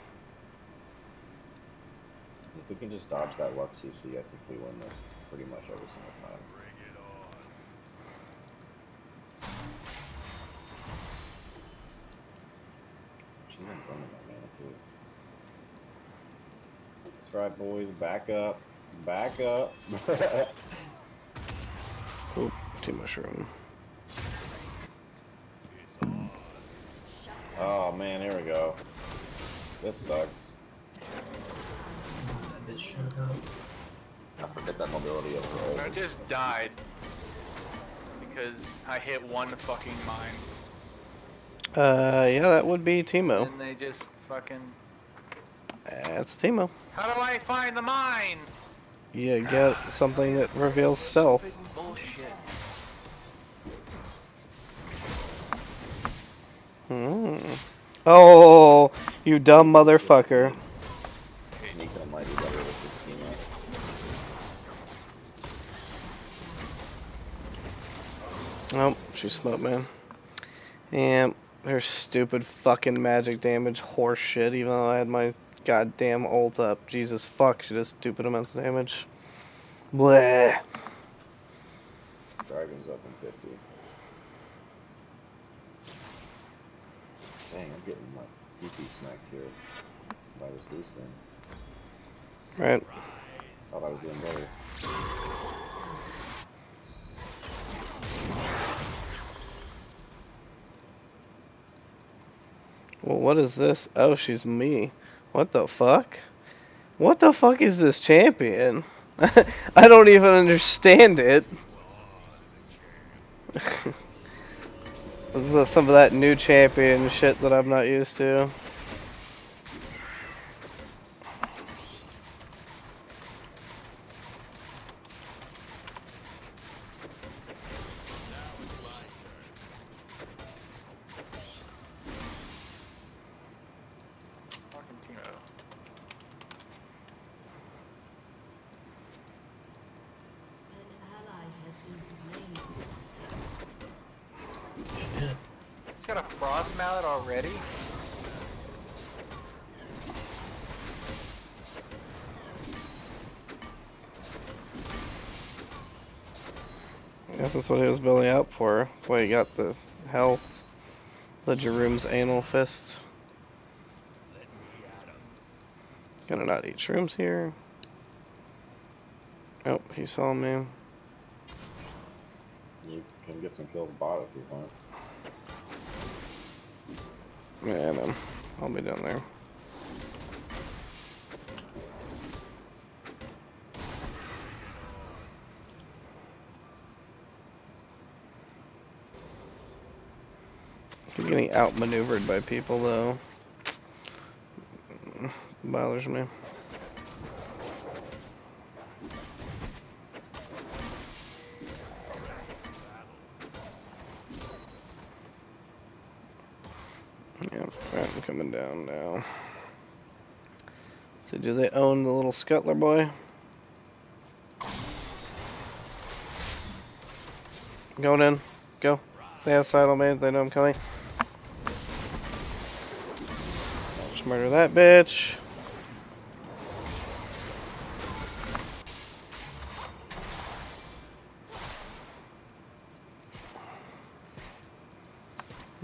Speaker 7: If we can just dodge that Lux CC, I think we win this pretty much every single time. She's been burning that mana too. That's right, boys. Back up. Back up.
Speaker 1: Oop, too mushroom.
Speaker 7: Oh man, here we go. This sucks.
Speaker 2: This shut up.
Speaker 7: I forget that mobility of the
Speaker 4: I just died because I hit one fucking mine.
Speaker 1: Yeah, that would be Timo.
Speaker 4: And they just fucking.
Speaker 1: That's Timo.
Speaker 4: How do I find the mine?
Speaker 1: You get something that reveals stealth.
Speaker 4: Stupid bullshit.
Speaker 1: Oh, you dumb motherfucker.
Speaker 7: Nico might be better with this schema.
Speaker 1: Oh, she smoked, man. And Her stupid fucking magic damage horse shit, even though I had my goddamn ult up. Jesus fuck, she does stupid amounts of damage. Bleh.
Speaker 7: Dragon's up in 50. Dang, I'm getting my PP smacked here by this loose thing.
Speaker 1: Right.
Speaker 7: Thought I was doing better.
Speaker 1: Well, what is this? Oh, she's me. What the fuck? What the fuck is this champion? I don't even understand it. This is some of that new champion shit that I'm not used to.
Speaker 4: Fucking Timo.
Speaker 5: An ally has been slain.
Speaker 4: He's got a frost mallet already?
Speaker 1: I guess that's what he was building up for. That's why he got the health. The Jerome's anal fist. Gonna not eat shrooms here. Oh, he saw me.
Speaker 7: You can get some kills bot if you want.
Speaker 1: Yeah, no. I'll be down there. Keep getting outmaneuvered by people though. Bothers me. Yeah, right, I'm coming down now. So do they own the little scuttler boy? Going in. Go. Stay outside, old man. They know I'm coming. Just murder that bitch.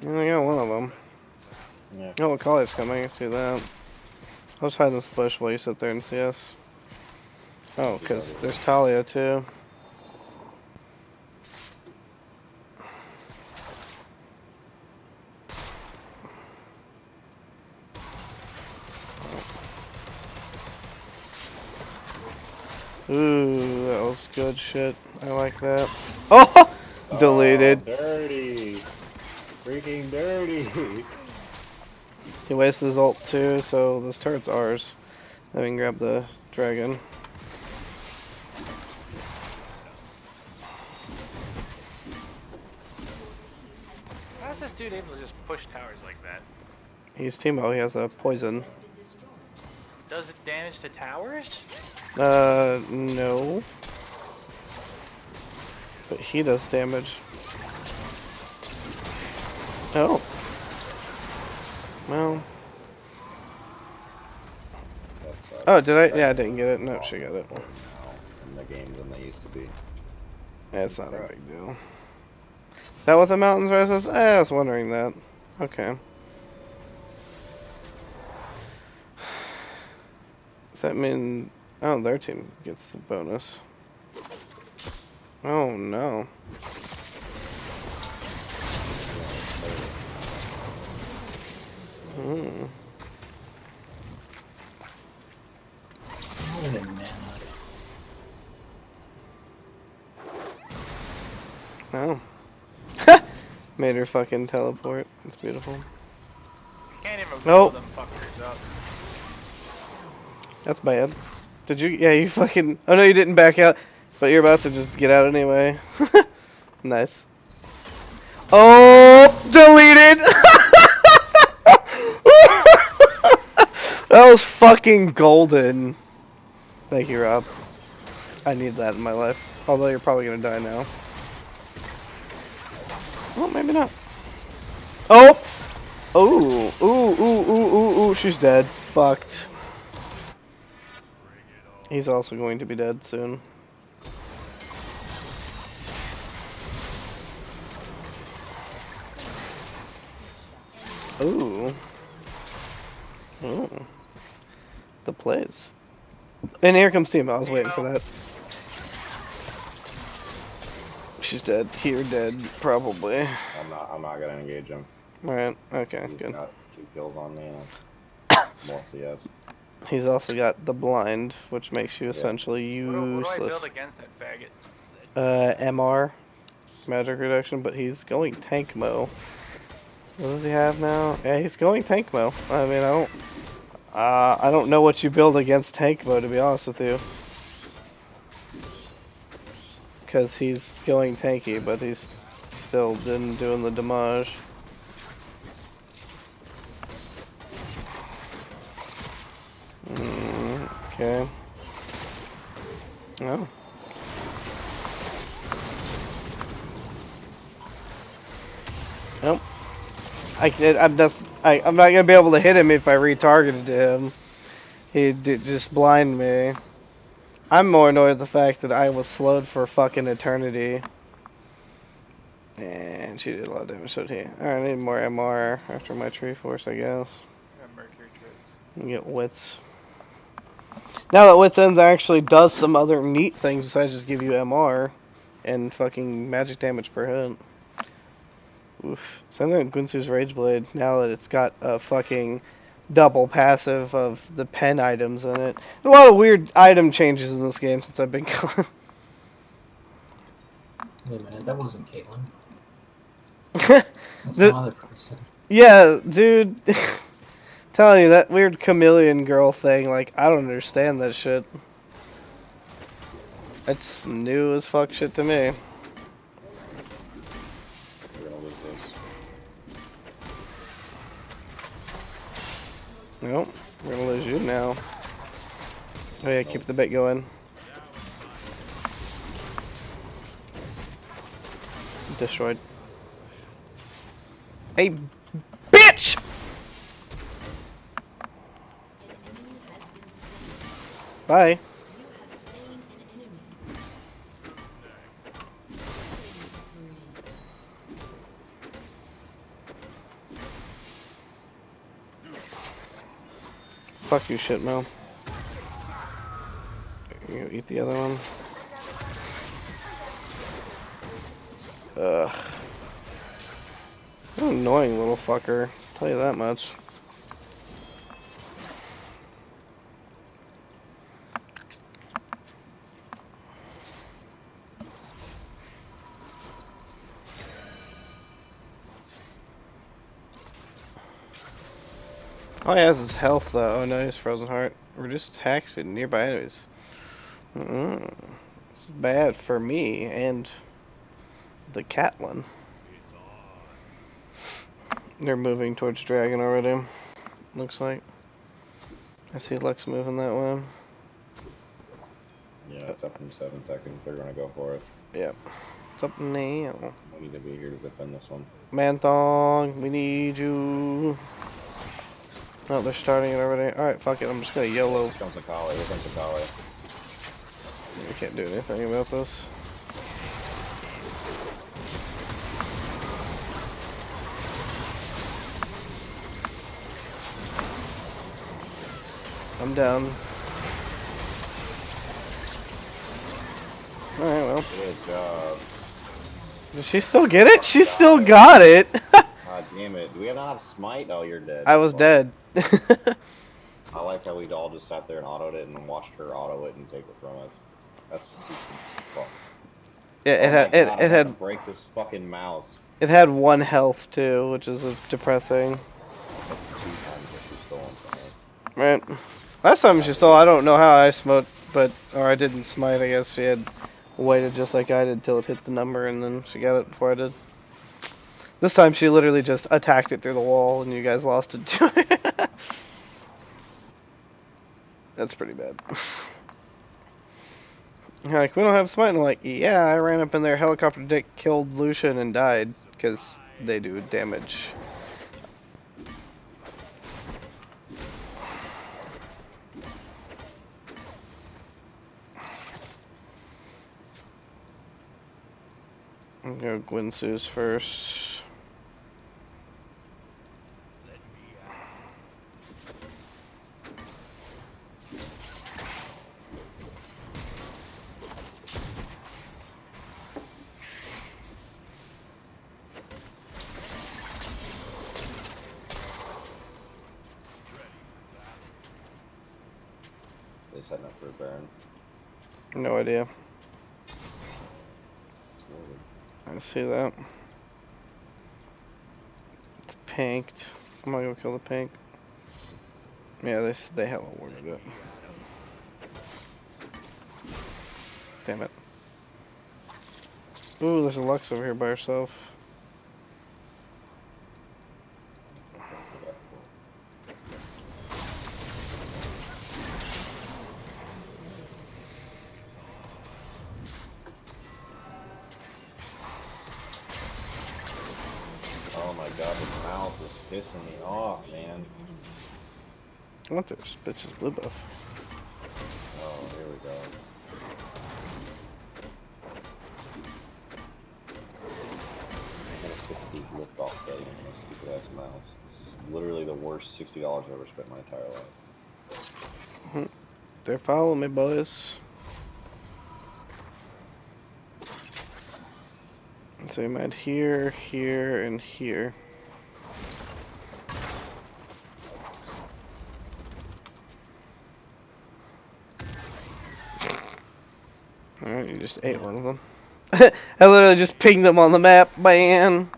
Speaker 1: I only got one of them.
Speaker 7: Yeah.
Speaker 1: Oh, Akali's coming. I see that. I'll just hide in this bush while you sit there and see us. Oh, because there's Talia too. Ooh, that was good shit. I like that. Oh! Deleted.
Speaker 7: Oh, dirty. Freaking dirty.
Speaker 1: He wasted his ult too, so this turret's ours. Then we can grab the dragon.
Speaker 4: How is this dude able to just push towers like that?
Speaker 1: He's Teemo, he has a poison.
Speaker 4: Does it damage to towers?
Speaker 1: No. But he does damage. Oh. Well.
Speaker 7: That sucks.
Speaker 1: Oh, did I? Yeah, I didn't get it. No, she got it.
Speaker 7: Now in the game than they used to be.
Speaker 1: Yeah, it's not a big deal. Is that what the mountains res is? I was wondering that. Okay. Does that mean... Oh, their team gets the bonus. Oh, no. Hmm.
Speaker 2: Look at mana.
Speaker 1: Oh. Made her fucking teleport. It's beautiful.
Speaker 4: Can't even blow
Speaker 1: Nope.
Speaker 4: them fuckers up.
Speaker 1: That's bad. Did you? Yeah, you fucking... Oh, no, you didn't back out. But you're about to just get out anyway. Nice. Oh! Deleted! That was fucking golden. Thank you, Rob. I need that in my life. Although you're probably gonna die now. Well, maybe not. Oh! Ooh, ooh, ooh, ooh, ooh, ooh, she's dead. Fucked. He's also going to be dead soon. Ooh. Ooh. The plays. And here comes Teemo. I was waiting for that. She's dead. Here, dead. Probably.
Speaker 7: I'm not gonna engage him.
Speaker 1: Alright, okay,
Speaker 7: He's
Speaker 1: good.
Speaker 7: got 2 kills on me and more CS.
Speaker 1: He's also got the blind, which makes you
Speaker 7: Yeah.
Speaker 1: essentially
Speaker 4: What do I
Speaker 1: useless.
Speaker 4: build against that faggot?
Speaker 1: MR. Magic reduction, but he's going tank mo. What does he have now? Yeah, he's going tank mo. I mean, I don't know what you build against tank mo, to be honest with you. Because he's going tanky, but he's still doing the damage. Okay. Oh. Nope. I'm not gonna be able to hit him if I retargeted him. He did just blind me. I'm more annoyed at the fact that I was slowed for fucking eternity. And she did a lot of damage, so he. Alright, I need more MR after my tree force, I guess.
Speaker 4: I got Mercury turrets.
Speaker 1: And get wits. Now that Wits Ends actually does some other neat things besides just give you MR and fucking magic damage per hit. Oof. Send out Gunsoo's Rage Blade now that it's got a fucking double passive of the pen items in it. A lot of weird item changes in this game since I've been gone.
Speaker 2: Wait a minute, that wasn't Caitlyn. That's some other person.
Speaker 1: Yeah, dude. Telling you, that weird chameleon girl thing, like, I don't understand that shit. It's new as fuck shit to me.
Speaker 7: We're gonna lose this.
Speaker 1: Nope, we're gonna lose you now. Oh yeah, keep the bait going. Destroyed. Hey, bitch! Bye. Fuck you, shit, Mel. You eat the other one. Ugh. What an annoying little fucker. I'll tell you that much. All he has is health, though. Oh no, he's Frozen Heart. Reduced attack speed nearby enemies. This is bad for me and the cat one. They're moving towards Dragon already. Looks like. I see Lux moving that way.
Speaker 7: Yeah, it's up in 7 seconds. They're gonna go for it.
Speaker 1: Yep. What's up now?
Speaker 7: We need to be here to defend this one.
Speaker 1: Manthong, we need you. Oh, they're starting it already. Alright, fuck it. I'm just gonna YOLO.
Speaker 7: Here comes Akali. Here comes Akali.
Speaker 1: We can't do anything about this. I'm down. Alright, well.
Speaker 7: Good job.
Speaker 1: Did she still get it? She still got it!
Speaker 7: God damn it. Do we not have smite? Oh, you're dead.
Speaker 1: I was dead.
Speaker 7: I liked how we all just sat there and autoed it and watched her auto it and take it from us. That's stupid as fuck.
Speaker 1: Yeah,
Speaker 7: Oh my God,
Speaker 1: it
Speaker 7: I had
Speaker 1: had
Speaker 7: to break this fucking mouse.
Speaker 1: it had 1 health too, which is depressing.
Speaker 7: That's 2 times that she's stolen from us.
Speaker 1: Right. Last time she stole, I don't know how I smote, or I didn't smite. I guess she had waited just like I did till it hit the number, and then she got it before I did. This time she literally just attacked it through the wall, and you guys lost it too. That's pretty bad. You're like, we don't have smite. And I'm like, yeah, I ran up in there, helicopter dick, killed Lucian, and died because they do damage. I'm gonna go Gwynsu's first.
Speaker 6: Let me at it.
Speaker 7: They setting up for a Baron.
Speaker 1: No idea.
Speaker 7: It's moving.
Speaker 1: I see that. It's pinked. I'm gonna go kill the pink. Yeah, they hella worded it. Damn it. Ooh, there's a Lux over here by herself.
Speaker 7: Oh my god, this mouse is pissing me off, man.
Speaker 1: I want this bitch's blue buff.
Speaker 7: Oh, here we go. I'm gonna fix these lift off settings on this stupid ass mouse. This is literally the worst $60 I've ever spent in my entire life.
Speaker 1: They're following me, boys. So I'm at here, here, and here. Alright, you just ate one of them. I literally just pinged them on the map, man.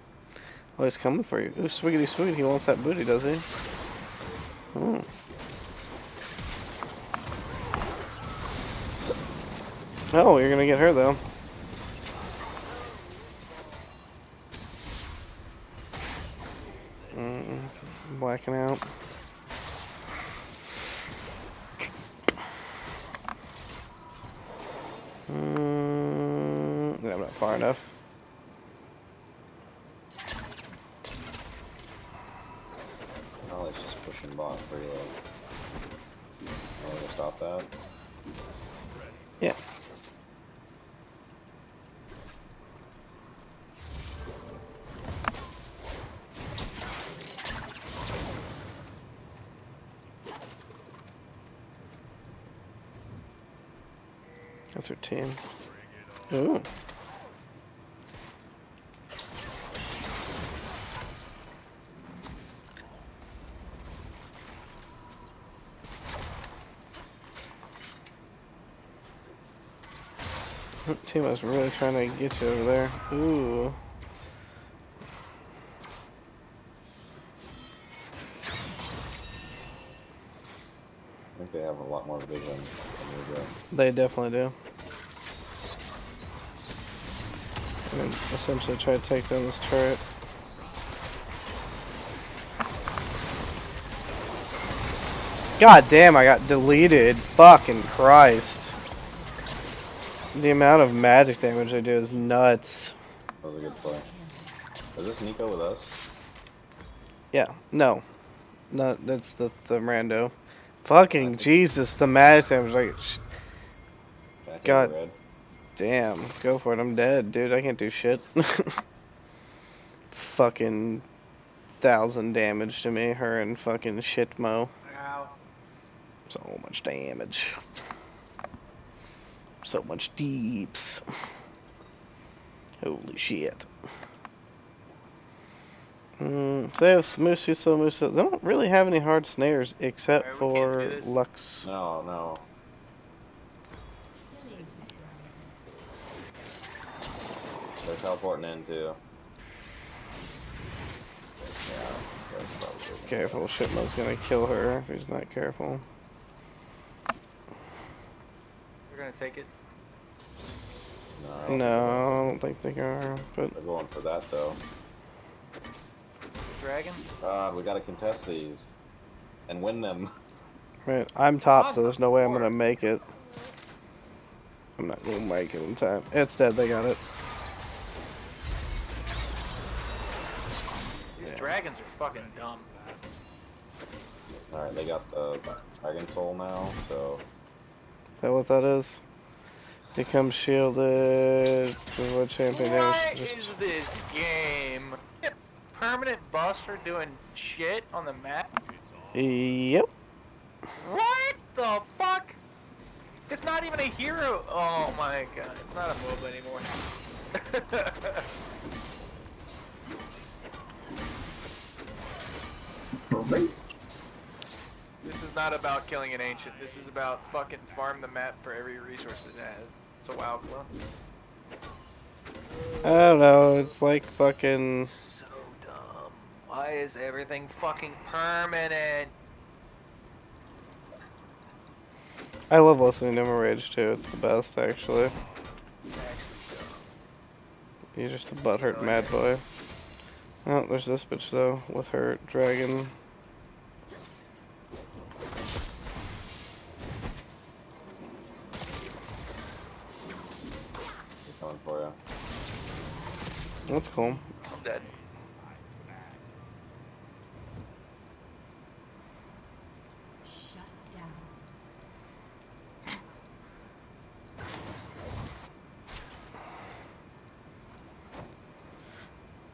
Speaker 1: Oh, he's coming for you. Ooh, swiggity swig, he wants that booty, does he? Oh. Oh, you're gonna get her, though. Blacking out. Yeah, I'm not far enough.
Speaker 7: Oh, it's just pushing bot for you. I'm gonna stop that.
Speaker 1: Yeah. That's her team. Ooh. Team was really trying to get you over there. Ooh.
Speaker 7: I think they have a lot more vision than we do.
Speaker 1: They definitely do. And essentially try to take down this turret. God damn, I got deleted. Fucking Christ. The amount of magic damage I do is nuts.
Speaker 7: That was a good play. Is this Nico with us?
Speaker 1: Yeah, no. No, that's the rando. Fucking Jesus, the magic damage, like,
Speaker 7: Can I take
Speaker 1: God.
Speaker 7: a red?
Speaker 1: damn. Go for it, I'm dead, dude. I can't do shit. Fucking 1,000 damage to me, her and fucking Shitmo.
Speaker 4: Ow.
Speaker 1: So much damage. So much deeps. Holy shit. So they have Musu. They don't really have any hard snares except
Speaker 4: Alright, we can't
Speaker 1: for
Speaker 4: do this.
Speaker 1: Lux.
Speaker 7: No, no. They're teleporting in too. Yeah, this guy's probably good.
Speaker 1: Careful, Shitmo's gonna kill her if he's not careful.
Speaker 4: We're gonna take it.
Speaker 7: No,
Speaker 1: No, I don't think they are, but
Speaker 7: they're going for that though.
Speaker 4: Dragon?
Speaker 7: We gotta contest these and win them.
Speaker 1: right, I'm top, so there's no way I'm gonna make it. I'm not gonna make it in time. It's dead, they got it.
Speaker 4: These dragons are fucking dumb.
Speaker 7: Alright, they got the Dragon Soul now, so
Speaker 1: Is that what that is? Become shielded. Avoid champion
Speaker 4: What
Speaker 1: damage.
Speaker 4: is this game? Get permanent buffs for doing shit on the map?
Speaker 1: Yep.
Speaker 4: What the fuck? It's not even a hero. Oh my god, it's not a MOBA anymore. This is not about killing an ancient. This is about fucking farm the map for every resource it has. It's a WoW clone.
Speaker 1: I don't know. It's like fucking.
Speaker 4: So dumb. Why is everything fucking permanent?
Speaker 1: I love listening to him rage too. It's the best, actually.
Speaker 4: Actually,
Speaker 1: He's just a butthurt
Speaker 4: know,
Speaker 1: mad boy. Oh, there's this bitch though with her dragon.
Speaker 7: He's coming for you.
Speaker 1: That's cool.
Speaker 4: I'm dead.
Speaker 5: Shut down.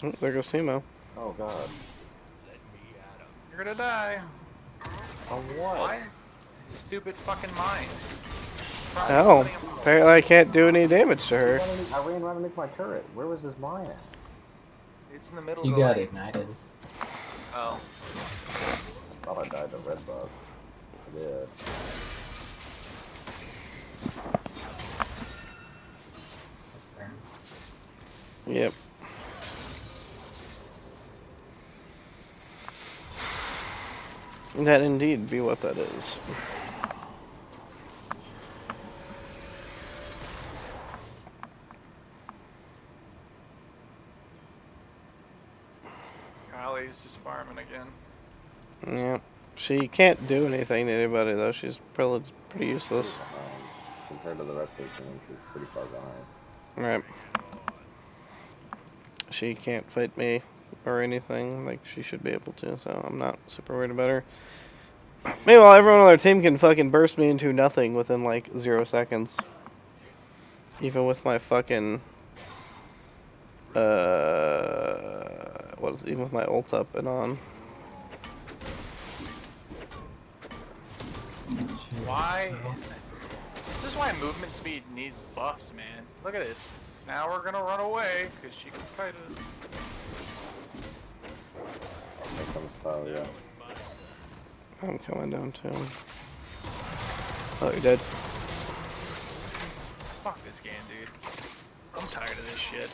Speaker 1: Oh, there goes Timo.
Speaker 7: Oh god.
Speaker 4: You're gonna die.
Speaker 7: Oh what?
Speaker 4: Why? Stupid fucking mine.
Speaker 1: Oh, apparently I can't do any damage to her.
Speaker 7: I ran right underneath my turret. Where was this mine at?
Speaker 4: It's in the middle.
Speaker 2: You
Speaker 4: of the
Speaker 2: got
Speaker 4: lane.
Speaker 2: ignited.
Speaker 4: Oh.
Speaker 7: I thought I died to red buff. I did.
Speaker 2: That's fair.
Speaker 1: Yep. That indeed be what that is.
Speaker 4: Kylie's just farming again.
Speaker 1: Yeah. She can't do anything to anybody though. She's pretty useless.
Speaker 7: Compared to the rest of the team, she's pretty far behind.
Speaker 1: Right. She can't fight me or anything like she should be able to, so I'm not super worried about her. Meanwhile, everyone on their team can fucking burst me into nothing within like 0 seconds. Even with my fucking even with my ult up and on.
Speaker 4: Why? This is why movement speed needs buffs, man. Look at this. Now we're gonna run away because she can fight us.
Speaker 7: Here comes Talia.
Speaker 1: I'm coming down to him. Oh, you're dead.
Speaker 4: Fuck this game, dude. I'm tired of this shit.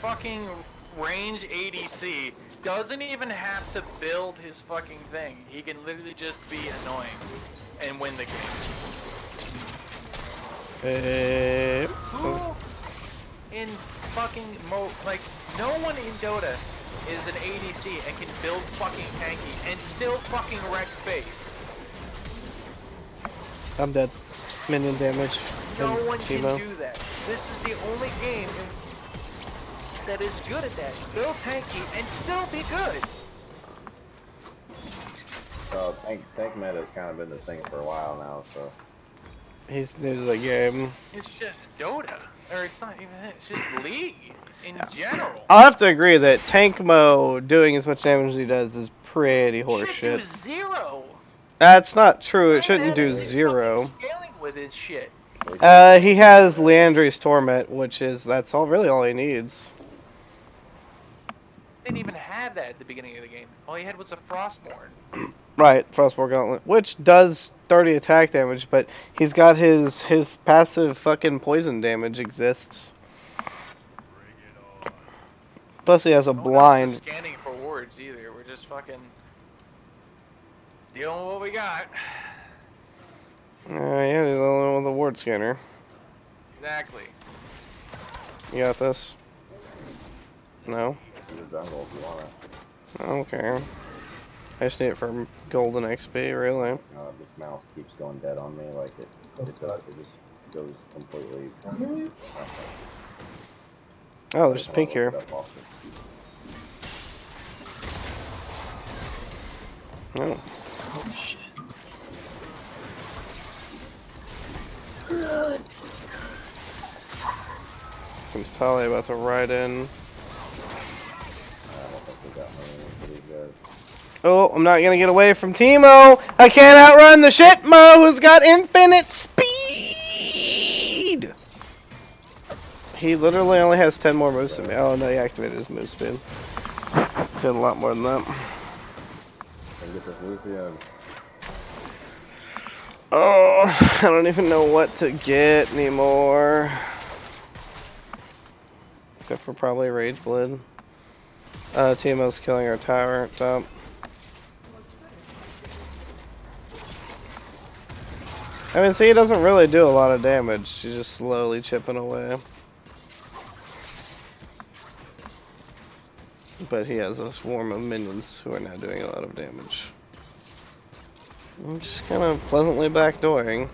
Speaker 4: Fucking range ADC doesn't even have to build his fucking thing. He can literally just be annoying and win the game. Who in fucking like, no one in Dota is an ADC and can build fucking tanky and still fucking wreck face.
Speaker 1: I'm dead. Minion damage.
Speaker 4: No
Speaker 1: and
Speaker 4: one
Speaker 1: Timo.
Speaker 4: can do that. This is the only game that is good at that. Build tanky and still be good.
Speaker 7: So tank meta has kind of been the thing for a while now. So
Speaker 1: He's new to the game.
Speaker 4: It's just Dota. Or it's not even that, it's just League in general.
Speaker 1: I'll have to agree that Tank Mo doing as much damage as he does is pretty
Speaker 4: Should
Speaker 1: horseshit.
Speaker 4: do zero.
Speaker 1: That's not true. It
Speaker 4: Same
Speaker 1: shouldn't do
Speaker 4: as
Speaker 1: zero.
Speaker 4: fucking scaling with his shit.
Speaker 1: He has Leandri's Torment, which is that's really all he needs.
Speaker 4: Didn't even have that at the beginning of the game. All he had was a Frostborn.
Speaker 1: Right, Frostborn Gauntlet, which does 30 attack damage, but he's got his passive fucking poison damage exists. Plus he has a
Speaker 4: No one else
Speaker 1: blind.
Speaker 4: is scanning for wards either. We're just fucking dealing with what we got.
Speaker 1: Yeah, he's the only one with a ward scanner.
Speaker 4: Exactly.
Speaker 1: You got this? No?
Speaker 7: your jungle if you want it.
Speaker 1: I don't care. I just need it for golden XP, really.
Speaker 7: This mouse keeps going dead on me, like it just goes completely.
Speaker 1: Oh, there's a pink here. Oh.
Speaker 2: Oh shit.
Speaker 1: Comes Tali about to ride in.
Speaker 7: I don't think we got anything for these guys.
Speaker 1: Oh, I'm not gonna get away from Teemo. I can't outrun the shit Mo who's got infinite speed. He literally only has 10 more moves than me. Oh no, he activated his move speed. Did a lot more than that.
Speaker 7: Can get this Lucian.
Speaker 1: Oh, I don't even know what to get anymore. Except for probably Rage Blade. Teemo's killing our tower up top. I mean, see, he doesn't really do a lot of damage. He's just slowly chipping away. But he has a swarm of minions who are now doing a lot of damage. I'm just kind of pleasantly backdooring.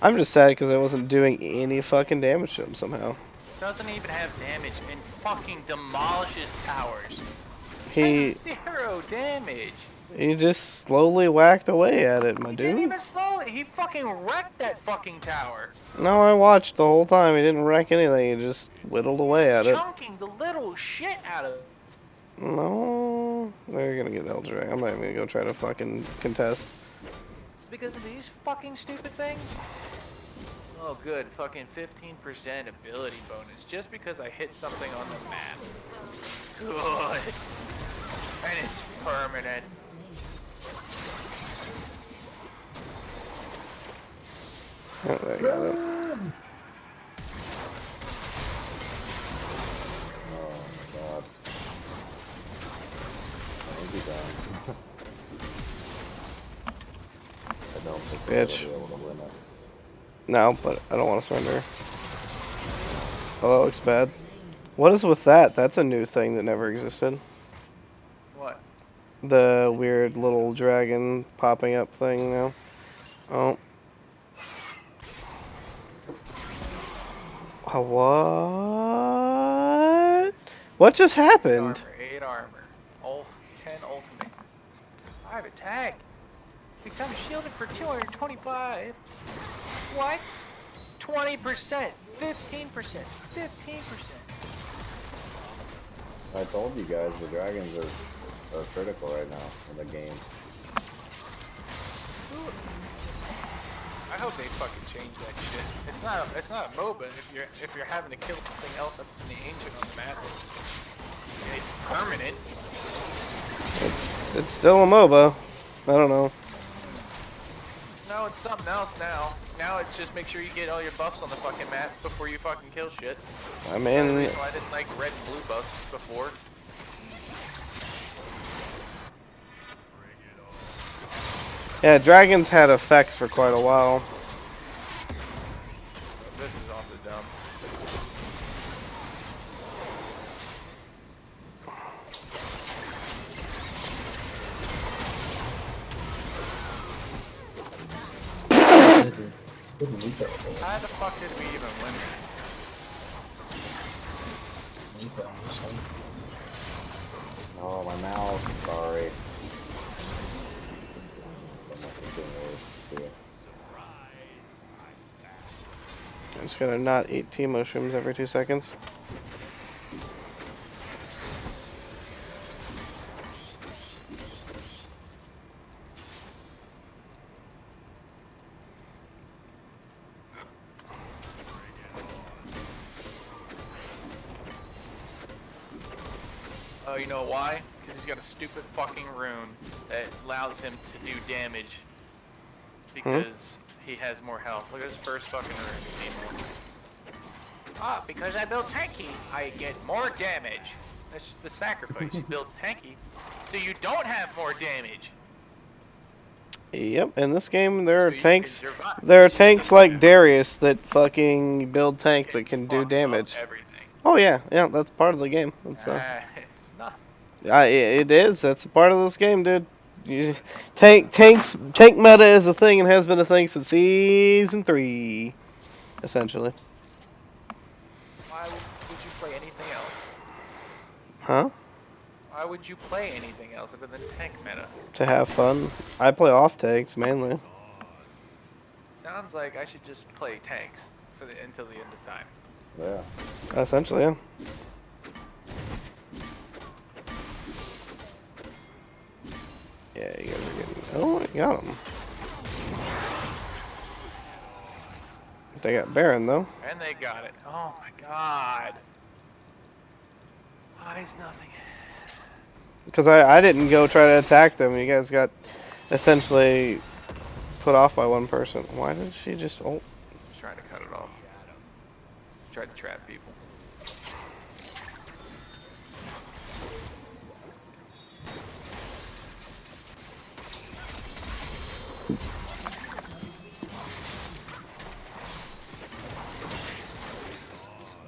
Speaker 1: I'm just sad because I wasn't doing any fucking damage to him somehow.
Speaker 4: Doesn't even have damage and fucking demolishes towers.
Speaker 1: He
Speaker 4: Has 0 damage.
Speaker 1: he just slowly whacked away at it, my
Speaker 4: He didn't
Speaker 1: dude.
Speaker 4: even slow it. He fucking wrecked that fucking tower.
Speaker 1: No, I watched the whole time. He didn't wreck anything. He just whittled away at it.
Speaker 4: Chunking the little shit out of it.
Speaker 1: No, they're gonna get Eldrake. I'm not even gonna go try to fucking contest.
Speaker 4: It's because of these fucking stupid things. Oh, good. Fucking 15% ability bonus just because I hit something on the map. Good. And it's permanent.
Speaker 1: Oh, there you got it.
Speaker 7: Oh my god. I think he's down. I don't think we're
Speaker 1: Bitch.
Speaker 7: gonna be able to win it.
Speaker 1: No, but I don't want to surrender. Oh, that looks bad. What is with that? That's a new thing that never existed.
Speaker 4: What?
Speaker 1: The weird little dragon popping up thing now. Oh. What? What just happened?
Speaker 4: 8 armor. 10 ultimate. 5 attack. Become shielded for 225. What? 20%. 15%. 15%.
Speaker 7: I told you guys the dragons are critical right now in the game.
Speaker 4: I hope they fucking change that shit. It's not a MOBA if you're having to kill something else that's in the ancient on the map. And it's permanent.
Speaker 1: It's still a MOBA. I don't know.
Speaker 4: No, it's something else now. Now it's just make sure you get all your buffs on the fucking map before you fucking kill shit.
Speaker 1: I
Speaker 4: That's the
Speaker 1: mean,
Speaker 4: reason why I didn't like red and blue buffs before.
Speaker 1: yeah, dragons had effects for quite a while.
Speaker 4: This is also dumb. How the fuck did we even win that?
Speaker 7: Oh, my mouse. Sorry.
Speaker 1: I'm just gonna not eat tea mushrooms every 2 seconds.
Speaker 4: Oh, you know why? Because he's got a stupid fucking rune that allows him to do damage. Because he has more health. Look at his first fucking rune. Ah, because I built tanky, I get more damage. That's the sacrifice. You build tanky, so you don't have more damage.
Speaker 1: Yep, in this game there
Speaker 4: So
Speaker 1: are
Speaker 4: you can
Speaker 1: tanks.
Speaker 4: survive.
Speaker 1: There are
Speaker 4: So you
Speaker 1: tanks
Speaker 4: can
Speaker 1: like Darius that fucking build tank but can do
Speaker 4: fuck up
Speaker 1: damage.
Speaker 4: everything.
Speaker 1: Oh yeah, that's part of the game. That's
Speaker 4: It's not.
Speaker 1: it is. That's a part of this game, dude. Tank meta is a thing and has been a thing since season 3, essentially.
Speaker 4: Why would you play anything else?
Speaker 1: Huh?
Speaker 4: Why Why would you play anything else other than tank meta?
Speaker 1: To have fun. I play off tanks mainly.
Speaker 4: Sounds like I should just play tanks until the end of time.
Speaker 7: Yeah.
Speaker 1: Essentially, yeah. Yeah, you guys are getting. Oh, you got him. They got Baron though.
Speaker 4: And they got it. Oh my god. Why is nothing?
Speaker 1: Because I didn't go try to attack them. You guys got essentially put off by one person. Why did she just ult?
Speaker 4: Just trying to cut it off. Tried to trap people.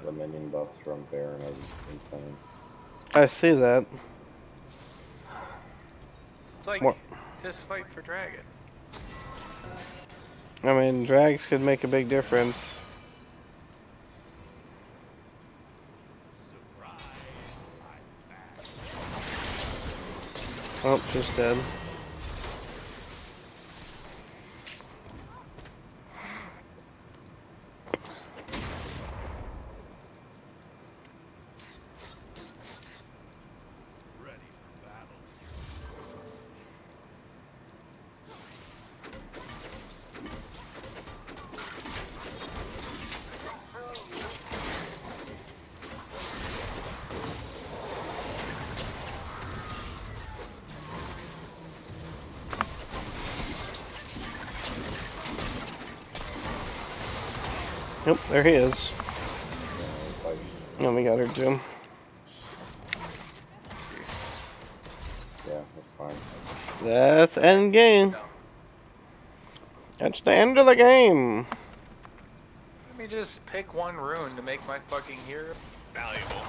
Speaker 7: The minion buffs from Baron are insane.
Speaker 1: I see that.
Speaker 4: It's like,
Speaker 1: More.
Speaker 4: just fight for dragon.
Speaker 1: I mean, drags could make a big difference. Oh, just dead.
Speaker 6: Ready for battle.
Speaker 1: Yep, there he is. Oh, we got her too.
Speaker 7: Yeah, that's fine.
Speaker 1: That's end game.
Speaker 4: No.
Speaker 1: That's the end of the game.
Speaker 4: Let me just pick one rune to make my fucking hero valuable.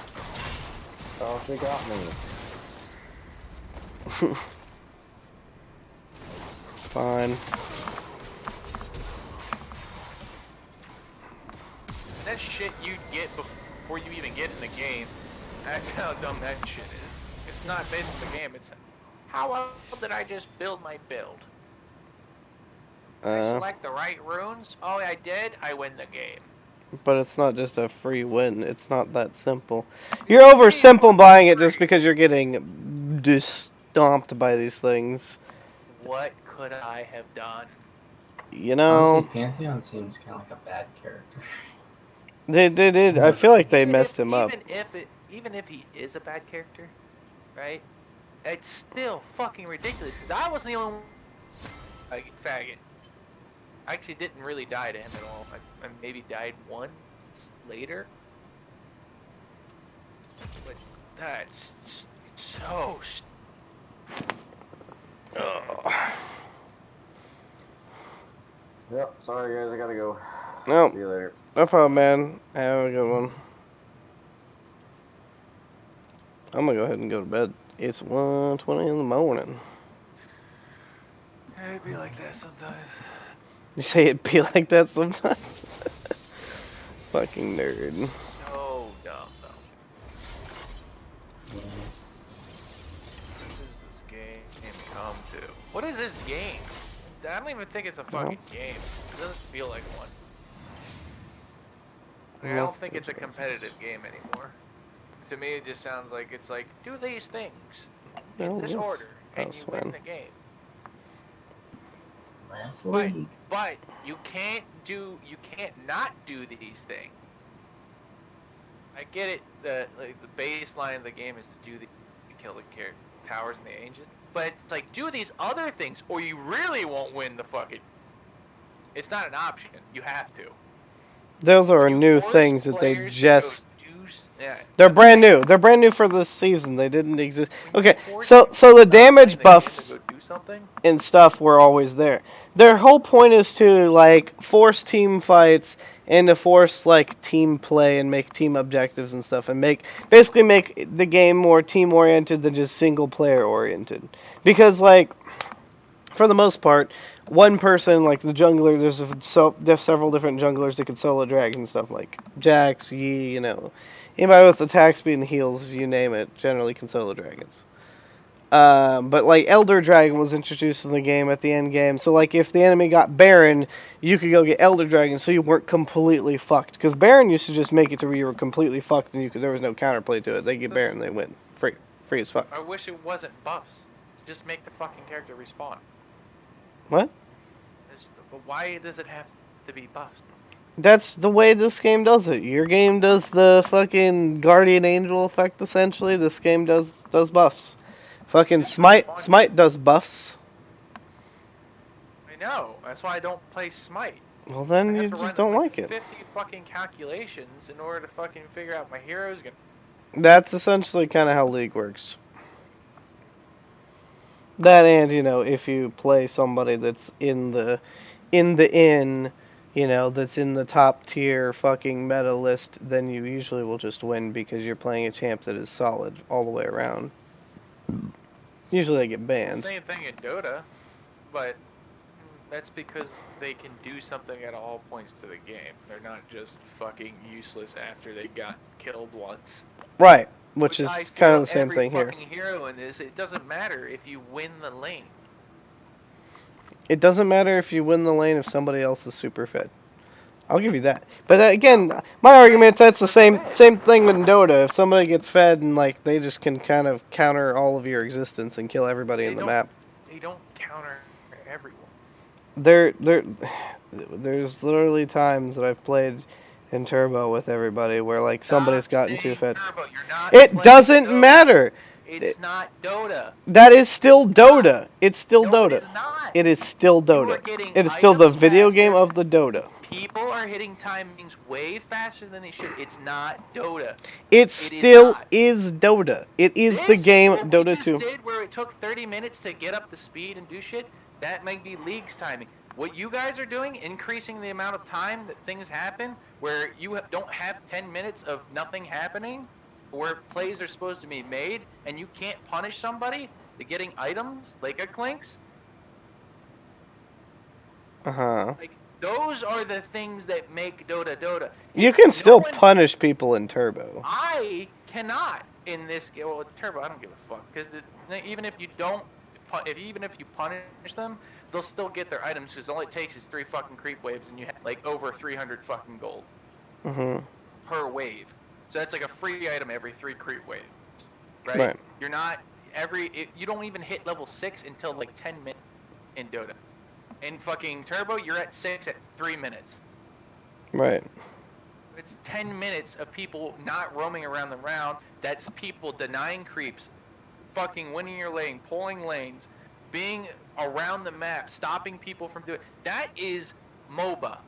Speaker 7: Oh, she got me.
Speaker 1: Fine.
Speaker 4: That shit you get before you even get in the game, that's how dumb that shit is. It's not based on the game, it's how well did I just build my build? Did I select the right runes? Oh, I did? I win the game.
Speaker 1: But it's not just a free win. It's not that simple. You're oversimplifying it just because you're getting just stomped by these things.
Speaker 4: What could I have done?
Speaker 1: You know,
Speaker 2: Honestly, Pantheon seems kind of like a bad character.
Speaker 1: they did. I feel like they messed him up.
Speaker 4: Even if he is a bad character, right? It's still fucking ridiculous. Cause I wasn't the only like faggot. I actually didn't really die to him at all. I maybe died once later. But that's so.
Speaker 1: Ugh.
Speaker 7: Yep, sorry guys, I gotta go.
Speaker 1: No,
Speaker 7: See you later.
Speaker 1: no problem, man. Have a good one. I'm gonna go ahead and go to bed. It's 1:20 in the morning.
Speaker 4: It'd be like that sometimes.
Speaker 1: You say it'd be like that sometimes? Fucking nerd.
Speaker 4: So dumb though.
Speaker 2: Yeah.
Speaker 4: What does this game come to? What is this game? I don't even think it's a fucking game. It doesn't feel like one. Like, I don't think it's a competitive game anymore. To me, it just sounds like it's like, do these things in this order, and you win the game.
Speaker 2: Last
Speaker 4: But,
Speaker 2: league.
Speaker 4: but you can't not do these things. I get it. The baseline of the game is to do the kill the towers and the ancient. But it's like, do these other things, or you really won't win the fucking. It's not an option. You have to.
Speaker 1: Those are
Speaker 4: You
Speaker 1: new
Speaker 4: force
Speaker 1: things that they
Speaker 4: players to
Speaker 1: just.
Speaker 4: go do yeah.
Speaker 1: They're brand new. They're brand new for this season. They didn't exist.
Speaker 4: When you
Speaker 1: Okay,
Speaker 4: force
Speaker 1: so
Speaker 4: people
Speaker 1: the
Speaker 4: to stop
Speaker 1: damage
Speaker 4: playing the game to
Speaker 1: buffs
Speaker 4: go do something,
Speaker 1: and stuff were always there. Their whole point is to like force team fights and to force like team play and make team objectives and stuff and basically make the game more team oriented than just single player oriented. Because like for the most part, one person like the jungler, there's several different junglers that can solo drag and stuff like Jax, Yi, you know. Anybody with attack speed and heals, you name it, generally can solo dragons. But like Elder Dragon was introduced in the game at the end game, so like if the enemy got Baron, you could go get Elder Dragon, so you weren't completely fucked. Because Baron used to just make it to where you were completely fucked, and there was no counterplay to it. They get Baron, they win, free as fuck.
Speaker 4: I wish it wasn't buffs. Just make the fucking character respawn.
Speaker 1: What?
Speaker 4: But why does it have to be buffs?
Speaker 1: That's the way this game does it. Your game does the fucking Guardian Angel effect essentially. This game does buffs. Fucking Smite does buffs.
Speaker 4: I know. That's why I don't play Smite.
Speaker 1: Well then
Speaker 4: I
Speaker 1: you
Speaker 4: have to
Speaker 1: just
Speaker 4: run
Speaker 1: don't
Speaker 4: like
Speaker 1: like it.
Speaker 4: 50 fucking calculations in order to fucking figure out my hero's gonna.
Speaker 1: That's essentially kind of how League works. That and if you play somebody that's in the inn, that's in the top tier fucking meta list, then you usually will just win because you're playing a champ that is solid all the way around. Usually they get banned.
Speaker 4: Same thing in Dota, but that's because they can do something at all points to the game. They're not just fucking useless after they got killed once.
Speaker 1: Right, which is
Speaker 4: I
Speaker 1: kind
Speaker 4: feel
Speaker 1: of the same thing here.
Speaker 4: Every fucking hero in this, it doesn't matter if you win the lane.
Speaker 1: It doesn't matter if you win the lane if somebody else is super fed. I'll give you that. But again, my argument that's the same thing with Dota. If somebody gets fed and like they just can kind of counter all of your existence and kill everybody in the map.
Speaker 4: They don't counter everyone.
Speaker 1: There's literally times that I've played in Turbo with everybody where like somebody's gotten too fed.
Speaker 4: Turbo. You're not
Speaker 1: It doesn't
Speaker 4: Dota.
Speaker 1: matter.
Speaker 4: It's not Dota.
Speaker 1: That is still Dota. It's still
Speaker 4: No,
Speaker 1: Dota.
Speaker 4: it is not.
Speaker 1: It is still
Speaker 4: You are
Speaker 1: Dota.
Speaker 4: getting
Speaker 1: It is still the
Speaker 4: items
Speaker 1: video
Speaker 4: faster.
Speaker 1: game of the Dota.
Speaker 4: People are hitting timings way faster than they should. It's not Dota.
Speaker 1: It still
Speaker 4: not.
Speaker 1: is Dota. It is the
Speaker 4: This,
Speaker 1: game
Speaker 4: what
Speaker 1: Dota
Speaker 4: we just
Speaker 1: 2.
Speaker 4: did where it took 30 minutes to get up to speed and do shit, that might be League's timing. What you guys are doing, increasing the amount of time that things happen, where you don't have 10 minutes of nothing happening, where plays are supposed to be made, and you can't punish somebody to getting items like a Clinks.
Speaker 1: Uh-huh.
Speaker 4: Like, those are the things that make Dota Dota.
Speaker 1: You
Speaker 4: It's
Speaker 1: can still
Speaker 4: no one-
Speaker 1: punish people in Turbo.
Speaker 4: I cannot in this game. Well, Turbo, I don't give a fuck because even if you don't, even if you punish them, they'll still get their items because all it takes is 3 fucking creep waves and you have like over 300 fucking gold per wave. So that's like a free item every 3 creep waves, right? You're not you don't even hit level 6 until like 10 minutes in Dota. In fucking Turbo, you're at 6 at 3 minutes.
Speaker 1: Right.
Speaker 4: It's 10 minutes of people not roaming around the round. That's people denying creeps, fucking winning your lane, pulling lanes, being around the map, stopping people from doing. That is MOBA.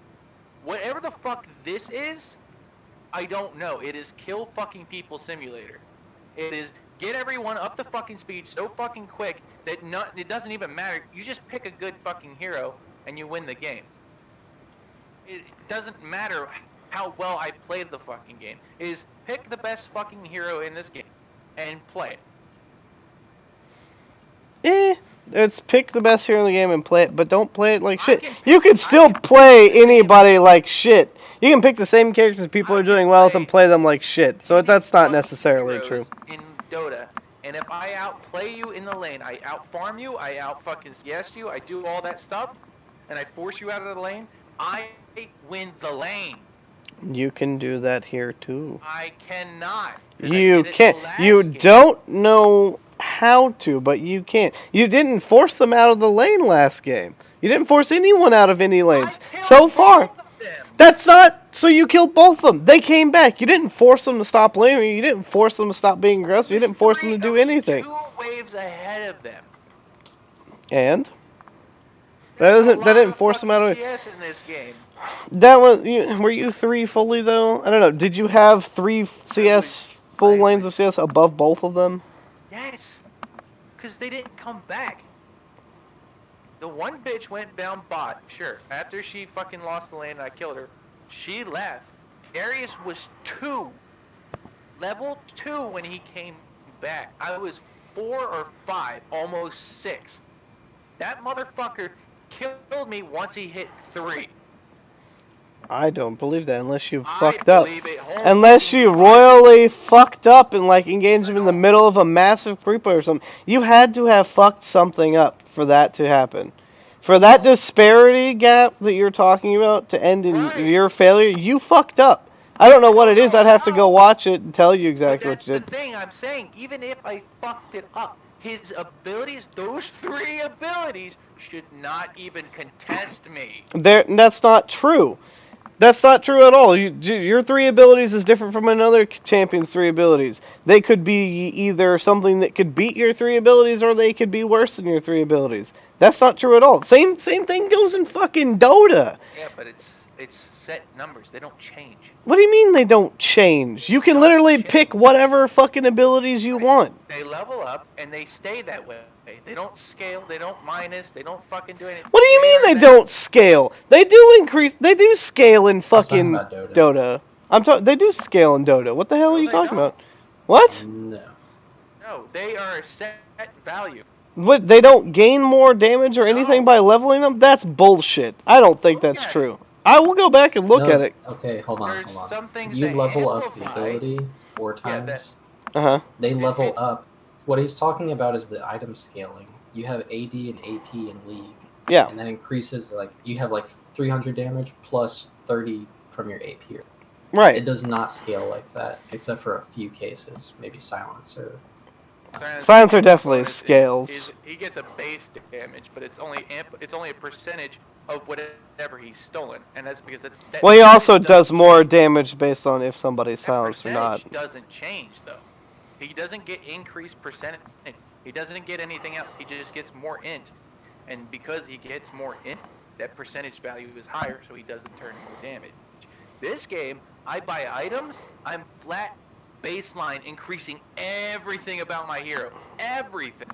Speaker 4: Whatever the fuck this is, I don't know. It is kill fucking people simulator. It is get everyone up to fucking speed so fucking quick that it doesn't even matter. You just pick a good fucking hero and you win the game. It doesn't matter how well I played the fucking game. It is pick the best fucking hero in this game and play it.
Speaker 1: It's pick the best hero in the game and play it, but don't play it like shit.
Speaker 4: can
Speaker 1: You can still
Speaker 4: pick
Speaker 1: play
Speaker 4: the same-
Speaker 1: anybody like shit. You can pick the same characters people are doing well with and play them like shit. So that's not necessarily true.
Speaker 4: In Dota, and if I outplay you in the lane, I outfarm you, I out fucking CS you, I do all that stuff, and I force you out of the lane, I win the lane.
Speaker 1: You can do that here too.
Speaker 4: I cannot. 'cause I
Speaker 1: You
Speaker 4: did it
Speaker 1: can't.
Speaker 4: the last
Speaker 1: You
Speaker 4: game.
Speaker 1: don't know how to, but you can't. You didn't force them out of the lane last game. You didn't force anyone out of any lanes.
Speaker 4: I killed
Speaker 1: So far.
Speaker 4: both of them.
Speaker 1: That's not. So you killed both of them. They came back. You didn't force them to stop laning. You didn't force them to stop being aggressive. You didn't force them to do anything.
Speaker 4: 2 waves ahead of them.
Speaker 1: And that
Speaker 4: There's a
Speaker 1: doesn't. That
Speaker 4: lot
Speaker 1: didn't
Speaker 4: of
Speaker 1: force them out of.
Speaker 4: fucking CS in this game.
Speaker 1: That was. Were you 3 fully though? I don't know. Did you have 3 CS full lanes of CS above both of them?
Speaker 4: Yes, because they didn't come back. The one bitch went down bot, sure. After she fucking lost the lane and I killed her, she left. Darius was 2. Level 2 when he came back. I was 4 or 5, almost 6. That motherfucker killed me once he hit 3.
Speaker 1: I don't believe that unless you
Speaker 4: I
Speaker 1: fucked up.
Speaker 4: believe it whole
Speaker 1: Unless you
Speaker 4: fucking
Speaker 1: royally fucked up and like engaged him in the
Speaker 4: No.
Speaker 1: middle of a massive creeper or something. You had to have fucked something up for that to happen. For that disparity gap that you're talking about to end in
Speaker 4: Right.
Speaker 1: your failure, you fucked up. I don't know what it
Speaker 4: don't
Speaker 1: is.
Speaker 4: know
Speaker 1: I'd have to go
Speaker 4: how.
Speaker 1: watch it and tell you
Speaker 4: But
Speaker 1: exactly what
Speaker 4: that's
Speaker 1: you
Speaker 4: the
Speaker 1: did.
Speaker 4: thing I'm saying. Even if I fucked it up, his abilities, those 3 abilities, should not even contest me.
Speaker 1: That's not true. That's not true at all. Your 3 abilities is different from another champion's 3 abilities. They could be either something that could beat your 3 abilities, or they could be worse than your 3 abilities. That's not true at all. Same thing goes in fucking Dota.
Speaker 4: Yeah, but it's set numbers. They don't change.
Speaker 1: What do you mean they don't change? You
Speaker 4: It
Speaker 1: can
Speaker 4: does
Speaker 1: literally pick
Speaker 4: change.
Speaker 1: whatever fucking abilities you
Speaker 4: Right.
Speaker 1: want.
Speaker 4: They level up and they stay that way. They don't scale. They don't minus. They don't fucking do anything.
Speaker 1: What do you
Speaker 4: They
Speaker 1: mean
Speaker 4: are
Speaker 1: they
Speaker 4: that.
Speaker 1: don't scale? They do increase. They do scale in
Speaker 2: I was talking
Speaker 1: fucking
Speaker 2: about Dota.
Speaker 1: Dota. They do scale in Dota. What the hell are
Speaker 4: No,
Speaker 1: you
Speaker 4: they
Speaker 1: talking
Speaker 4: don't.
Speaker 1: about? What?
Speaker 2: No.
Speaker 4: No, they are a set value.
Speaker 1: What, they don't gain more damage or anything
Speaker 4: No.
Speaker 1: by leveling them? That's bullshit. I don't think
Speaker 4: Look
Speaker 1: that's
Speaker 4: at
Speaker 1: true. I will go back and look at
Speaker 2: No,
Speaker 1: it.
Speaker 2: okay, hold on,
Speaker 4: There's
Speaker 2: hold on.
Speaker 4: some things
Speaker 2: You
Speaker 4: that
Speaker 2: level up the
Speaker 4: amplify.
Speaker 2: ability 4
Speaker 4: Yeah,
Speaker 2: times.
Speaker 1: Uh-huh.
Speaker 2: They level
Speaker 4: it's-
Speaker 2: up. What he's talking about is the item scaling. You have AD and AP in League.
Speaker 1: Yeah.
Speaker 2: And that increases, like, you have like 300 damage plus 30 from your AP. It
Speaker 1: Right.
Speaker 2: does not scale like that, except for a few cases, maybe Silencer.
Speaker 1: Silencer definitely
Speaker 4: bonus
Speaker 1: scales.
Speaker 4: he gets a base damage, but it's only a percentage of whatever he's stolen, and that's because that
Speaker 1: Well, he also
Speaker 4: percentage
Speaker 1: does
Speaker 4: doesn't
Speaker 1: more
Speaker 4: change.
Speaker 1: damage based on if somebody's
Speaker 4: That
Speaker 1: silenced or not.
Speaker 4: percentage doesn't change though. He doesn't get increased percentage. He doesn't get anything else. He just gets more int, and because he gets more int, that percentage value is higher, so he doesn't turn more damage. This game, I buy items. I'm flat baseline increasing everything about my hero. Everything.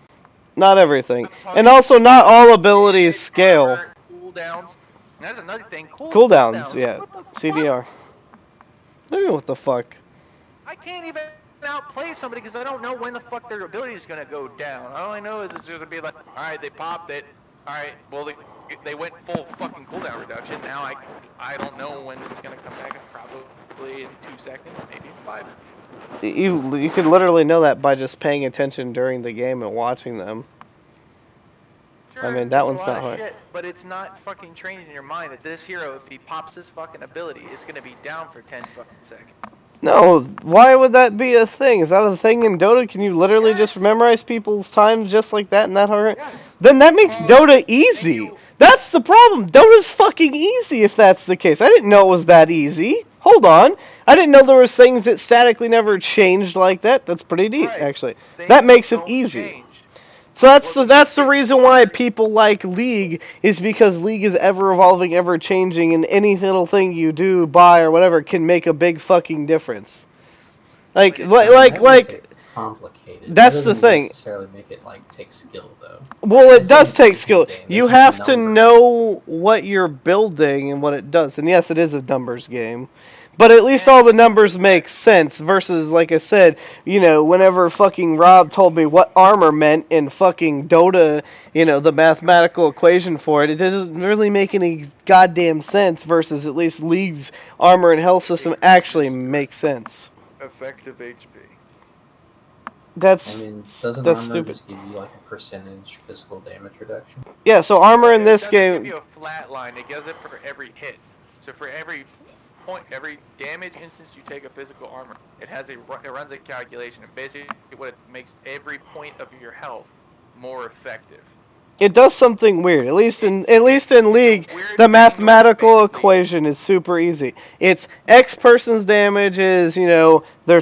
Speaker 1: Not everything.
Speaker 4: I'm talking
Speaker 1: And also, not all
Speaker 4: damage,
Speaker 1: abilities scale.
Speaker 4: armor, cooldowns. And that's another thing.
Speaker 1: Cooldowns, yeah.
Speaker 4: What the fuck?
Speaker 1: CDR. I don't know what the fuck.
Speaker 4: I can't even outplay somebody because I don't know when the fuck their ability is gonna go down. All I know is it's gonna be like, all right, they popped it. All right, well they went full fucking cooldown reduction. Now I don't know when it's gonna come back. Probably in 2 seconds, maybe in 5.
Speaker 1: You can literally know that by just paying attention during the game and watching them.
Speaker 4: Sure,
Speaker 1: I mean, that
Speaker 4: it's
Speaker 1: one's
Speaker 4: a lot
Speaker 1: not
Speaker 4: of
Speaker 1: hard.
Speaker 4: shit, but it's not fucking trained in your mind that this hero, if he pops his fucking ability, is gonna be down for 10 fucking seconds.
Speaker 1: No, why would that be a thing? Is that a thing in Dota? Can you literally just
Speaker 4: Yes.
Speaker 1: memorize people's times just like that and that hard?
Speaker 4: Yes.
Speaker 1: Then that makes
Speaker 4: And-
Speaker 1: Dota easy.
Speaker 4: you-
Speaker 1: That's the problem. Dota's fucking easy if that's the case. I didn't know it was that easy. Hold on. I didn't know there was things that statically never changed like that. That's pretty neat,
Speaker 4: Right.
Speaker 1: actually.
Speaker 4: Things
Speaker 1: That makes it
Speaker 4: don't
Speaker 1: easy.
Speaker 4: change.
Speaker 1: So that's
Speaker 4: Well,
Speaker 1: the reason why people like League, is because League is ever evolving, ever changing, and any little thing you do, buy, or whatever can make a big fucking difference. Like
Speaker 2: That makes it complicated.
Speaker 1: That's
Speaker 2: That
Speaker 1: the
Speaker 2: doesn't
Speaker 1: thing.
Speaker 2: necessarily make it like take skill though.
Speaker 1: Well, it
Speaker 2: It's
Speaker 1: does
Speaker 2: like
Speaker 1: take skill.
Speaker 2: game.
Speaker 1: You
Speaker 2: There's
Speaker 1: have to
Speaker 2: numbers.
Speaker 1: know what you're building and what it does. And yes, it is a numbers game. But at least
Speaker 4: Yeah.
Speaker 1: all the numbers make sense versus, like I said, whenever fucking Rob told me what armor meant in fucking Dota, the mathematical equation for it, it doesn't really make any goddamn sense versus at least League's armor and health system actually makes sense.
Speaker 4: Effective HP.
Speaker 1: That's
Speaker 2: I mean, doesn't
Speaker 1: that's
Speaker 2: armor
Speaker 1: stupid.
Speaker 2: just give you like a percentage physical damage reduction?
Speaker 1: Yeah, so armor in this
Speaker 4: It doesn't give
Speaker 1: game.
Speaker 4: you a flat line. It does it for every hit. So for every point, every damage instance you take a physical armor, it runs a calculation, and basically what it makes every point of your health more effective.
Speaker 1: It does something weird. At least in
Speaker 4: It's
Speaker 1: League,
Speaker 4: a weird
Speaker 1: the
Speaker 4: thing
Speaker 1: mathematical
Speaker 4: to basically-
Speaker 1: equation is super easy. It's X person's damage is, their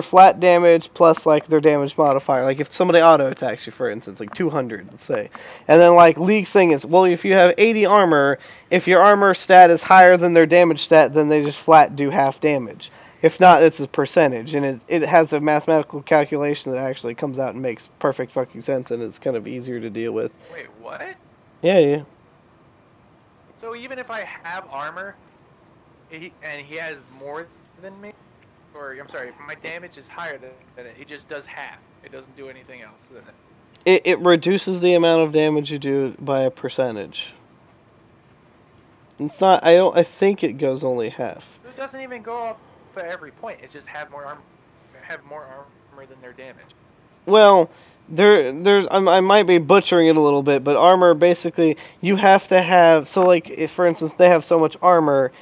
Speaker 1: flat damage plus like their damage modifier. Like if somebody auto attacks you, for instance, like 200, let's say. And then like League's thing is, well, if you have 80 armor, if your armor stat is higher than their damage stat, then they just flat do half damage. If not, it's a percentage, and it has a mathematical calculation that actually comes out and makes perfect fucking sense, and it's kind of easier to deal with.
Speaker 4: Wait, what?
Speaker 1: Yeah.
Speaker 4: So even if I have armor, and he has more than me, or I'm sorry, if my damage is higher than it, he just does half. It doesn't do anything else than it.
Speaker 1: It reduces the amount of damage you do by a percentage. It's not. I don't. I think it goes only half.
Speaker 4: So it doesn't even go up at every point. It's just have more armor than their damage.
Speaker 1: Well, I might be butchering it a little bit, but armor basically you have to have. So like, if for instance they have so much armor,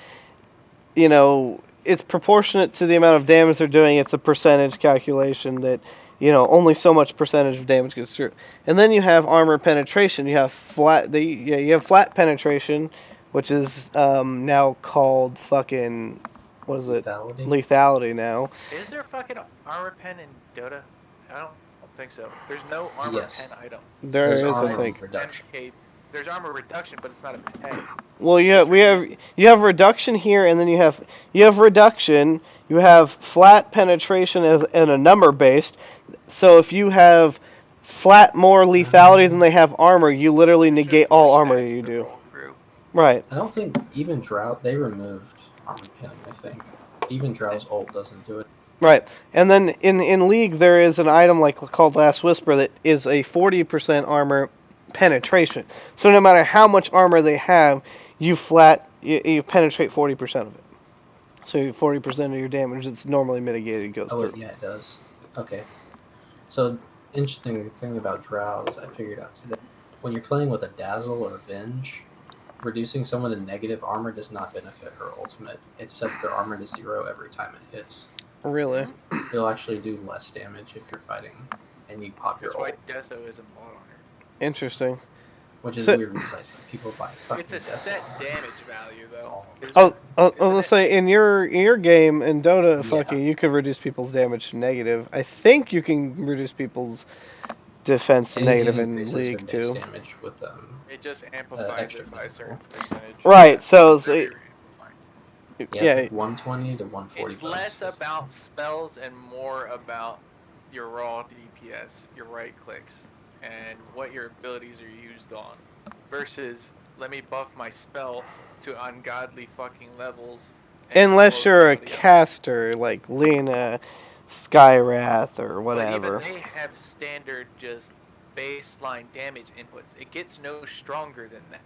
Speaker 1: it's proportionate to the amount of damage they're doing. It's a percentage calculation that, only so much percentage of damage gets through. And then you have armor penetration. You have you have flat penetration, which is now called fucking, what is it?
Speaker 2: Lethality?
Speaker 1: Lethality now.
Speaker 4: Is there fucking armor pen in Dota? I don't think so. There's no armor
Speaker 2: Yes.
Speaker 4: pen item.
Speaker 1: There
Speaker 2: There's
Speaker 1: is, I
Speaker 2: armor
Speaker 1: think.
Speaker 2: reduction.
Speaker 4: There's armor reduction, but it's not a pen.
Speaker 1: Well, you have reduction here, and then you have reduction. You have flat penetration as and a number based. So if you have flat more lethality than they have armor, you literally
Speaker 4: It's
Speaker 1: negate
Speaker 4: just more
Speaker 1: all armor
Speaker 4: stats
Speaker 1: you
Speaker 4: to
Speaker 1: do.
Speaker 4: roll through.
Speaker 1: Right.
Speaker 2: I don't think even Drought, they removed armor pinning, I think. Even Drought's ult doesn't do it.
Speaker 1: Right. And then in League there is an item called Last Whisper that is a 40% armor penetration. So no matter how much armor they have, you penetrate 40% of it. So 40% of your damage that's normally mitigated goes
Speaker 2: Oh,
Speaker 1: through.
Speaker 2: wait, yeah, it does. Okay. So, interesting thing about Drow is I figured out today. When you're playing with a Dazzle or Venge, reducing someone to negative armor does not benefit her ultimate. It sets their armor to 0 every time it hits.
Speaker 1: Really?
Speaker 2: You'll actually do less damage if you're fighting and you pop your
Speaker 4: That's why
Speaker 2: ult.
Speaker 4: Deso isn't bought on her.
Speaker 1: Interesting.
Speaker 2: Which is
Speaker 1: So-
Speaker 2: weird because I see people buy fucking
Speaker 4: It's a
Speaker 2: Dazzle.
Speaker 4: set damage value though.
Speaker 1: I was gonna
Speaker 4: Isn't it?
Speaker 1: say in your game in Dota,
Speaker 2: Yeah.
Speaker 1: fucking, you could reduce people's damage to negative. I think you can reduce people's defense to
Speaker 2: And
Speaker 1: negative
Speaker 2: it
Speaker 1: in
Speaker 2: increases her
Speaker 1: League
Speaker 2: dex
Speaker 1: too.
Speaker 2: damage with
Speaker 4: It just amplifies
Speaker 2: extra
Speaker 4: it by a
Speaker 2: physical.
Speaker 4: certain percentage.
Speaker 1: Right, so
Speaker 4: Very
Speaker 1: it's-
Speaker 4: amplifying.
Speaker 2: Yeah,
Speaker 1: Yeah.
Speaker 2: it's like 120 to 140.
Speaker 4: It's less about spells and more about your raw DPS, your right clicks, and what your abilities are used on. Versus, let me buff my spell to ungodly fucking levels. and
Speaker 1: Unless
Speaker 4: blow
Speaker 1: you're a
Speaker 4: somebody up.
Speaker 1: caster like Lena, Skywrath, or whatever.
Speaker 4: But even they have standard just baseline damage inputs. It gets no stronger than that.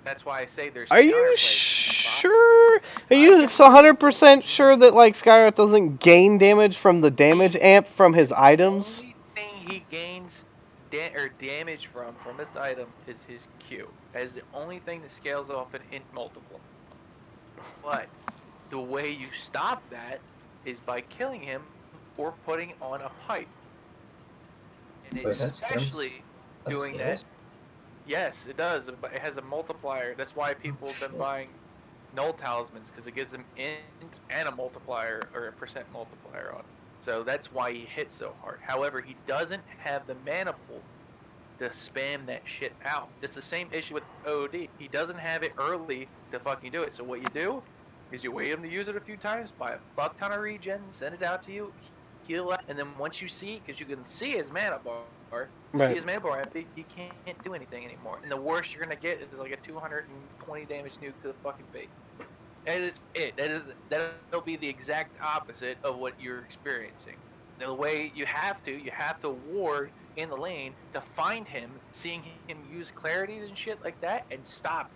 Speaker 4: That's why I say there's
Speaker 1: Are you
Speaker 4: counterplays.
Speaker 1: sure? Are you 100% sure that like Skywrath doesn't gain damage from the damage amp from his items?
Speaker 4: The only thing he gains damage from his item is his Q. That is the only thing that scales off an int multiple. But the way you stop that is by killing him or putting on a pipe. And
Speaker 2: Wait, that
Speaker 4: especially doing that. Yes, it does. But it has a multiplier. That's why people have been buying null talismans, because it gives them int and a multiplier or a percent multiplier on it. So that's why he hits so hard. However, he doesn't have the mana pool to spam that shit out. It's the same issue with OD. He doesn't have it early to fucking do it. So what you do is you wait him to use it a few times, buy a fuck ton of regen, send it out to you, heal up, and then once you see, because you can see his mana bar,
Speaker 1: Right.
Speaker 4: see his mana bar empty, he can't do anything anymore. And the worst you're gonna get is like a 220 damage nuke to the fucking face. That is it. That'll be the exact opposite of what you're experiencing. The way you have to ward in the lane to find him, seeing him use clarities and shit like that, and stop.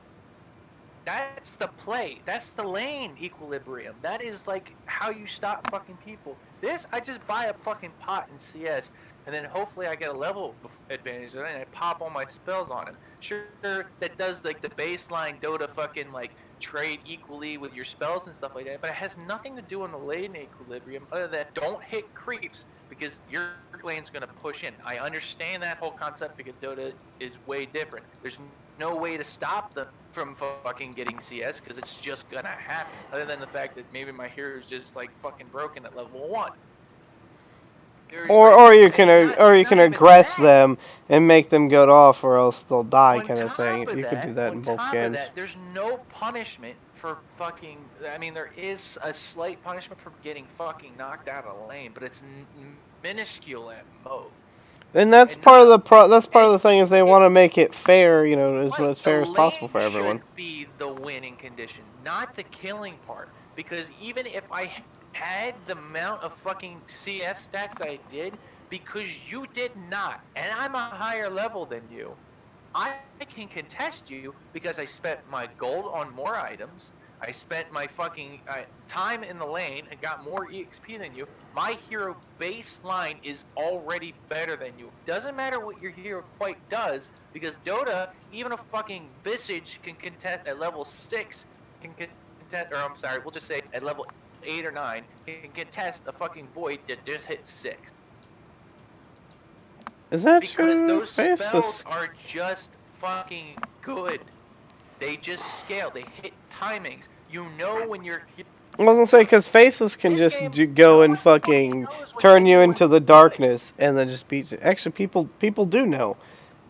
Speaker 4: That's the play. That's the lane equilibrium. That is like how you stop fucking people. This, I just buy a fucking pot in CS, and then hopefully I get a level advantage, and I pop all my spells on him. Sure, that does like the baseline Dota fucking like trade equally with your spells and stuff like that, but it has nothing to do on the lane equilibrium other than don't hit creeps, because your lane's gonna push in. I understand that whole concept because Dota is way different. There's no way to stop them from fucking getting CS, because it's just gonna happen. Other than the fact that maybe my hero is just like fucking broken at level 1.
Speaker 1: Or you can aggress them and make them go off, or else they'll die,
Speaker 4: On
Speaker 1: kind of
Speaker 4: top
Speaker 1: thing.
Speaker 4: of
Speaker 1: You could do that in both
Speaker 4: on top
Speaker 1: games.
Speaker 4: of that, there's no punishment for fucking. I mean, there is a slight punishment for getting fucking knocked out of the lane, but it's minuscule at most.
Speaker 1: And that's
Speaker 4: And
Speaker 1: part of
Speaker 4: not-
Speaker 1: the part of the thing is they want to make it fair, as fair as
Speaker 4: The
Speaker 1: possible for
Speaker 4: lane
Speaker 1: everyone.
Speaker 4: should be the winning condition, not the killing part. Because even if I had the amount of fucking CS stats that I did, because you did not, and I'm a higher level than you, I can contest you because I spent my gold on more items. I spent my fucking time in the lane and got more EXP than you. My hero baseline is already better than you. Doesn't matter what your hero quite does, because Dota, even a fucking Visage can contest at level 6, can contest, or I'm sorry, we'll just say at level 8 or 9, can contest a fucking Void that just hit 6.
Speaker 1: Is that
Speaker 4: Because
Speaker 1: true?
Speaker 4: those spells
Speaker 1: Faceless.
Speaker 4: are just fucking good. They just scale. They hit timings. You know when you're.
Speaker 1: I was gonna say, because Faceless can
Speaker 4: This
Speaker 1: just
Speaker 4: game,
Speaker 1: go
Speaker 4: no
Speaker 1: and
Speaker 4: one fucking
Speaker 1: fucking
Speaker 4: knows when
Speaker 1: turn you
Speaker 4: anyone's
Speaker 1: into the
Speaker 4: doing.
Speaker 1: darkness and then just beat you. Actually, people do know.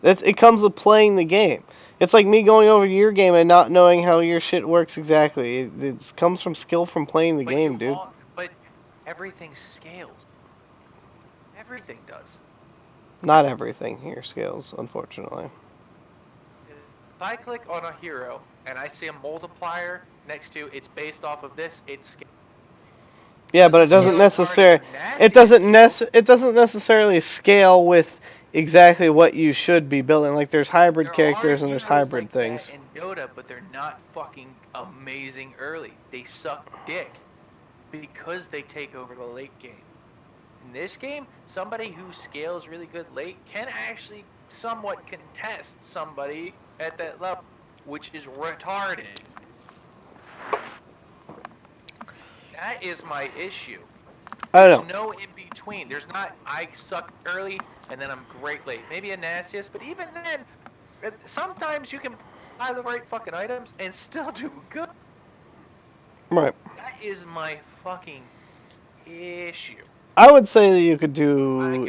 Speaker 1: It comes with playing the game. It's like me going over your game and not knowing how your shit works exactly. It comes from skill from playing the game, dude.
Speaker 4: But everything scales. Everything does.
Speaker 1: Not everything here scales, unfortunately.
Speaker 4: If I click on a hero and I see a multiplier next to it's based off of this, it scales.
Speaker 1: Yeah, but it doesn't necessarily. It doesn't necessarily scale with exactly what you should be building. Like there's hybrid
Speaker 4: There are
Speaker 1: characters and there's
Speaker 4: heroes
Speaker 1: hybrid
Speaker 4: like
Speaker 1: things.
Speaker 4: that in Dota, but they're not fucking amazing early. They suck dick because they take over the late game. In this game, somebody who scales really good late can actually somewhat contest somebody at that level, which is retarded. That is my issue.
Speaker 1: I
Speaker 4: There's
Speaker 1: don't know.
Speaker 4: no in between. There's not I suck early and then I'm great late. Maybe a Nastius, but even then, sometimes you can buy the right fucking items and still do good.
Speaker 1: Right.
Speaker 4: That is my fucking issue.
Speaker 1: I would say that
Speaker 4: I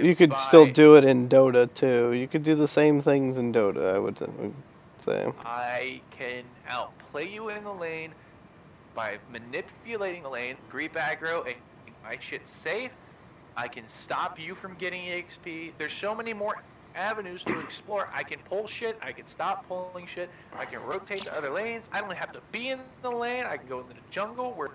Speaker 1: you could still do it in Dota too. You could do the same things in Dota, I would say.
Speaker 4: I can outplay you in the lane by manipulating the lane, creep aggro, and keep my shit safe. I can stop you from getting EXP. There's so many more avenues to explore. I can pull shit. I can stop pulling shit. I can rotate to other lanes. I don't have to be in the lane. I can go into the jungle where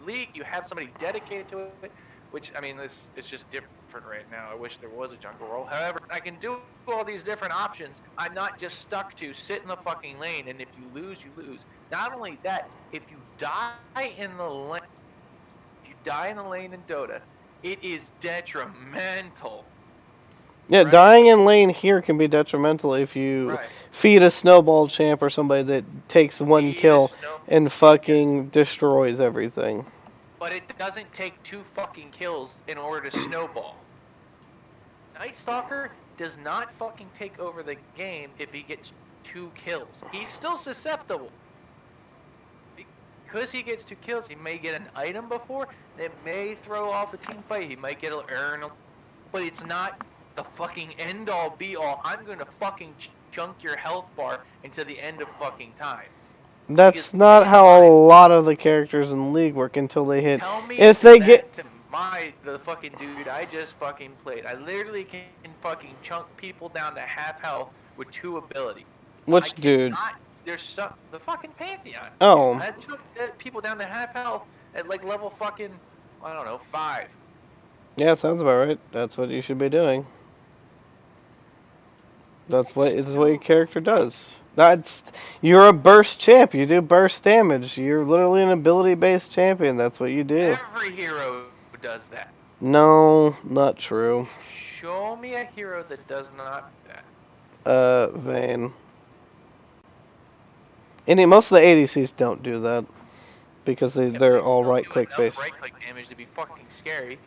Speaker 4: League you have somebody dedicated to it. Which I mean, it's just different right now. I wish there was a jungle role. However, I can do all these different options. I'm not just stuck to sit in the fucking lane, and if you lose, you lose. Not only that, if you die in the lane, in Dota, it is detrimental.
Speaker 1: Yeah,
Speaker 4: Right.
Speaker 1: dying in lane here can be detrimental if you feed a snowball champ or somebody that takes one kill and fucking destroys everything.
Speaker 4: But it doesn't take 2 fucking kills in order to snowball. Night Stalker does not fucking take over the game if he gets 2 kills. He's still susceptible. Because he gets 2 kills, he may get an item before that may throw off a team fight. He might get an earn, but it's not the fucking end all be all. I'm gonna fucking chunk your health bar until the end of fucking time.
Speaker 1: That's not how a lot of the characters in League work until they hit.
Speaker 4: Tell me
Speaker 1: If they get
Speaker 4: to the fucking dude I just fucking played. I literally can fucking chunk people down to half health with 2 abilities.
Speaker 1: Which dude?
Speaker 4: There's the fucking Pantheon.
Speaker 1: Oh.
Speaker 4: I chunked people down to half health at like level fucking, I don't know, 5.
Speaker 1: Yeah, sounds about right. That's what you should be doing. That's what your character does. You're a burst champ. You do burst damage. You're literally an ability-based champion. That's what you do.
Speaker 4: Every hero does that.
Speaker 1: No, not true.
Speaker 4: Show me a hero that does not do that.
Speaker 1: Vayne. Most of the ADCs don't do that because they're all right-click based.
Speaker 4: Right-click damage to be fucking scary.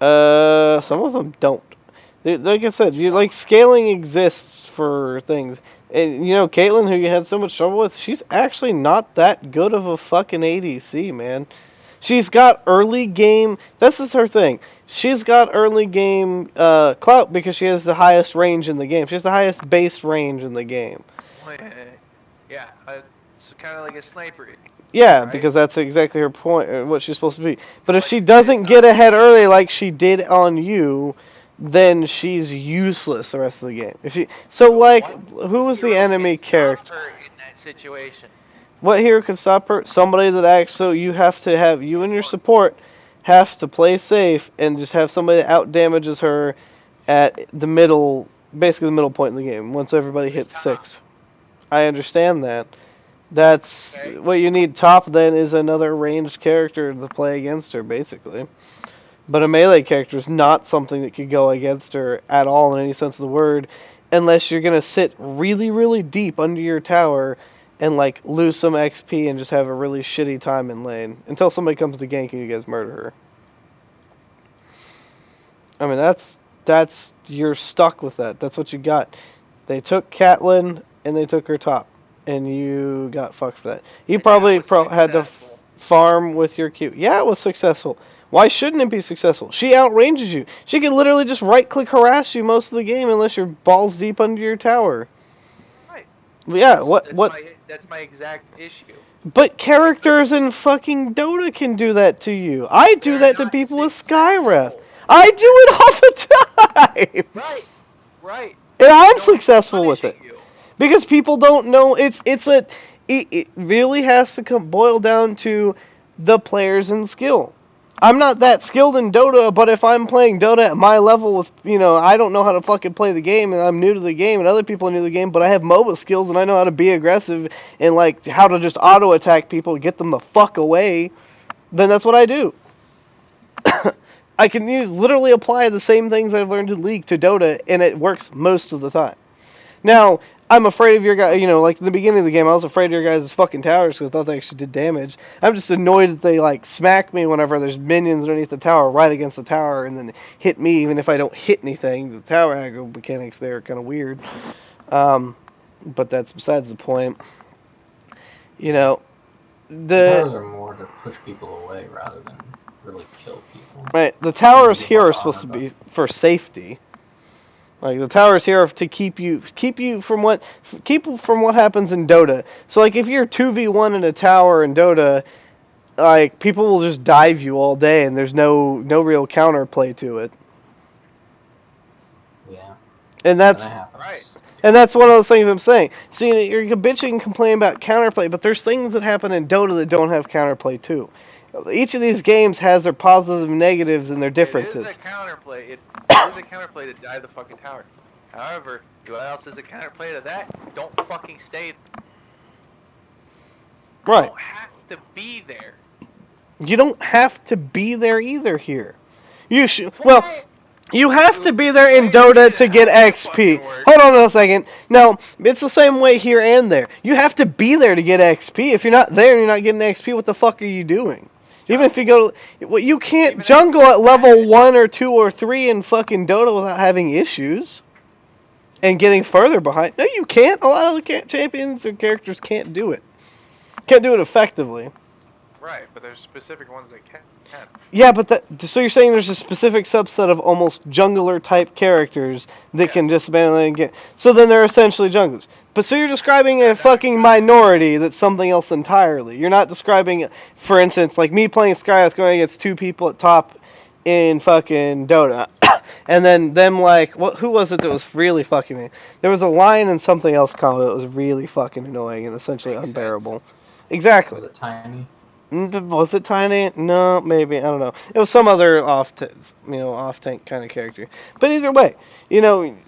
Speaker 1: Some of them don't. Like I said, scaling exists for things. And Caitlyn, who you had so much trouble with, she's actually not that good of a fucking ADC, man. She's got early game. This is her thing. She's got early game clout because she has the highest range in the game. She has the highest base range in the game.
Speaker 4: Yeah, it's kind of like a sniper.
Speaker 1: Yeah,
Speaker 4: right?
Speaker 1: Because that's exactly her point, what she's supposed to be. But if she doesn't get ahead early like she did on you, then she's useless the rest of the game. Who was the enemy character?
Speaker 4: In that situation.
Speaker 1: What hero can stop her? Somebody that acts. So you have to have you and your support have to play safe and just have somebody that out damages her at the middle, basically the middle point in the game. Once everybody hits 6. I understand that. That's
Speaker 4: Okay.
Speaker 1: what you need. Top then is another ranged character to play against her, basically. But a melee character is not something that could go against her at all in any sense of the word, unless you're gonna sit really, really deep under your tower and like lose some XP and just have a really shitty time in lane until somebody comes to gank and you guys murder her. I mean, that's you're stuck with that. That's what you got. They took Catelyn and they took her top, and you got fucked for that. You
Speaker 4: And
Speaker 1: probably
Speaker 4: that was
Speaker 1: had to
Speaker 4: successful.
Speaker 1: farm with your Q. Yeah, it was successful. Why shouldn't it be successful? She outranges you. She can literally just right-click harass you most of the game unless you're balls deep under your tower.
Speaker 4: Right.
Speaker 1: Yeah,
Speaker 4: That's that's my exact issue.
Speaker 1: But characters in fucking Dota can do that to you. I do
Speaker 4: They're
Speaker 1: that to
Speaker 4: not
Speaker 1: people with Skywrath.
Speaker 4: successful.
Speaker 1: I do it all the time.
Speaker 4: Right. Right.
Speaker 1: And I'm
Speaker 4: No one's
Speaker 1: successful with it.
Speaker 4: punishing you.
Speaker 1: Because people don't know it really has to boil down to the players and skill. I'm not that skilled in Dota, but if I'm playing Dota at my level with, I don't know how to fucking play the game and I'm new to the game and other people are new to the game, but I have MOBA skills and I know how to be aggressive and like how to just auto attack people to get them the fuck away, then that's what I do. I can literally apply the same things I've learned in League to Dota and it works most of the time. Now, I'm afraid of your guy. Like in the beginning of the game, I was afraid of your guys' fucking towers because I thought they actually did damage. I'm just annoyed that they like smack me whenever there's minions underneath the tower, right against the tower, and then hit me even if I don't hit anything. The tower aggro mechanics there are kind of weird. But that's besides the point. The
Speaker 2: towers are more to push people away rather than really kill people.
Speaker 1: Right, the towers here are supposed to be for safety. Like the towers here are to keep you from what happens in Dota. So like if you're 2v1 in a tower in Dota, like people will just dive you all day and there's no real counterplay to it.
Speaker 2: Yeah.
Speaker 1: And that's
Speaker 4: Right.
Speaker 1: And that's one of those things I'm saying. So you're bitching and complaining about counterplay, but there's things that happen in Dota that don't have counterplay too. Each of these games has their positives and negatives and their differences.
Speaker 4: It is a counterplay. It is a counterplay to dive the fucking tower. However, what else is a counterplay to that? Don't fucking stay.
Speaker 1: Right.
Speaker 4: You don't have to be there.
Speaker 1: You don't have to be there either here. You should. Well, you have to be there in Dota to get XP. Hold on a second. No, it's the same way here and there. You have to be there to get XP. If you're not there and you're not getting XP, what the fuck are you doing? Even if you go, well, you can't jungle at level 1 or 2 or 3 in fucking Dota without having issues and getting further behind. No, you can't. A lot of the champions or characters can't do it. Can't do it effectively.
Speaker 4: Right, but there's specific ones that can.
Speaker 1: Yeah, but so you're saying there's a specific subset of almost jungler type characters that can just abandon and get. So then they're essentially junglers. But so you're describing a fucking minority that's something else entirely. You're not describing, for instance, like me playing Skywrath going against 2 people at top in fucking Dota. And then them like, who was it that was really fucking me? There was a lion and something else combo that was really fucking annoying and essentially unbearable. Exactly.
Speaker 2: Was it Tiny?
Speaker 1: Was it Tiny? No, maybe. I don't know. It was some other off-tank kind of character. But either way,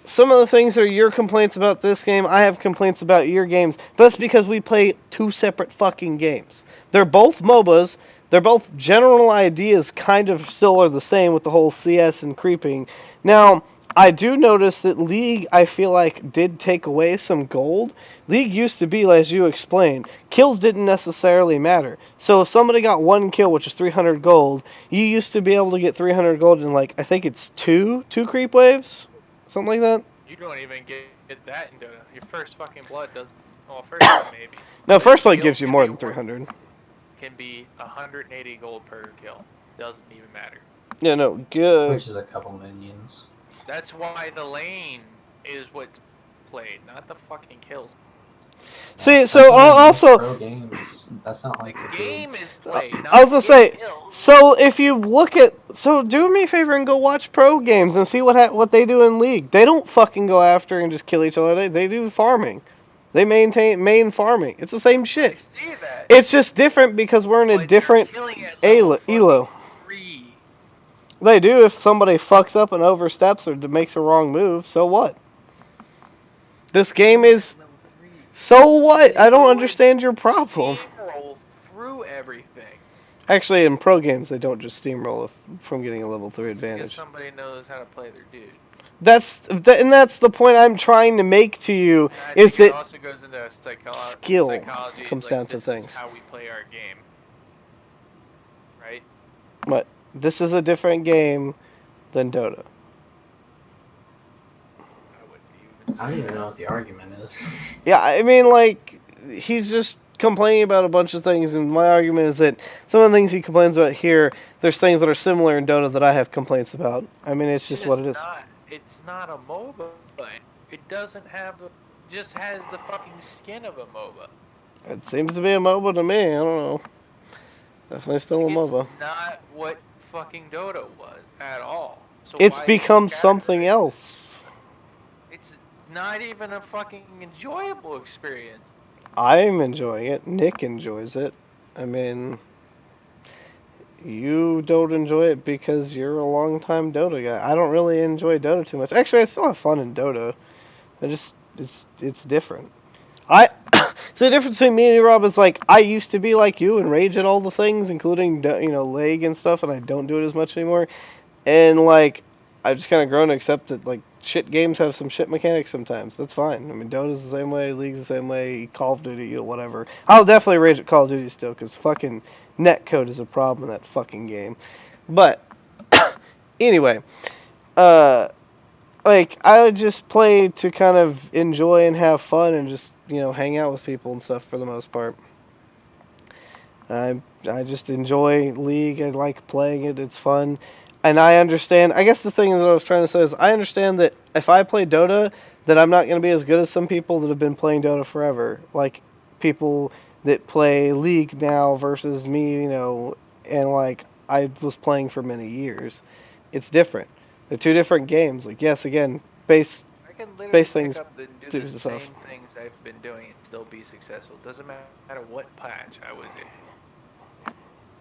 Speaker 1: some of the things that are your complaints about this game, I have complaints about your games. But that's because we play 2 separate fucking games. They're both MOBAs. They're both general ideas kind of still are the same with the whole CS and creeping. Now, I do notice that League, I feel like, did take away some gold. League used to be, as you explained, kills didn't necessarily matter. So if somebody got 1 kill, which is 300 gold, you used to be able to get 300 gold in, like, I think it's two creep waves? Something like that?
Speaker 4: You don't even get that in Dota. Your first fucking blood does. Well, first blood maybe.
Speaker 1: No, first blood gives you more than 300.
Speaker 4: Can be 180 gold per kill. Doesn't even matter.
Speaker 1: Yeah, no, good.
Speaker 2: Which is a couple minions.
Speaker 4: That's why the lane is what's played, not the fucking kills.
Speaker 1: See, so also...
Speaker 2: Pro games, that's not like the
Speaker 4: game is played, not
Speaker 1: I was gonna say,
Speaker 4: kills.
Speaker 1: so if you look at... So do me a favor and go watch pro games and see what they do in League. They don't fucking go after and just kill each other. They do farming. They main farming. It's the same shit.
Speaker 4: I see that.
Speaker 1: It's just different because we're in a different elo. They do if somebody fucks up and oversteps or makes a wrong move. So what? This game is So what?
Speaker 4: They
Speaker 1: I don't
Speaker 4: go
Speaker 1: understand your problem.
Speaker 4: Steamroll through everything.
Speaker 1: Actually, in pro games, they don't just steamroll from getting a level 3
Speaker 4: It's because
Speaker 1: advantage.
Speaker 4: somebody knows how to play their dude.
Speaker 1: And that's the point I'm trying to make to you,
Speaker 4: And I
Speaker 1: is
Speaker 4: think it
Speaker 1: that
Speaker 4: also goes into
Speaker 1: skill
Speaker 4: psychology.
Speaker 1: comes
Speaker 4: Like,
Speaker 1: down to
Speaker 4: this
Speaker 1: things.
Speaker 4: is how we play our game, right?
Speaker 1: But this is a different game than Dota.
Speaker 4: I wouldn't even.
Speaker 2: I don't even know what the argument is.
Speaker 1: Yeah, I mean, like, he's just complaining about a bunch of things, and my argument is that some of the things he complains about here, there's things that are similar in Dota that I have complaints about. I mean, it's just what it is.
Speaker 4: It's not a MOBA. It doesn't have the. Just has the fucking skin of a MOBA.
Speaker 1: It seems to be a MOBA to me. I don't know. Definitely still a
Speaker 4: Like, it's
Speaker 1: MOBA.
Speaker 4: not what fucking Dota was at all. So
Speaker 1: It's
Speaker 4: why
Speaker 1: become
Speaker 4: even
Speaker 1: something
Speaker 4: categorize it?
Speaker 1: else.
Speaker 4: It's not even a fucking enjoyable experience.
Speaker 1: I'm enjoying it. Nick enjoys it. I mean, you don't enjoy it because you're a longtime Dota guy. I don't really enjoy Dota too much. Actually, I still have fun in Dota. It's different. So the difference between me and you, Rob, is like I used to be like you and rage at all the things, including leg and stuff, and I don't do it as much anymore. And like I've just kind of grown to accept that like shit games have some shit mechanics sometimes. That's fine. I mean, Dota's the same way, League's the same way, Call of Duty, whatever. I'll definitely rage at Call of Duty still, because fucking netcode is a problem in that fucking game. But anyway, uh, like I just play to kind of enjoy and have fun and just hang out with people and stuff for the most part. I just enjoy League. I like playing it. It's fun. And I understand. I guess the thing that I was trying to say is I understand that if I play Dota, that I'm not going to be as good as some people that have been playing Dota forever. Like people that play League now versus me, and like I was playing for many years. It's different. They're two different games. Like yes, again, base
Speaker 4: I can literally
Speaker 1: base
Speaker 4: pick
Speaker 1: things
Speaker 4: up and do
Speaker 1: do
Speaker 4: the
Speaker 1: the stuff.
Speaker 4: same things I've been doing and still be successful. Doesn't matter what patch I was in.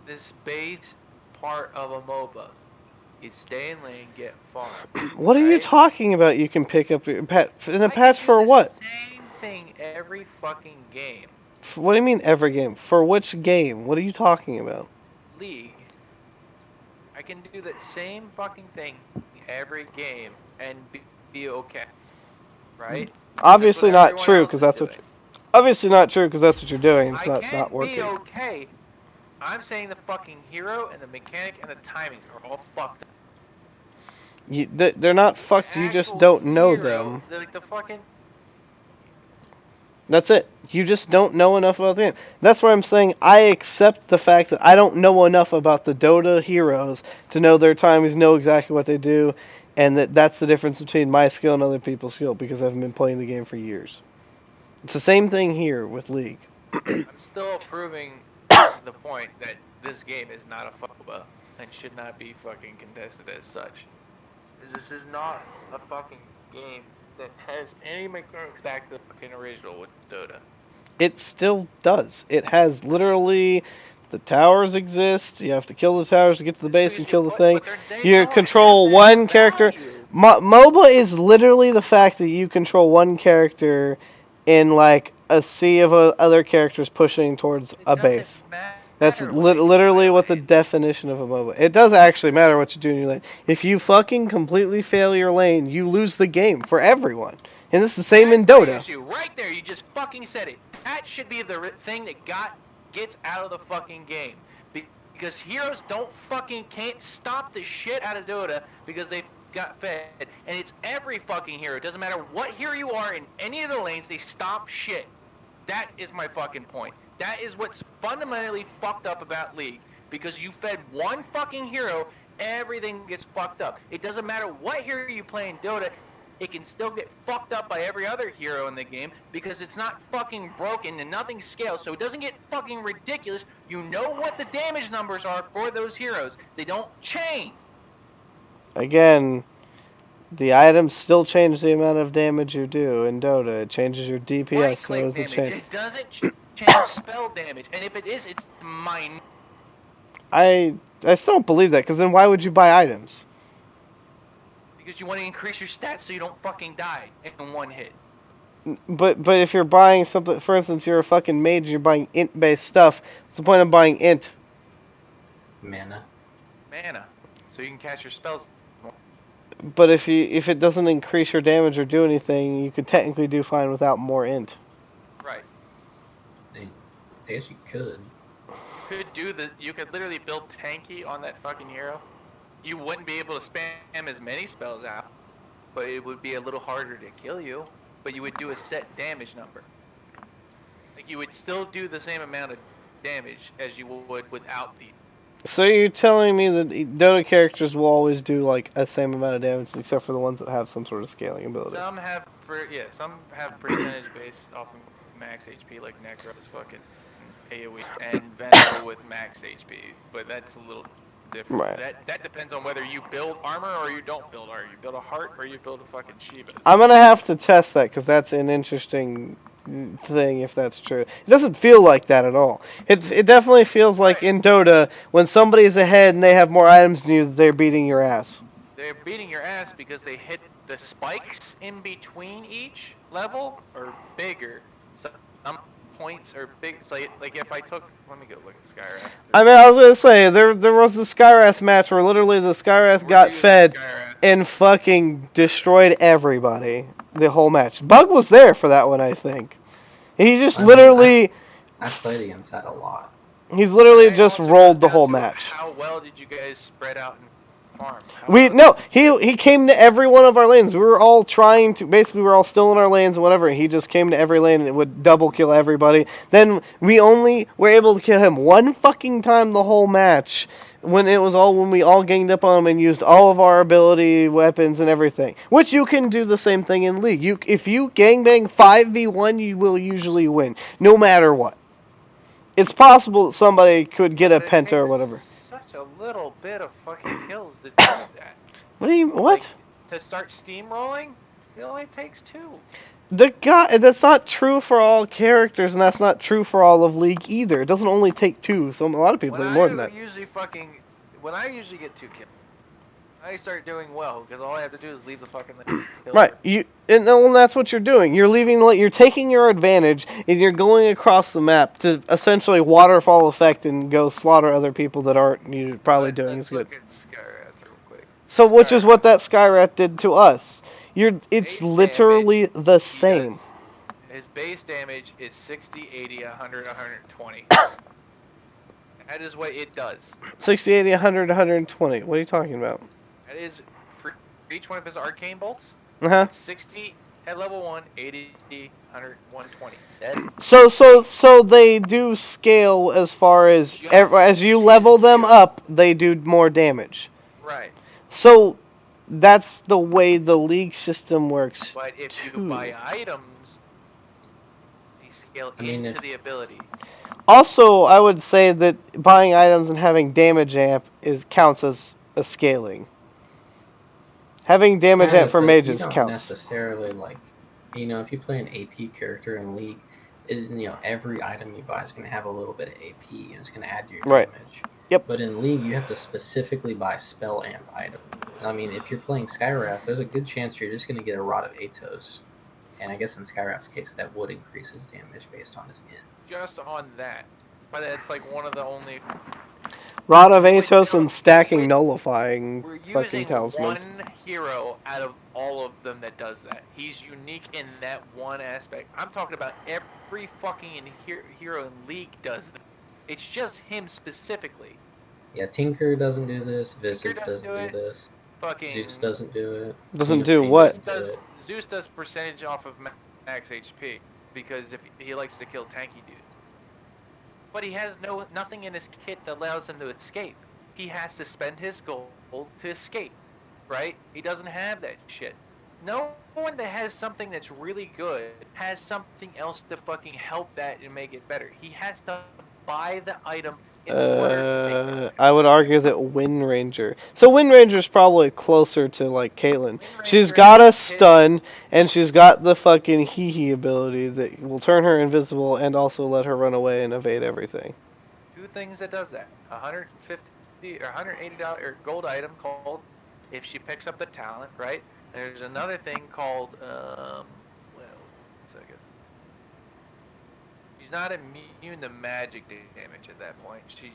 Speaker 4: This base part of a MOBA. You stay in lane, get farm.
Speaker 1: What are you
Speaker 4: Right?
Speaker 1: talking about? You can pick up your pet in a
Speaker 4: I
Speaker 1: patch
Speaker 4: can do
Speaker 1: for
Speaker 4: the
Speaker 1: what?
Speaker 4: same thing every fucking game.
Speaker 1: What do you mean every game? For which game? What are you talking about?
Speaker 4: League. I can do that same fucking thing every game and be okay. Right?
Speaker 1: Obviously
Speaker 4: That's what
Speaker 1: not
Speaker 4: everyone
Speaker 1: true,
Speaker 4: else
Speaker 1: because
Speaker 4: is
Speaker 1: that's what.
Speaker 4: doing.
Speaker 1: Obviously not true, because that's what you're doing. It's
Speaker 4: I
Speaker 1: not
Speaker 4: can be
Speaker 1: working.
Speaker 4: okay. I'm saying the fucking hero and the mechanic and the timings are all fucked up.
Speaker 1: They're not fucked. You just don't know them.
Speaker 4: They're like the fucking.
Speaker 1: That's it. You just don't know enough about the game. That's why I'm saying I accept the fact that I don't know enough about the Dota heroes to know their timings, know exactly what they do, and that's the difference between my skill and other people's skill, because I've been playing the game for years. It's the same thing here with League.
Speaker 4: I'm still proving the point that this game is not a FOBA and should not be fucking contested as such. This is not a fucking game that has any mechanics back to the fucking original with Dota.
Speaker 1: It still does. It has literally the towers exist. You have to kill the towers to get to the base and kill the thing. You control one character. MOBA is literally the fact that you control one character in like a sea of other characters pushing towards a base. That's literally what the definition of a MOBA. It does actually matter what you do in your lane. If you fucking completely fail your lane, you lose the game for everyone. And it's the same in Dota.
Speaker 4: Issue. Right there, you just fucking said it. That should be the thing that gets out of the fucking game. Because heroes can't stop the shit out of Dota because they got fed. And it's every fucking hero. It doesn't matter what hero you are in any of the lanes, they stop shit. That is my fucking point. That is what's fundamentally fucked up about League. Because you fed one fucking hero, everything gets fucked up. It doesn't matter what hero you play in Dota, it can still get fucked up by every other hero in the game because it's not fucking broken and nothing scales, so it doesn't get fucking ridiculous. You know what the damage numbers are for those heroes. They don't change.
Speaker 1: Again, the items still change the amount of damage you do in Dota. It changes your DPS, so does it change.
Speaker 4: It doesn't change spell damage, and if it is, it's minor.
Speaker 1: I still don't believe that, because then why would you buy items?
Speaker 4: Because you want to increase your stats so you don't fucking die in one hit.
Speaker 1: But if you're buying something, for instance, you're a fucking mage, you're buying int-based stuff. What's the point of buying int?
Speaker 2: Mana.
Speaker 4: Mana, so you can cast your spells.
Speaker 1: But if it doesn't increase your damage or do anything, you could technically do fine without more int.
Speaker 4: Right.
Speaker 2: I guess you could.
Speaker 4: You could literally build tanky on that fucking hero. You wouldn't be able to spam as many spells out, but it would be a little harder to kill you. But you would do a set damage number. Like you would still do the same amount of damage as you would without the.
Speaker 1: So you're telling me that Dota characters will always do like a same amount of damage, except for the ones that have some sort of scaling ability.
Speaker 4: Some have percentage based off of max HP, like Necro's fucking AoE, and Venom with max HP. But that's a little different.
Speaker 1: Right.
Speaker 4: That depends on whether you build armor or you don't build armor. You build a heart or you build a fucking Shiva.
Speaker 1: I'm gonna have to test that because that's an interesting thing if that's true. It doesn't feel like that at all. It definitely feels like in Dota when somebody's ahead and they have more items than you, they're beating your ass.
Speaker 4: They're beating your ass because they hit the spikes in between each level are bigger. So some points are big. So like if I took, let me go look at Skywrath.
Speaker 1: I mean, I was gonna say there was the Skywrath match where literally the Skywrath got fed and fucking destroyed everybody the whole match. Bug was there for that one, I think. He just literally.
Speaker 2: I played against that a lot.
Speaker 1: He's literally just rolled the whole match.
Speaker 4: How well did you guys spread out and farm?
Speaker 1: He came to every one of our lanes. We were all trying to, basically we were all still in our lanes and whatever. He just came to every lane and it would double kill everybody. Then we only were able to kill him one fucking time the whole match when we all ganged up on him and used all of our ability, weapons and everything. Which you can do the same thing in League. If you gangbang 5v1, you will usually win, no matter what. It's possible that somebody could get a penta or whatever.
Speaker 4: Such a little bit of fucking kills to do that.
Speaker 1: What?
Speaker 4: Like, to start steamrolling, it only takes 2.
Speaker 1: That's not true for all characters, and that's not true for all of League either. It doesn't only take 2. So a lot of people take more than that.
Speaker 4: When I usually get 2 kills, I start doing well because all I have to do is leave the fucking.
Speaker 1: Right. And that's what you're doing. You're taking your advantage and you're going across the map to essentially waterfall effect and go slaughter other people that aren't probably doing as good.
Speaker 4: Look at Skywrath real quick.
Speaker 1: So which is what that Skywrath did to us. It's literally the same.
Speaker 4: His base damage is 60, 80, 100, 120. That is what it does.
Speaker 1: 60, 80, 100, 120. What are you talking about?
Speaker 4: That is for each one of his arcane bolts.
Speaker 1: Uh-huh.
Speaker 4: 60 at level 1, 80, 100, 120.
Speaker 1: So they do scale as far as you level them up, they do more damage.
Speaker 4: Right.
Speaker 1: So that's the way the League system works.
Speaker 4: But if you buy items, they scale into the ability.
Speaker 1: Also, I would say that buying items and having damage amp counts as a scaling. Having damage amp for mages
Speaker 2: you don't
Speaker 1: counts.
Speaker 2: Necessarily if you play an AP character in League, every item you buy is going to have a little bit of AP and it's going to add to your damage.
Speaker 1: Yep.
Speaker 2: But in League, you have to specifically buy spell amp item. I mean, if you're playing Skywrath, there's a good chance you're just going to get a Rod of Atos. And I guess in Skywrath's case, that would increase his damage based on his int.
Speaker 4: Just on that. But that's like one of the only...
Speaker 1: Rod of Atos and stacking nullifying fucking talismans.
Speaker 4: We're using one hero out of all of them that does that. He's unique in that one aspect. I'm talking about every fucking hero in League does that. It's just him specifically.
Speaker 2: Yeah, Tinker doesn't do this. Visage doesn't do this.
Speaker 4: Fucking
Speaker 2: Zeus doesn't do it.
Speaker 1: Doesn't do what?
Speaker 4: Zeus does percentage off of max HP because if he likes to kill tanky dudes. But he has nothing in his kit that allows him to escape. He has to spend his gold to escape, right? He doesn't have that shit. No one that has something that's really good has something else to fucking help that and make it better. He has to buy the item in order to make it better.
Speaker 1: I would argue that Wind Ranger. So Wind Ranger's probably closer to like Caitlyn. She's got a stun and she's got the fucking hee ability that will turn her invisible and also let her run away and evade everything.
Speaker 4: 2 things that does that. $150 or $180 gold item called if she picks up the talent, right? There's another thing called Second. She's not immune to magic damage at that point. She's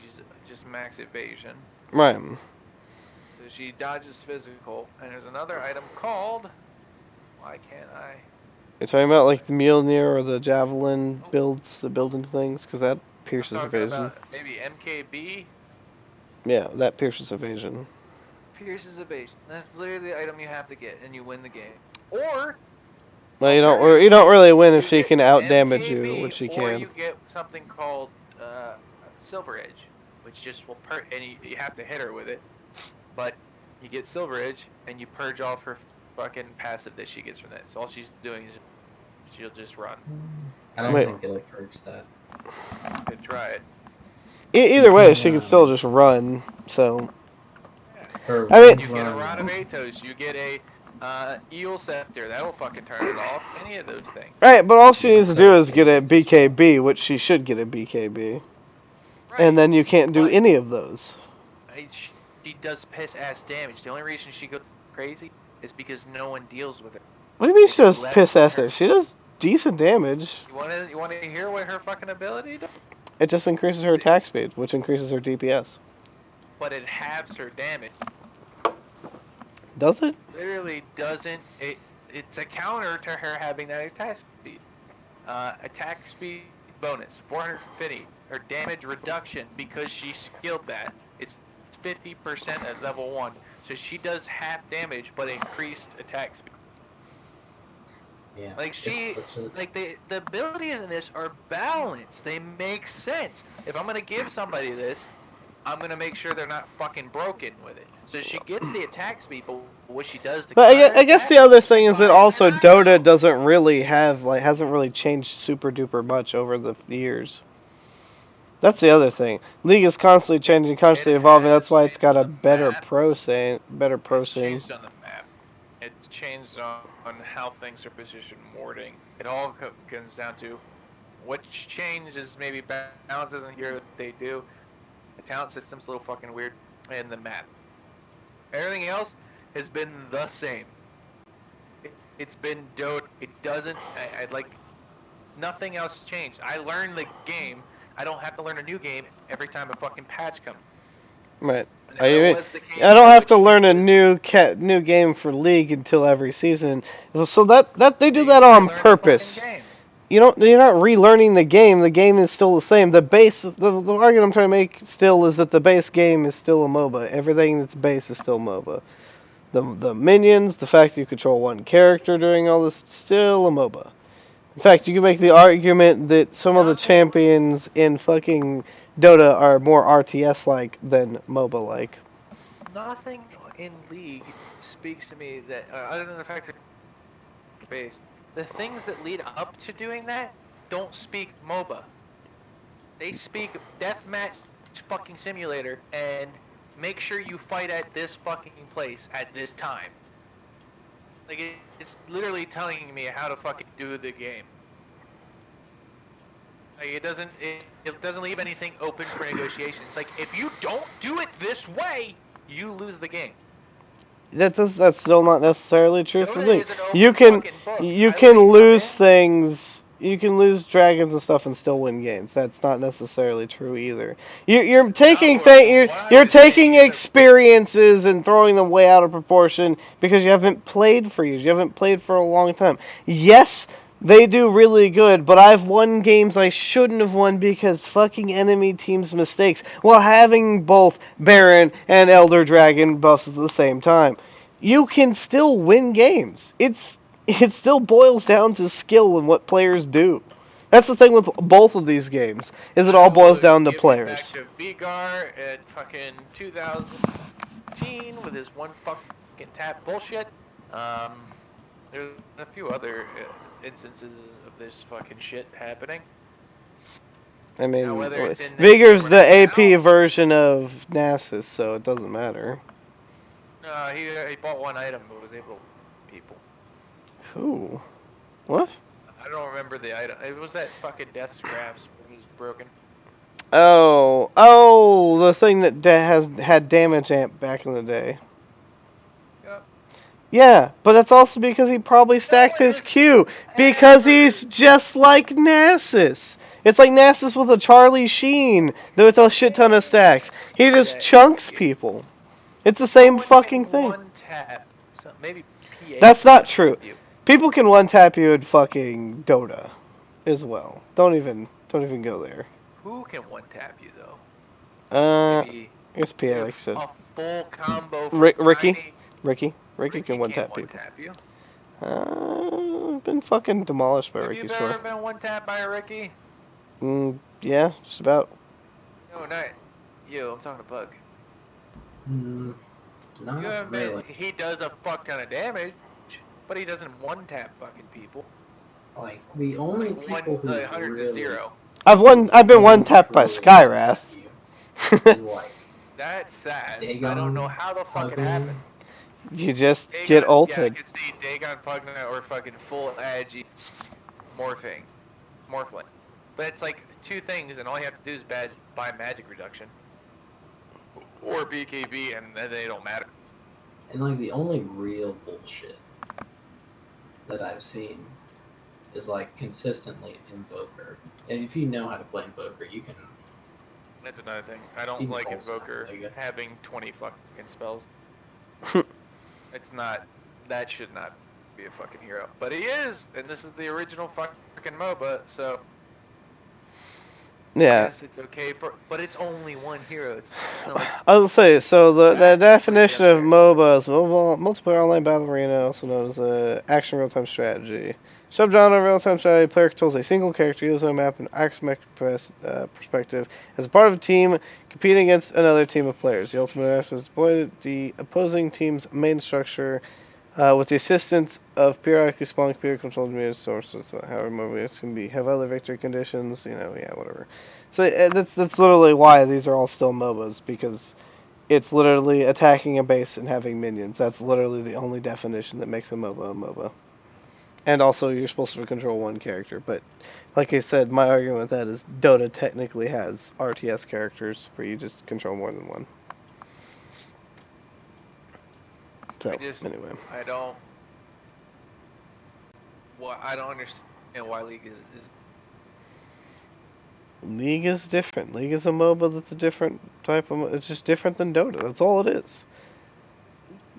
Speaker 4: just max evasion.
Speaker 1: Right.
Speaker 4: So she dodges physical. And there's another item called. Why can't I?
Speaker 1: You're talking about like the Mjolnir or the Javelin builds, the building things, because that
Speaker 4: I'm
Speaker 1: pierces
Speaker 4: talking
Speaker 1: evasion.
Speaker 4: about maybe MKB.
Speaker 1: Yeah, that pierces evasion.
Speaker 4: Pierces evasion. That's literally the item you have to get, and you win the game. Or
Speaker 1: Well, you don't really win if
Speaker 4: you
Speaker 1: she
Speaker 4: get
Speaker 1: can out damage you,
Speaker 4: MKB,
Speaker 1: which she
Speaker 4: or
Speaker 1: can.
Speaker 4: you get something called Silver Edge, which just will and you have to hit her with it. But you get Silver Edge, and you purge off her fucking passive that she gets from that. So all she's doing is she'll just run.
Speaker 2: I don't
Speaker 1: Wait.
Speaker 2: think it'll purge that.
Speaker 4: Could try it.
Speaker 1: Either way, she can still just run. So
Speaker 2: Her
Speaker 1: I mean-
Speaker 4: You get a Rod of Atos, you get a Eel Scepter, that'll fucking turn it off. Any of those things.
Speaker 1: right, but all she
Speaker 2: Yeah,
Speaker 1: needs to
Speaker 2: so
Speaker 1: do is get a
Speaker 2: basic as
Speaker 1: BKB, which she should get a BKB,
Speaker 4: Right.
Speaker 1: and then you can't do
Speaker 4: But-
Speaker 1: any of those.
Speaker 4: She does piss ass damage. The only reason she goes crazy is because no one deals with it.
Speaker 1: What do you mean
Speaker 4: They
Speaker 1: she does
Speaker 4: just let
Speaker 1: piss ass
Speaker 4: her-
Speaker 1: there? She does decent damage.
Speaker 4: You wanna hear what her fucking ability does?
Speaker 1: It just increases her attack speed, which increases her DPS.
Speaker 4: But it halves her damage.
Speaker 1: Does it?
Speaker 4: Literally doesn't it? It's a counter to her having that attack speed. Attack speed bonus 450. Her damage reduction because she skilled that. It's 50% at level 1. So she does half damage but increased attack speed.
Speaker 2: Yeah.
Speaker 4: Like like the abilities in this are balanced. They make sense. If I'm gonna give somebody this, I'm gonna make sure they're not fucking broken with it. So she gets the attack speed, but what she does to
Speaker 1: But I guess the other thing is that
Speaker 4: buys
Speaker 1: also
Speaker 4: her
Speaker 1: Dota doesn't really have hasn't really changed super duper much over the years. That's the other thing. League is constantly changing, constantly evolving. That's why it's got a better pro scene.
Speaker 4: It's changed on the map. It's changed on how things are positioned, warding. It all comes down to what changes. Maybe balance isn't here. What they do. The talent system's a little fucking weird, and the map. Everything else has been the same. It's been Dota. It doesn't. I like nothing else changed. I learned the game. I don't have to learn a new game every time a fucking patch comes.
Speaker 1: Right.
Speaker 4: And if it was the case,
Speaker 1: I don't have to
Speaker 4: which
Speaker 1: learn a
Speaker 4: was-
Speaker 1: new game for League until every season. So that they do
Speaker 4: They
Speaker 1: that on
Speaker 4: relearn the fucking
Speaker 1: purpose.
Speaker 4: game.
Speaker 1: You're not relearning the game. The game is still the same. The argument I'm trying to make still is that the base game is still a MOBA. Everything that's base is still MOBA. The minions, the fact that you control one character during all this, still a MOBA. In fact, you can make the argument that some of the champions in fucking Dota are more RTS-like than MOBA-like.
Speaker 4: Nothing in League speaks to me that, other than the fact that base, the things that lead up to doing that don't speak MOBA. They speak deathmatch fucking simulator and make sure you fight at this fucking place at this time. Like it's literally telling me how to fucking do the game. Like it doesn't leave anything open for negotiation. It's like if you don't do it this way, you lose the game.
Speaker 1: That's still not necessarily true for
Speaker 4: Dota
Speaker 1: League.
Speaker 4: is an open
Speaker 1: You can
Speaker 4: fucking book.
Speaker 1: you
Speaker 4: I
Speaker 1: can
Speaker 4: let you come
Speaker 1: lose
Speaker 4: in.
Speaker 1: things. You can lose dragons and stuff and still win games. That's not necessarily true either. You're taking
Speaker 4: No, what
Speaker 1: you're
Speaker 4: I was
Speaker 1: taking
Speaker 4: saying is that-
Speaker 1: experiences and throwing them way out of proportion because you haven't played for years. You haven't played for a long time. Yes, they do really good, but I've won games I shouldn't have won because fucking enemy teams' mistakes while having both Baron and Elder Dragon buffs at the same time. You can still win games. It still boils down to skill and what players do. That's the thing with both of these games, is it all boils down to
Speaker 4: Give me
Speaker 1: players.
Speaker 4: Back to Vigar at fucking 2018 with his one fucking tap bullshit. There's a few other instances of this fucking shit happening.
Speaker 1: I mean,
Speaker 4: Now, whether it's in this
Speaker 1: Vigor's
Speaker 4: game or
Speaker 1: the
Speaker 4: not
Speaker 1: AP
Speaker 4: now-
Speaker 1: version of Nasus, so it doesn't matter.
Speaker 4: He bought one item but was able to people.
Speaker 1: Who? What?
Speaker 4: I don't remember the item. It was that fucking Death Scraps when he was broken.
Speaker 1: Oh, the thing that has had damage amp back in the day.
Speaker 4: Yep.
Speaker 1: Yeah, but that's also because he probably stacked
Speaker 4: one
Speaker 1: his
Speaker 4: has
Speaker 1: Q. Because
Speaker 4: ever-
Speaker 1: he's just like Nasus. It's like Nasus with a Charlie Sheen with a shit ton of stacks. He just
Speaker 4: that
Speaker 1: chunks people. It's the
Speaker 4: no
Speaker 1: same
Speaker 4: one
Speaker 1: fucking
Speaker 4: can
Speaker 1: thing.
Speaker 4: one tap. So maybe PA
Speaker 1: That's
Speaker 4: can
Speaker 1: not
Speaker 4: one
Speaker 1: true.
Speaker 4: tap you.
Speaker 1: People can one tap you in fucking Dota as well. Don't even go there.
Speaker 4: Who can one tap you though?
Speaker 1: Uh,
Speaker 4: Maybe
Speaker 1: I guess PA,
Speaker 4: if
Speaker 1: like you said.
Speaker 4: a full combo from
Speaker 1: Ricky,
Speaker 4: Tiny.
Speaker 1: Ricky can
Speaker 4: Ricky
Speaker 1: one
Speaker 4: can't
Speaker 1: tap
Speaker 4: one
Speaker 1: people.
Speaker 4: tap you.
Speaker 1: Been fucking demolished by
Speaker 4: Have
Speaker 1: Ricky
Speaker 4: you
Speaker 1: Score.
Speaker 4: ever been one tapped by a Ricky?
Speaker 1: Yeah, just about.
Speaker 4: No, not you. I'm talking to Bug.
Speaker 2: Mm,
Speaker 4: You
Speaker 2: not
Speaker 4: haven't been.
Speaker 2: really.
Speaker 4: He does a fuck ton of damage, but he doesn't one tap fucking people.
Speaker 2: Like the only
Speaker 4: Like
Speaker 2: people who
Speaker 4: 100 to
Speaker 2: really,
Speaker 4: 0.
Speaker 1: I've been one tapped by
Speaker 2: truly one
Speaker 1: Skyrath.
Speaker 2: tap you is like
Speaker 4: That's sad. I don't know
Speaker 2: Dagon,
Speaker 4: how the fuck it
Speaker 2: Pugna.
Speaker 4: happened.
Speaker 1: You just get
Speaker 4: Dagon, yeah, I
Speaker 1: ulted.
Speaker 4: can see Dagon Pugna or fucking full agi morphling. But it's like two things, and all you have to do is buy magic reduction or BKB, and then they don't matter.
Speaker 2: And like the only real bullshit that I've seen is like consistently Invoker. And if you know how to play Invoker, you can.
Speaker 4: That's another thing. I don't
Speaker 2: Even
Speaker 4: like
Speaker 2: Pulse
Speaker 4: Invoker
Speaker 2: Knot, like,
Speaker 4: having 20 fucking spells. It's not. That should not be a fucking hero. But he is, and this is the original fucking MOBA, so
Speaker 1: Yeah.
Speaker 4: yes, it's okay for. But it's only one hero. It's not like
Speaker 1: I'll say, so the
Speaker 4: That's
Speaker 1: definition of
Speaker 4: pretty
Speaker 1: MOBA is multiplayer online battle arena, also known as action real-time strategy. Subgenre of real-time strategy, player controls a single character using a map and isometric perspective as part of a team competing against another team of players. The ultimate action is deployed the opposing team's main structure with the assistance of periodically spawning computer-controlled media sources. However, MOBAs can have other victory conditions, whatever. So that's literally why these are all still MOBAs, because it's literally attacking a base and having minions. That's literally the only definition that makes a MOBA. And also, you're supposed to control one character. But, like I said, my argument with that is Dota technically has RTS characters where you just control more than one. So, anyway.
Speaker 4: I don't. Well, I don't understand why League is
Speaker 1: League is different. League is a MOBA that's a different type of. It's just different than Dota. That's all it is.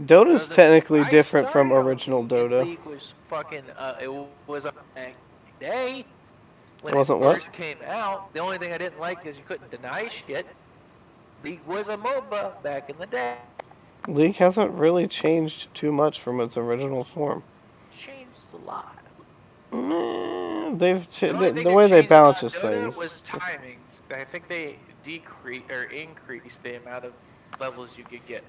Speaker 1: Dota is technically
Speaker 4: I
Speaker 1: different from
Speaker 4: started on
Speaker 1: original
Speaker 4: League, and
Speaker 1: Dota.
Speaker 4: League was fucking. It was a day when
Speaker 1: It wasn't
Speaker 4: it
Speaker 1: what?
Speaker 4: first came out. The only thing I didn't like is you couldn't deny shit. League was a MOBA back in the day.
Speaker 1: League hasn't really changed too much from its original form.
Speaker 4: Changed a lot. The only thing
Speaker 1: The
Speaker 4: that
Speaker 1: way they
Speaker 4: changed about
Speaker 1: balance
Speaker 4: Dota
Speaker 1: things.
Speaker 4: was timings. I think they decreased or increased the amount of levels you could get.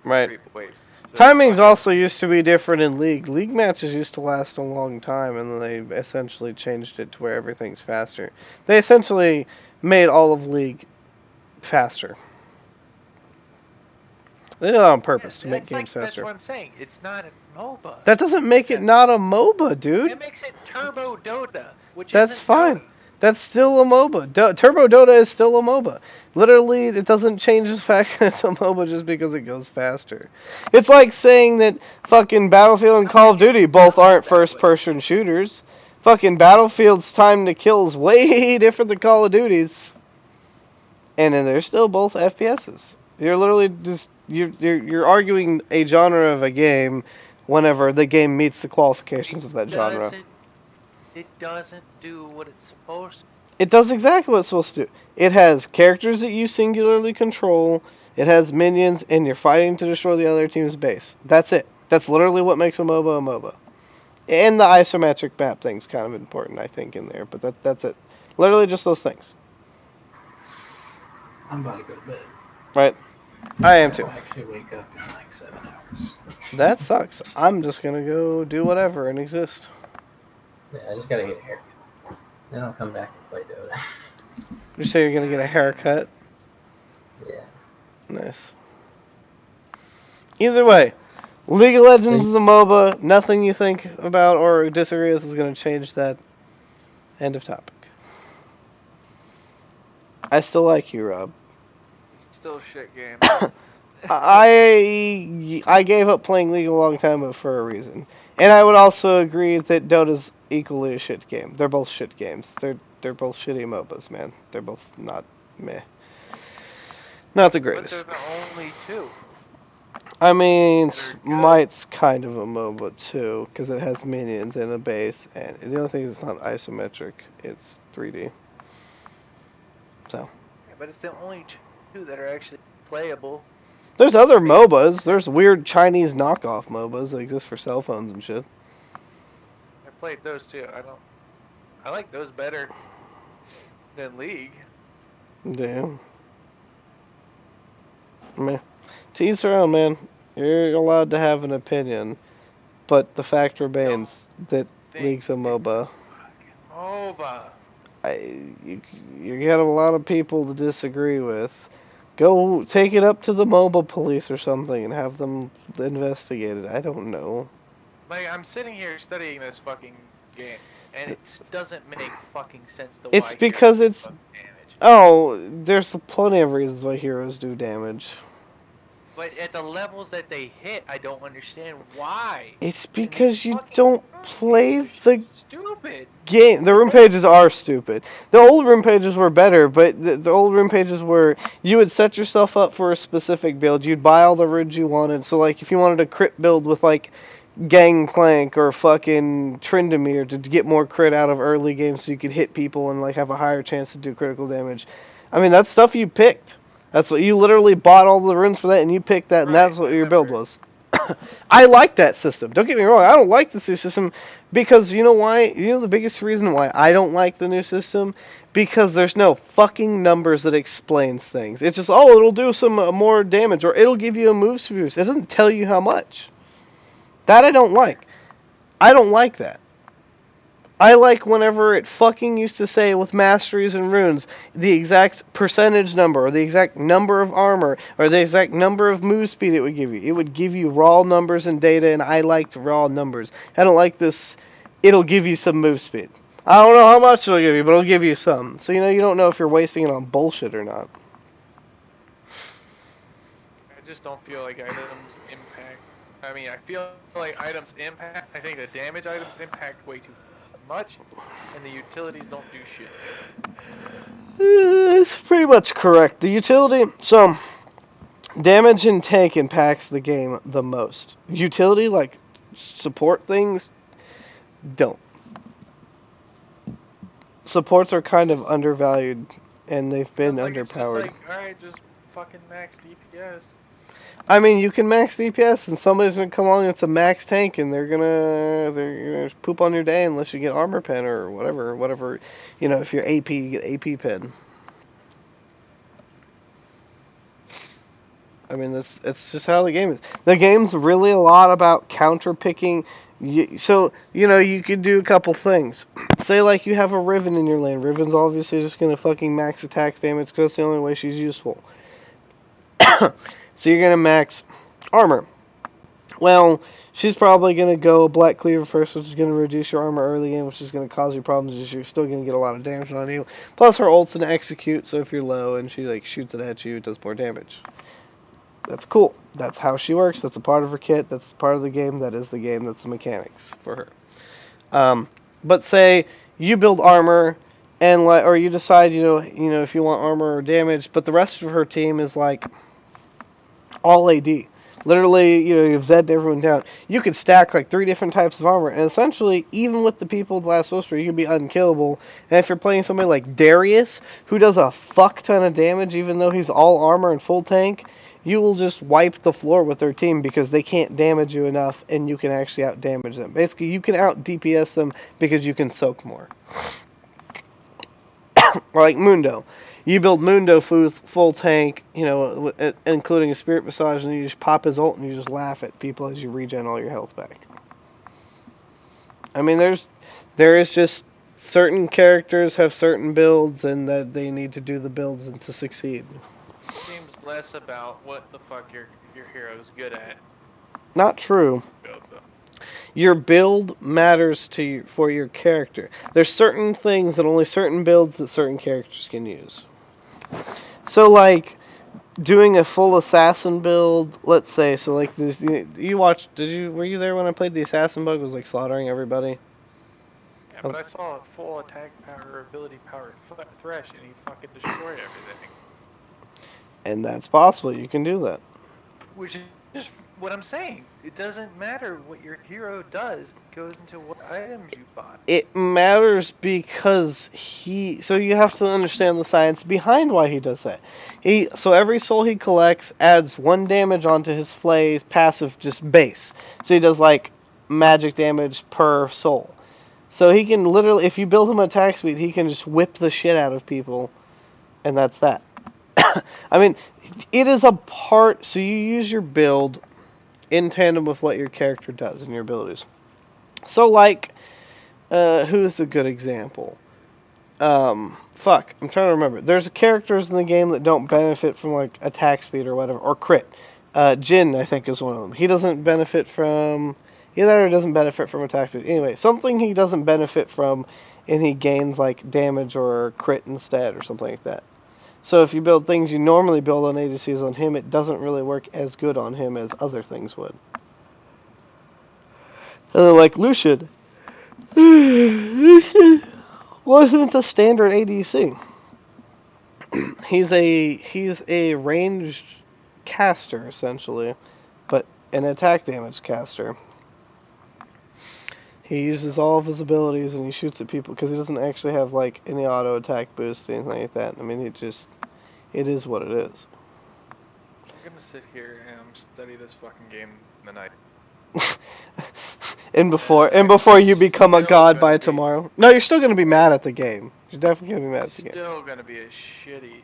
Speaker 1: Right.
Speaker 4: Wait. So
Speaker 1: Timings
Speaker 4: fucking-
Speaker 1: also used to be different in League. League matches used to last a long time, and then they essentially changed it to where everything's faster. They essentially made all of League faster. They did it on purpose to make games
Speaker 4: That's
Speaker 1: faster.
Speaker 4: what I'm saying. It's not a MOBA.
Speaker 1: That doesn't make it not a MOBA, dude.
Speaker 4: It makes it Turbo Dota, which
Speaker 1: That's
Speaker 4: isn't
Speaker 1: fine.
Speaker 4: Dota.
Speaker 1: That's still a MOBA. Turbo Dota is still a MOBA. Literally, it doesn't change the fact that it's a MOBA just because it goes faster. It's like saying that fucking Battlefield and Call of Duty both aren't first-person shooters. Fucking Battlefield's time to kill is way different than Call of Duty's. And then they're still both FPSs. You're literally just you're arguing a genre of a game whenever the game meets the qualifications of that genre.
Speaker 4: It doesn't do what it's supposed to.
Speaker 1: It does exactly what it's supposed to do. It has characters that you singularly control. It has minions, and you're fighting to destroy the other team's base. That's it. That's literally what makes a MOBA. And the isometric map thing's kind of important, I think, in there. But that's it. Literally just those things.
Speaker 2: I'm about to go to bed.
Speaker 1: Right? I am too.
Speaker 2: I'll actually wake up in like 7 hours.
Speaker 1: That sucks. I'm just gonna go do whatever and exist.
Speaker 2: Yeah, I just gotta get a haircut. Then I'll come back and play Dota.
Speaker 1: You say you're gonna get a haircut?
Speaker 2: Yeah.
Speaker 1: Nice. Either way, League of Legends is a MOBA. Nothing you think about or disagree with is going to change that. End of topic. I still like you, Rob.
Speaker 4: It's still a shit game.
Speaker 1: I gave up playing League a long time ago for a reason, and I would also agree that Dota's equally a shit game. They're both shit games. They're both shitty MOBAs, man. They're both not meh, not the
Speaker 4: But they're
Speaker 1: greatest.
Speaker 4: the only two.
Speaker 1: I mean,
Speaker 4: They're good.
Speaker 1: Smite's kind of a MOBA too, because it has minions and a base, and the only thing is it's not isometric; it's 3D. So
Speaker 4: Yeah, but it's the only two that are actually playable.
Speaker 1: there's other
Speaker 4: I mean,
Speaker 1: MOBAs. There's weird Chinese knockoff MOBAs that exist for cell phones and shit.
Speaker 4: I played those too. I like those better than League.
Speaker 1: Damn. Meh. To each their own, man. You're allowed to have an opinion, but the fact remains that League's a MOBA.
Speaker 4: MOBA.
Speaker 1: You get a lot of people to disagree with. Go take it up to the MOBA police or something and have them investigate it. I don't know.
Speaker 4: Like, I'm sitting here studying this fucking game, and it doesn't make fucking sense to
Speaker 1: It's
Speaker 4: why
Speaker 1: because
Speaker 4: heroes do
Speaker 1: it's...
Speaker 4: fucking damage.
Speaker 1: Oh, there's plenty of reasons why heroes do damage.
Speaker 4: But at the levels that they hit, I don't understand why.
Speaker 1: It's
Speaker 4: And these
Speaker 1: because you
Speaker 4: fucking
Speaker 1: don't
Speaker 4: room
Speaker 1: play
Speaker 4: pages are
Speaker 1: the
Speaker 4: stupid.
Speaker 1: game. The room pages are stupid. The old room pages were better, but the old room pages were, you would set yourself up for a specific build. You'd buy all the runes you wanted. So like if you wanted a crit build with like Gangplank or fucking Tryndamere to get more crit out of early games so you could hit people and like have a higher chance to do critical damage. I mean, that's stuff you picked. That's what you literally bought all the runes for that and you picked that and that's what your build was. I like that system. Don't get me wrong. I don't like this new system because you know why? You know the biggest reason why I don't like the new system? Because there's no fucking numbers that explains things. It's just, oh, it'll do some more damage or it'll give you a move boost. It doesn't tell you how much. That I don't like. I don't like that. I like whenever it fucking used to say with masteries and runes the exact percentage number or the exact number of armor or the exact number of move speed it would give you. It would give you raw numbers and data, and I liked raw numbers. I don't like this, it'll give you some move speed. I don't know how much it'll give you, but it'll give you some. So, you don't know if you're wasting it on bullshit or not.
Speaker 4: I just don't feel like items impact. I mean, I feel like items impact. I think the damage items impact way too much, and the utilities don't do shit.
Speaker 1: It's pretty much correct. The utility, so damage and tank impacts the game the most. Utility, like support things, don't. Supports are kind of undervalued, and they've been
Speaker 4: Sounds like it's just
Speaker 1: underpowered.
Speaker 4: like, alright, just fucking max DPS.
Speaker 1: I mean, you can max DPS, and somebody's gonna come along. It's a max tank, and they're gonna poop on your day unless you get armor pen or whatever. If you're AP, you get AP pen. I mean, it's just how the game is. The game's really a lot about counter picking. So you could do a couple things. Say like you have a Riven in your lane. Riven's obviously just gonna fucking max attack damage because that's the only way she's useful. So you're going to max armor. Well, she's probably going to go Black Cleaver first, which is going to reduce your armor early game, which is going to cause you problems. You're still going to get a lot of damage on you. Plus, her ult's going to execute, so if you're low and she shoots it at you, it does more damage. That's cool. That's how she works. That's a part of her kit. That's part of the game. That is the game. That's the mechanics for her. But say you build armor, and or you decide if you want armor or damage, but the rest of her team is all AD. Literally, you have Zed everyone down. You could stack 3 different types of armor, and essentially, even with the people of the Last Whisper, you can be unkillable. And if you're playing somebody like Darius, who does a fuck ton of damage, even though he's all armor and full tank, you will just wipe the floor with their team because they can't damage you enough, and you can actually out damage them. Basically, you can out DPS them because you can soak more. Or like Mundo. You build Mundo full tank, including a Spirit Massage, and you just pop his ult and you just laugh at people as you regen all your health back. I mean, there is just certain characters have certain builds, and that they need to do the builds and to succeed.
Speaker 4: Seems less about what the fuck your hero's good at.
Speaker 1: Not true. Your build matters for your character. There's certain things that only certain builds that certain characters can use. So doing a full assassin build, let's say, so like this, you watched, were you there when I played the assassin bug? Was like slaughtering everybody.
Speaker 4: Yeah, but I saw a full attack power, ability power Thresh, and he fucking destroyed everything.
Speaker 1: And that's possible. You can do that.
Speaker 4: Which is what I'm saying. It doesn't matter what your hero does. It goes into what items you buy.
Speaker 1: It matters because so you have to understand the science behind why he does that. So every soul he collects adds 1 damage onto his flay's passive, just base. So he does like magic damage per soul. So he can literally, if you build him attack speed, he can just whip the shit out of people, and that's that. I mean, it is a part, so you use your build in tandem with what your character does and your abilities. So like, who's a good example? I'm trying to remember. There's characters in the game that don't benefit from like attack speed or whatever, or crit. Jin, I think, is one of them. He doesn't benefit from either. Doesn't benefit from attack speed. Anyway, something he doesn't benefit from, and he gains like damage or crit instead, or something like that. So if you build things you normally build on ADCs on him, it doesn't really work as good on him as other things would. Like Lucian. Lucian wasn't a standard ADC. He's a ranged caster essentially, but an attack damage caster. He uses all of his abilities and he shoots at people because he doesn't actually have like any auto attack boost or anything like that. I mean, it is what it is.
Speaker 4: I'm gonna sit here and study this fucking game in the night.
Speaker 1: and before you become a god by tomorrow. No, you're still gonna be mad at the game. You're definitely gonna be mad at the game.
Speaker 4: Still gonna be a shitty.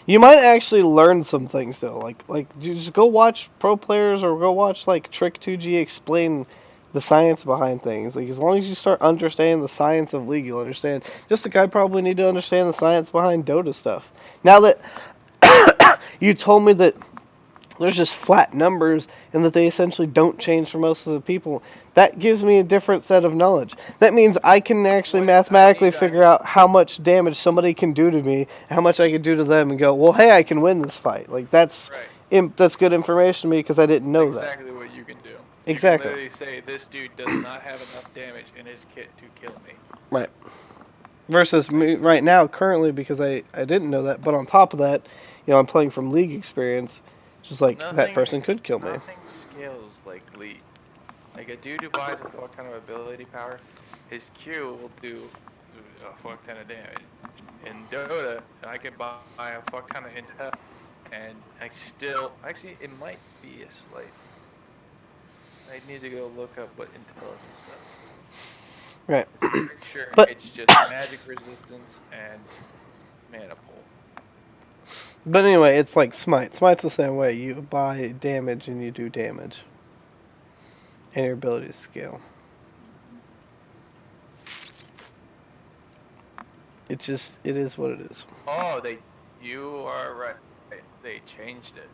Speaker 1: You might actually learn some things though. Like just go watch pro players or go watch like Trick2G explain the science behind things. Like as long as you start understanding the science of League, you'll understand. Just like I probably need to understand the science behind Dota stuff. Now that you told me that there's just flat numbers and that they essentially don't change for most of the people, that gives me a different set of knowledge. That means I can actually mathematically figure out how much damage somebody can do to me, how much I can do to them, and go, well, hey, I can win this fight. Like that's that's good information to me because I didn't know that.
Speaker 4: Exactly what you can do.
Speaker 1: Exactly.
Speaker 4: You can literally say this dude does not have enough damage in his kit to kill me.
Speaker 1: Right. Versus me right now, currently, because I didn't know that, but on top of that, I'm playing from League experience. Just like that person could kill me.
Speaker 4: Nothing scales like League. Like a dude who buys a fuck ton of ability power, his Q will do a fuck ton of damage. In Dota, I could buy a fuck ton of intel, and I still actually it might be a slight. I need to go look up what intelligence does.
Speaker 1: Right.
Speaker 4: I'm pretty sure
Speaker 1: But
Speaker 4: it's just magic resistance and mana pull.
Speaker 1: But anyway, it's like Smite. Smite's the same way. You buy damage and you do damage. And your abilities scale. It is what it is.
Speaker 4: Oh, you are right. They changed it.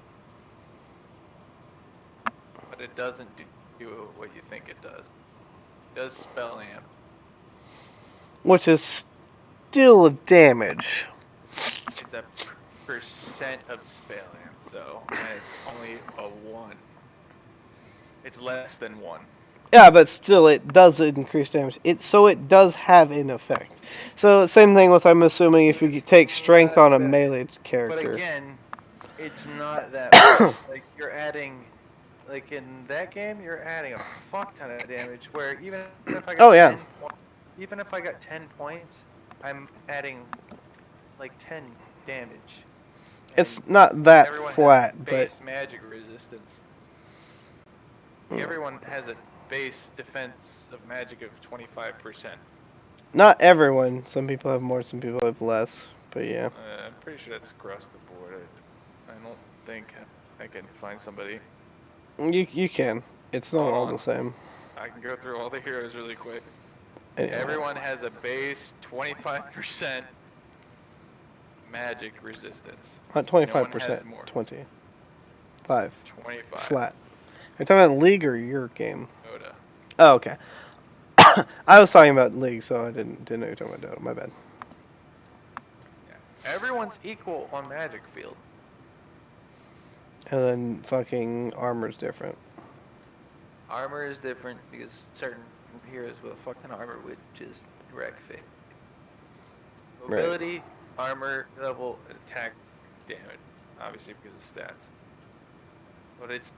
Speaker 4: But it doesn't do what you think it does. It does spell amp.
Speaker 1: Which is still a damage.
Speaker 4: It's a percent of spell amp, though, and it's only a 1. It's less than 1.
Speaker 1: Yeah, but still, it does increase damage. It does have an effect. So same thing with, I'm assuming, if you take strength on a melee character.
Speaker 4: But again, it's not that much. Like you're adding, like in that game, you're adding a fuck ton of damage. Where even if I got 10 points, I'm adding like 10 damage.
Speaker 1: It's not that
Speaker 4: everyone
Speaker 1: flat,
Speaker 4: has
Speaker 1: but
Speaker 4: base magic resistance. Everyone has a base defense of magic of 25%.
Speaker 1: not everyone. Some people have more, some people have less. But yeah.
Speaker 4: I'm pretty sure that's across the board. I don't think I can find somebody.
Speaker 1: You can. It's not all the same.
Speaker 4: I can go through all the heroes really quick.
Speaker 1: Anyway.
Speaker 4: Everyone has a base 25% magic resistance.
Speaker 1: Not 25%. 25.
Speaker 4: 25.
Speaker 1: Flat. Are you talking about League or your game?
Speaker 4: Dota.
Speaker 1: Oh, okay. I was talking about League, so I didn't know you were talking about Dota. My bad.
Speaker 4: Yeah. Everyone's equal on magic field.
Speaker 1: And then fucking armor's different.
Speaker 4: Armor is different because certain heroes with a fuck ton of armor would just wreck fate. Mobility, armor, level, and attack damage. Obviously because of stats. But it's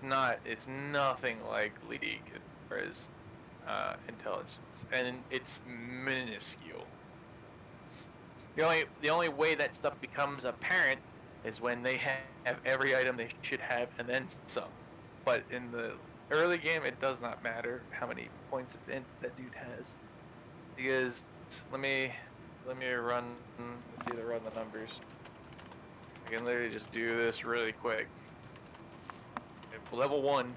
Speaker 4: nothing like League as far as intelligence. And it's minuscule. The only way that stuff becomes apparent is when they have every item they should have and then some. But in the early game, it does not matter how many points of int that dude has, because let me run. Let's either run the numbers. I can literally just do this really quick. At level 1,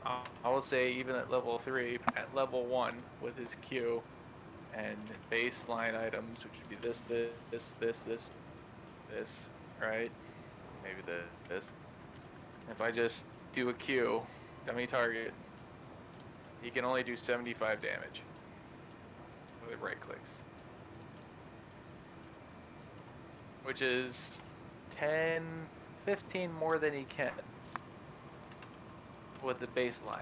Speaker 4: I will say even at level 3, at level 1 with his Q and baseline items, which would be this, right? Maybe this. If I just do a Q, dummy target, he can only do 75 damage with right clicks. Which is 10, 15 more than he can with the baseline.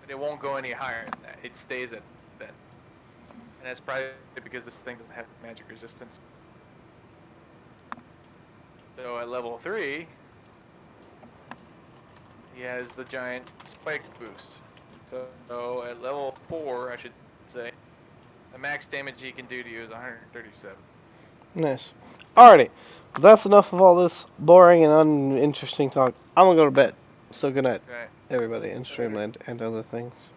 Speaker 4: But it won't go any higher than that. It stays at that. And that's probably because this thing doesn't have magic resistance. So at level 3, he has the giant spike boost. So at level 4, I should say, the max damage he can do to you is 137.
Speaker 1: Nice. Alrighty. That's enough of all this boring and uninteresting talk. I'm gonna go to bed. So good night,
Speaker 4: Okay.
Speaker 1: everybody in Streamland and other things.